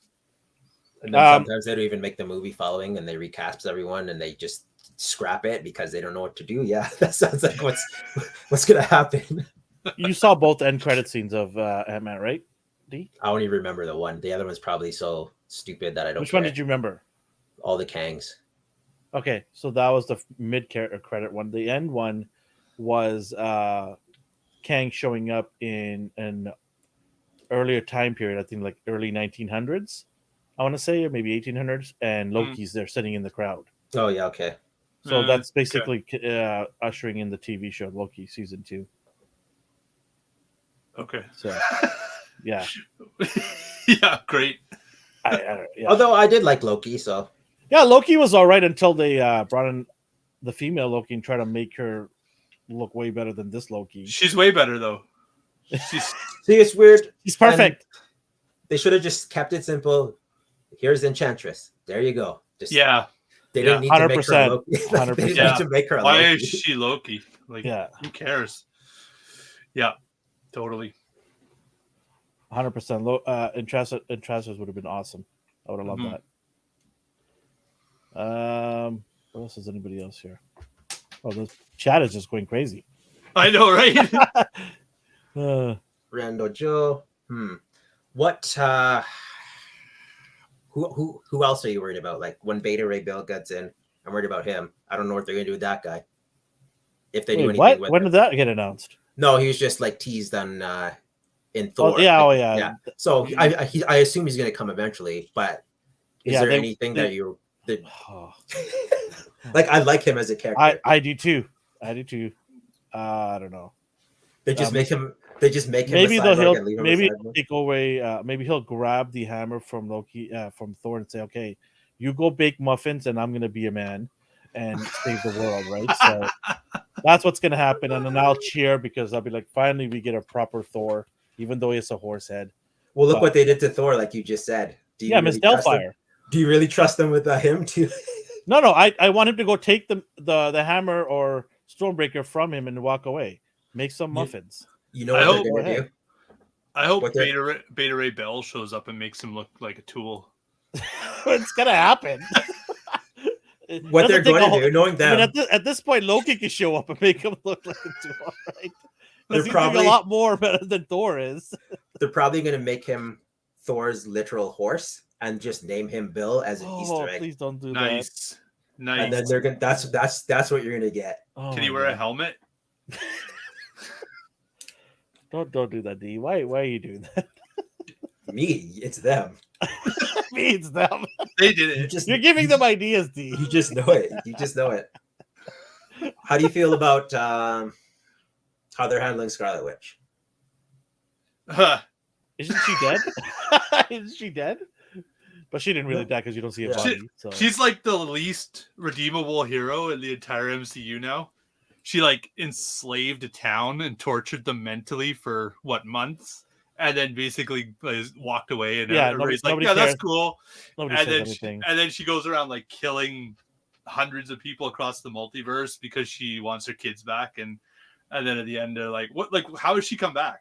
And then sometimes they don't even make the movie following, and they recast everyone, and they just scrap it because they don't know what to do. Yeah, that sounds like what's gonna happen. You saw both end credit scenes of Ant-Man, right? D? I only remember the one. The other one's probably so stupid that I don't. Which one did you remember? All the Kangs. Okay, so that was the mid credit one. The end one was Kang showing up in an earlier time period. I think like early 1900s. I want to say, or maybe 1800s, and Loki's there sitting in the crowd. Oh yeah, okay. So that's basically ushering in the TV show Loki season 2. Okay. So yeah, yeah, great. yeah. Although I did like Loki, so yeah, Loki was all right until they brought in the female Loki and tried to make her look way better than this Loki. She's way better though. See, it's weird. She's perfect. And they should have just kept it simple. Here's Enchantress. There you go. Just They didn't need to make her Loki. They didn't need to make her Why Loki. is she Loki? Like, who cares? Yeah, totally. 100%. Enchantress would have been awesome. I would have loved that. What else is anybody else here? Oh, the chat is just going crazy. I know, right? Rando Joe. What? Who else are you worried about? Like when Beta Ray Bill gets in, I'm worried about him. I don't know what they're gonna do with that guy. If they do anything what? with When him. did that get announced? No, he was just like teased on in Thor. Yeah. So I assume he's gonna come eventually. But is there anything that you like? I like him as a character. I do too. I don't know. They just make him. They just make him. Maybe he'll take away. Maybe he'll grab the hammer from Loki, from Thor, and say, "Okay, you go bake muffins, and I'm gonna be a man and save the world." Right. So that's what's gonna happen, and then I'll cheer because I'll be like, "Finally, we get a proper Thor, even though it's a horse head." Well, look what they did to Thor, like you just said. Miss Doubtfire. Do you really trust them with him too? No. I want him to go take the hammer or Stormbreaker from him and walk away. Make some muffins. You know what they're gonna do? I hope Beta Ray Bell shows up and makes him look like a tool. It's gonna happen. What they're going to do, knowing them. I mean, at this point, Loki can show up and make him look like a tool, right? Because he's probably doing a lot more better than Thor is. They're probably going to make him Thor's literal horse and just name him Bill as an Easter egg. Please don't do that. Nice. And then they're gonna. That's what you're gonna get. Can he wear a helmet? Don't do that, D. Why are you doing that? Me, it's them. Me, it's them. They did it. You're giving them ideas, D. You just know it. You just know it. How do you feel about how they're handling Scarlet Witch? Isn't she dead? Isn't she dead? But she didn't really die because you don't see a body. So. She's like the least redeemable hero in the entire MCU now. She like enslaved a town and tortured them mentally for months, and then basically walked away. And everybody's like, "Yeah, that's cool." And then she goes around like killing hundreds of people across the multiverse because she wants her kids back. And then at the end, they're like, "What? Like, how does she come back?"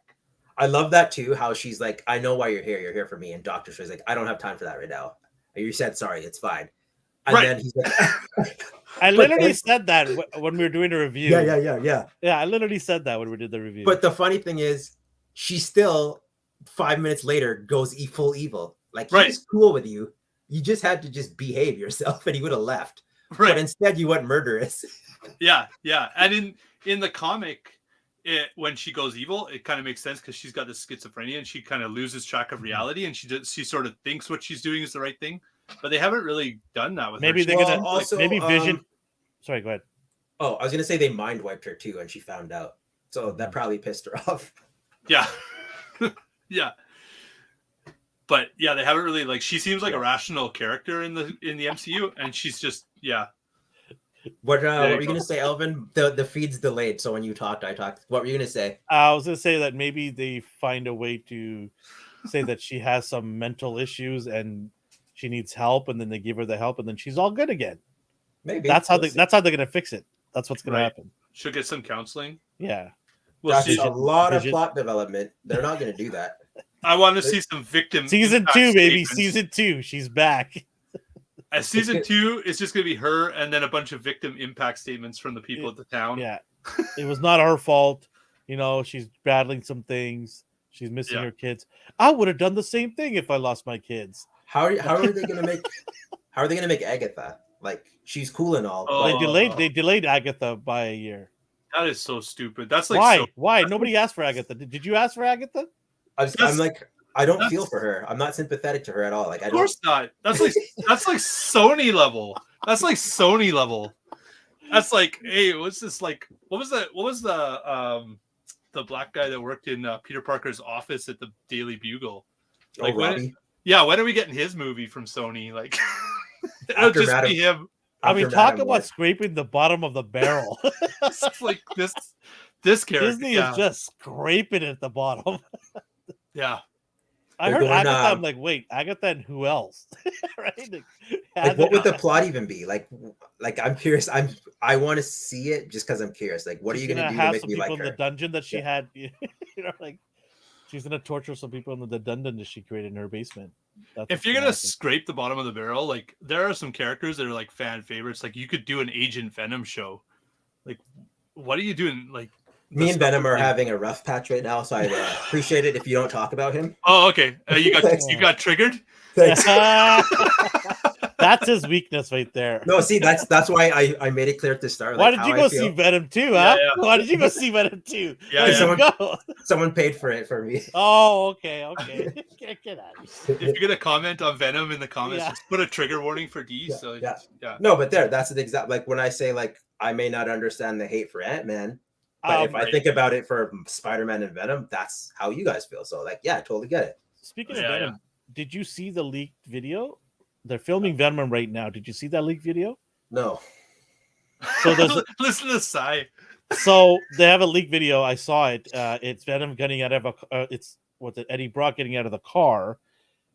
I love that too. How she's like, "I know why you're here. You're here for me." And Doctor Strange's like, "I don't have time for that right now." You said sorry, it's fine. And Right. then he's like, I But literally then- said that when we were doing a review. yeah. Yeah, I literally said that when we did the review. But the funny thing is, she still 5 minutes later goes full evil. Like he Right. was cool with you. You just had to just behave yourself, and he would have left. Right. But instead, you went murderous. Yeah. And in the comic, when she goes evil, it kind of makes sense because she's got this schizophrenia and she kind of loses track of reality, and she sort of thinks what she's doing is the right thing. But they haven't really done that with maybe her. they're Well, gonna also, maybe Vision. Sorry, go ahead. Oh, I was gonna say they mind wiped her too, and she found out. So that probably pissed her off. Yeah. Yeah. But yeah, they haven't really she seems like a rational character in the MCU, and she's just What you were you go. gonna say, Elvin? The feed's delayed, so when you talked, I talked. What were you gonna say? I was gonna say that maybe they find a way to say that she has some mental issues and she needs help, and then they give her the help, and then she's all good again. Maybe That's how We'll see. that's how they're gonna fix it. That's what's gonna Right. happen. She'll get some counseling. Yeah. We'll That's see. a lot Vision. of plot development. They're not gonna do that. I want to see some victim Season impact 2, baby. statements. Season 2. She's back. As season good. 2, it's just going to be her and then a bunch of victim impact statements from the people at the town. Yeah. It was not her fault. You know, she's battling some things. She's missing Yeah. her kids. I would have done the same thing if I lost my kids. How are they gonna make? How are they gonna make Agatha? Like she's cool and all. Oh. But They delayed Agatha by a year. That is so stupid. That's Why? so Why? Nobody asked for Agatha. Did you ask for Agatha? I'm like, I don't that's- feel for her. I'm not sympathetic to her at all. Like I Of don't. course not. That's like Sony level. That's like Sony level. That's like, hey, what's this like? What was the black guy that worked in Peter Parker's office at the Daily Bugle? Like Robbie. when are we getting his movie from Sony? Like it'll After just Madam- be him. I mean, After talk Madam about Web. scraping the bottom of the barrel. It's like this character. Disney yeah. is just scraping at the bottom. Yeah. I They're heard going, Agatha. I'm like, wait, Agatha and who else? Right? Like, what would the plot even be? Like I'm curious. I want to see it just because I'm curious. Like, what are you gonna do to have make some me people like in her? the dungeon that she Yeah. had? You know, like she's gonna torture some people in the dungeon that she created in her basement. That's If what's you're gonna happen. scrape the bottom of the barrel, like there are some characters that are like fan favorites. Like you could do an Agent Venom show. Like, what are you doing? Like Me the and stuff Venom with are the- having a rough patch right now, so I appreciate it if you don't talk about him. Oh, okay. You Thanks. got triggered. Thanks. That's his weakness right there. No, see, that's why I made it clear at the start. Why Like, did how you I go feel. see Venom 2, Yeah, huh? yeah. Why did you go see Venom 2? Yeah, Where'd yeah. you go? Someone paid for it for me. Oh, okay. Get out of here. If you're gonna comment on Venom in the comments, Yeah. just put a trigger warning for D. Yeah, So yeah. yeah. No, but that's the exact like when I say like I may not understand the hate for Ant-Man, but if I right. think about it for Spider-Man and Venom, that's how you guys feel. So like, yeah, I totally get it. Speaking Yeah, of Venom, did you see the leaked video? They're filming Venom right now. Did you see that leaked video? No. So there's Listen to Sai. So they have a leaked video. I saw it. It's Venom getting out of it's Eddie Brock getting out of the car,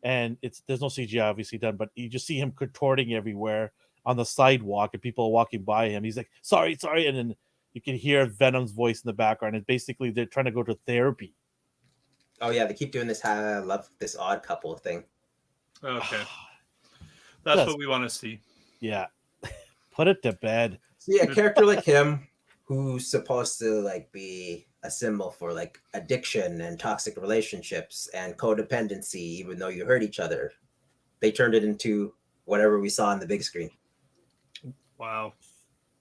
and there's no CGI obviously done, but you just see him contorting everywhere on the sidewalk, and people are walking by him. He's like, "Sorry," and then you can hear Venom's voice in the background. And basically, they're trying to go to therapy. Oh yeah, they keep doing this love this odd couple thing. Okay. That's Yes. what we want to see. Yeah, put it to bed. See, a character like him who's supposed to like be a symbol for like addiction and toxic relationships and codependency, even though you hurt each other, they turned it into whatever we saw on the big screen. Wow.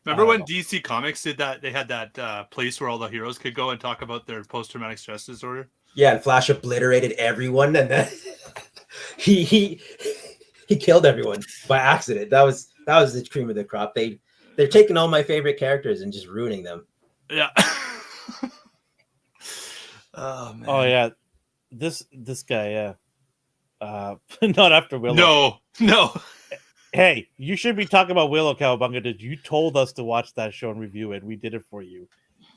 Remember when Wow. DC Comics did that? They had that place where all the heroes could go and talk about their post-traumatic stress disorder. Yeah, and Flash obliterated everyone, and then he killed everyone by accident. That was the cream of the crop. They're taking all my favorite characters and just ruining them. Yeah. Oh man. Oh yeah, this guy. Yeah, not after Willow. No. Hey, you should be talking about Willow Cowabunga. Did you told us to watch that show and review it? We did it for you.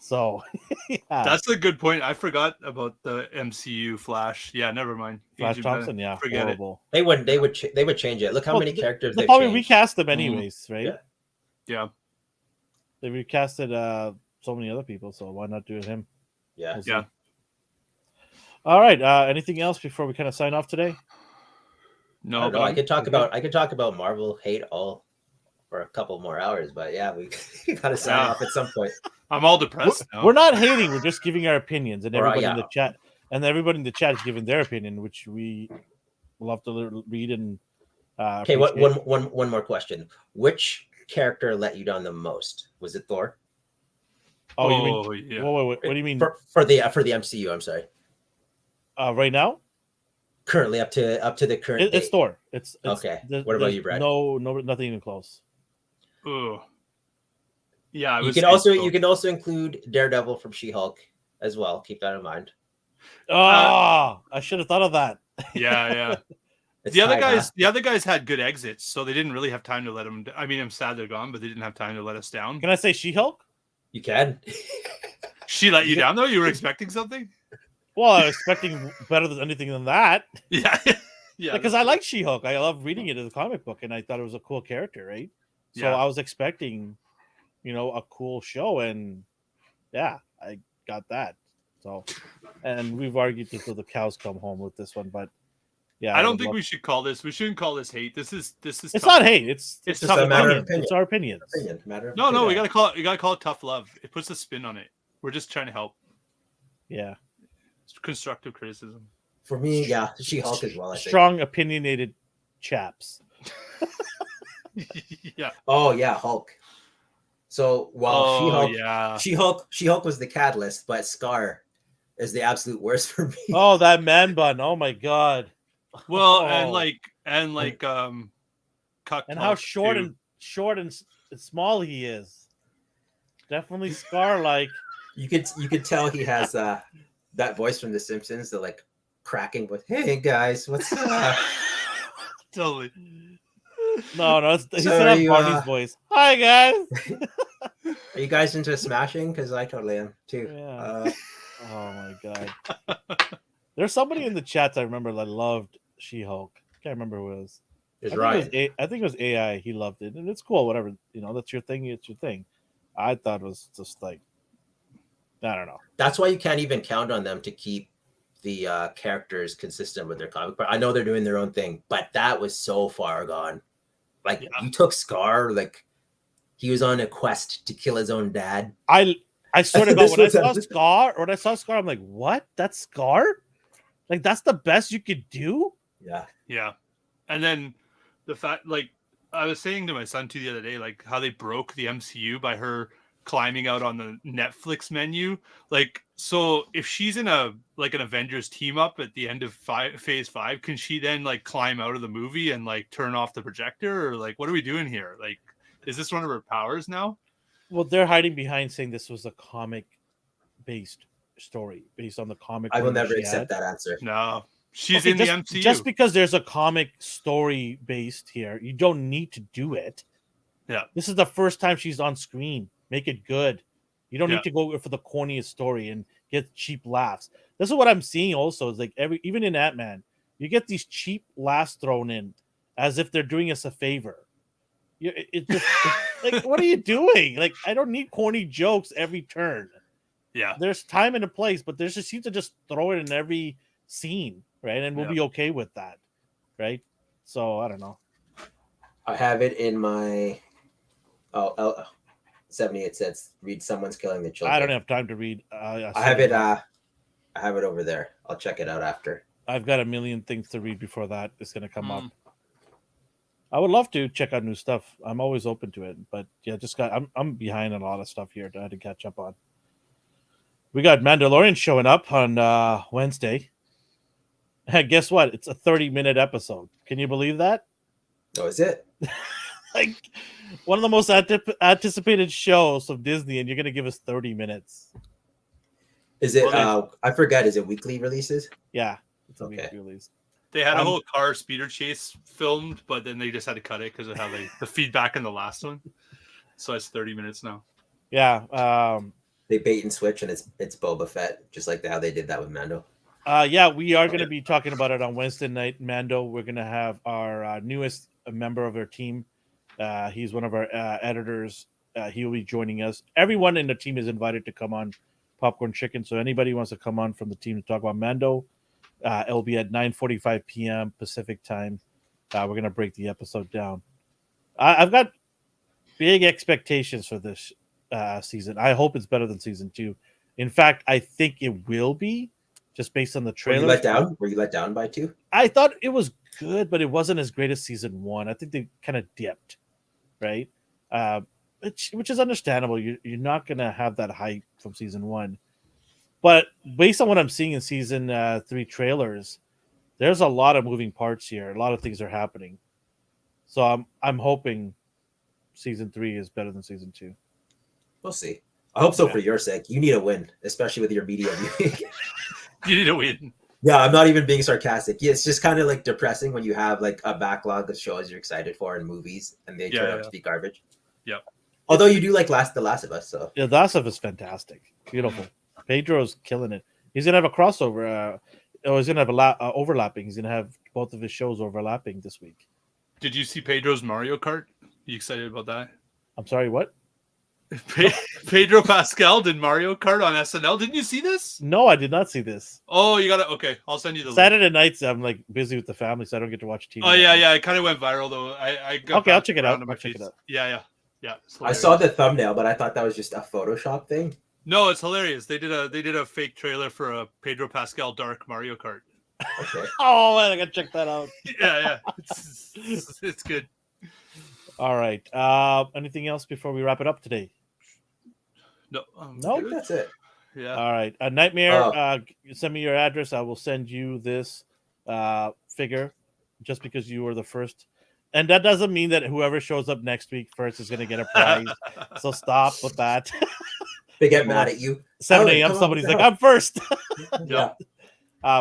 So yeah. That's a good point. I forgot about the MCU Flash. Yeah, never mind. Flash Agent Thompson. Venom. Yeah, Forget horrible. They would change it. Look how Well, many characters They'll they've probably changed. recast them anyways, right? Yeah. it. Yeah. They recasted so many other people, so why not do it him? Yeah. We'll see. Yeah. All right. Anything else before we kind of sign off today? I No, don't know. but I could talk about Marvel hate all for a couple more hours, but yeah, we gotta sign off at some point. I'm all depressed now. We're not hating. We're just giving our opinions, and Or, everybody in yeah. the chat, is giving their opinion, which we love to read and. Okay, appreciate. one more question. Which character let you down the most? Was it Thor? Oh, you mean? yeah. Wait, what do you mean? For the MCU? I'm sorry. Right now, Currently, up to the current it's date. Thor. It's Okay. What about you, Brad? No, nothing even close. Ooh. Yeah, You can also include Daredevil from She-Hulk as well. Keep that in mind. Oh, I should have thought of that. Yeah. It's the other tied, guys, huh? the other guys had good exits, so they didn't really have time to let them. I mean, I'm sad they're gone, but they didn't have time to let us down. Can I say She-Hulk? You can. She let you down though. You were expecting something. Well, I was expecting better than anything than that. Yeah, yeah. Because I like She-Hulk. I love reading it as a comic book, and I thought it was a cool character, right? So Yeah. I was expecting, a cool show, and yeah, I got that. So, and we've argued until the cows come home with this one, but yeah, I don't think we should call this. We shouldn't call this hate. This is. It's tough. not hate. It's just tough a matter of opinions. opinion. It's our opinions. No, we gotta call it. You gotta call it tough love. It puts a spin on it. We're just trying to help. Yeah. It's constructive criticism. For me, yeah, She-Hulk as well. I think. Strong, opinionated chaps. Yeah. Oh yeah, Hulk. So while She-Hulk was the catalyst, but Scar is the absolute worst for me. Oh, that man bun. Oh my god. Well, Oh. and how short and small he is. Definitely Scar like. You could tell he has that voice from The Simpsons, the like cracking with, "Hey guys, what's up?" Totally. No, he's not Barney's voice. Hi guys. Are you guys into smashing? Because I totally am too. Yeah. Oh my god. There's somebody in the chats I remember that loved She-Hulk. Can't remember who it was. I think it was AI. He loved it, and it's cool. Whatever, that's your thing. It's your thing. I thought it was just like, I don't know. That's why you can't even count on them to keep the characters consistent with their comic. But I know they're doing their own thing, but that was so far gone. Like you took Scar, like he was on a quest to kill his own dad. I swear to God, when I saw Scar, I'm like, what? That's Scar? Like that's the best you could do? Yeah. Yeah. And then the fact, like I was saying to my son too the other day, like how they broke the MCU by her climbing out on the Netflix menu. Like, so if she's in an Avengers team up at the end of phase 5, can she then like climb out of the movie and like turn off the projector, or like what are we doing here? Like, is this one of her powers now? Well, they're hiding behind saying this was a comic based story based on the comic. I will never accept that answer. No, she's in the MCU. Just because there's a comic story based here, you don't need to do it. Yeah, this is the first time she's on screen. Make it good. You don't need to go for the corniest story and get cheap laughs. This is what I'm seeing also, is like even in Ant-Man, you get these cheap laughs thrown in as if they're doing us a favor. Like, what are you doing? Like, I don't need corny jokes every turn. Yeah. There's time and a place, but there's just, you to just throw it in every scene, right? And we'll be okay with that, right? So, I don't know. I have it in my 78 cents. Read Someone's Killing the Children. I don't have time to read. I have it over there. I'll check it out after. I've got a million things to read before that is going to come up. I would love to check out new stuff. I'm always open to it, but yeah, I'm behind on a lot of stuff here to catch up on. We got Mandalorian showing up on Wednesday. And guess what? It's a 30-minute episode. Can you believe that? Oh, is it? Like one of the most anticipated shows of Disney, and you're going to give us 30 minutes. Is it? I forget. Is it weekly releases? Yeah, it's a weekly release. They had a whole car speeder chase filmed, but then they just had to cut it because of how the feedback in the last one. So it's 30 minutes now. Yeah. They bait and switch, and it's Boba Fett, just like how they did that with Mando. Yeah, we are going to be talking about it on Wednesday night. Mando, we're going to have our newest member of our team. He's one of our editors. He will be joining us. Everyone in the team is invited to come on Popcorn Chicken. So anybody who wants to come on from the team to talk about Mando, it'll be at 9:45 p.m. Pacific time. we're gonna break the episode down. I've got big expectations for this season. I hope it's better than season 2. In fact, I think it will be, just based on the Were trailer. you let down? Were you let down by 2? I thought it was good, but it wasn't as great as season 1. I think they kind of dipped, right? Which is understandable. You're not gonna have that hype from season 1, but based on what I'm seeing in season 3 trailers, there's a lot of moving parts here. A lot of things are happening, so I'm hoping season 3 is better than season 2. We'll see. I hope so Yeah. for your sake. You need a win, especially with your media viewing. You need to win. Yeah, I'm not even being sarcastic. Yeah, it's just kind of like depressing when you have like a backlog of shows you're excited for in movies and they turn out to be garbage. Yep. Although you do like The Last of Us, so Yeah, that stuff is fantastic, beautiful. Pedro's killing it. He's gonna have a crossover. He's gonna have overlapping. He's gonna have both of his shows overlapping this week. Did you see Pedro's Mario Kart? You excited about that? I'm sorry, what? Pedro Pascal did Mario Kart on SNL. Didn't you see this? No, I did not see this. Oh, you gotta. Okay, I'll send you the link. Saturday nights, I'm like busy with the family, so I don't get to watch TV. Oh yeah. It kind of went viral though. I got Okay, I'll back check it around out. on my I'll check it feed. out. Yeah. It's I saw the thumbnail, but I thought that was just a Photoshop thing. No, it's hilarious. They did a fake trailer for a Pedro Pascal Dark Mario Kart. Okay. Oh man, I gotta check that out. Yeah. It's good. All right. Anything else before we wrap it up today? No. No? I think that's it. Yeah. All right. Nightmare, Oh. send me your address. I will send you this figure just because you were the first. And that doesn't mean that whoever shows up next week first is going to get a prize. So stop with that. They get mad at you. 7 Alan, a.m. come on, Somebody's what like, the I'm first. Yeah.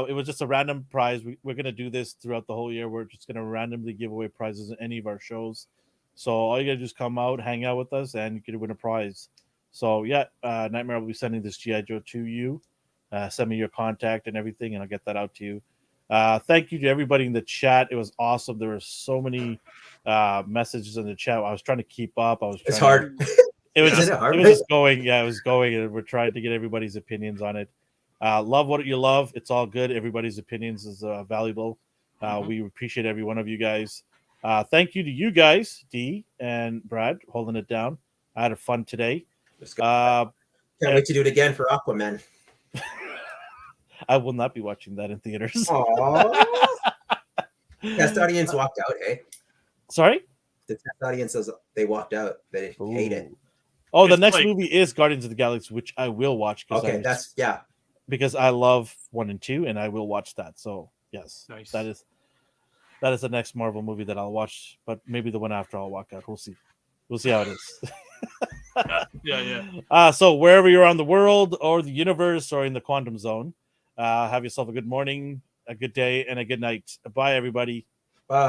It was just a random prize. We're going to do this throughout the whole year. We're just going to randomly give away prizes in any of our shows. So all you got to do is come out, hang out with us, and you can win a prize. So, yeah, Nightmare will be sending this G.I. Joe to you. Send me your contact and everything, and I'll get that out to you. Thank you to everybody in the chat. It was awesome. There were so many messages in the chat. I was trying to keep up. It's hard. It was Is just it hard? it was just going. Yeah, it was going, and we're trying to get everybody's opinions on it. Love what you love. It's all good. Everybody's opinions is valuable. We appreciate every one of you guys. Thank you to you guys, D and Brad, holding it down. I had a fun today. Can't wait to do it again for Aquaman. I will not be watching that in theaters. Aww. Test audience walked out, hey? Sorry? The test audience says they walked out. They hate it. Oh, the It's next like- movie is Guardians of the Galaxy, which I will watch Okay, because I love 1 and 2, and I will watch that. So yes, Nice. that is the next Marvel movie that I'll watch. But maybe the one after I'll walk out. We'll see. We'll see how it is. Yeah. So wherever you're on the world or the universe or in the quantum zone, have yourself a good morning, a good day, and a good night. Bye, everybody. Bye.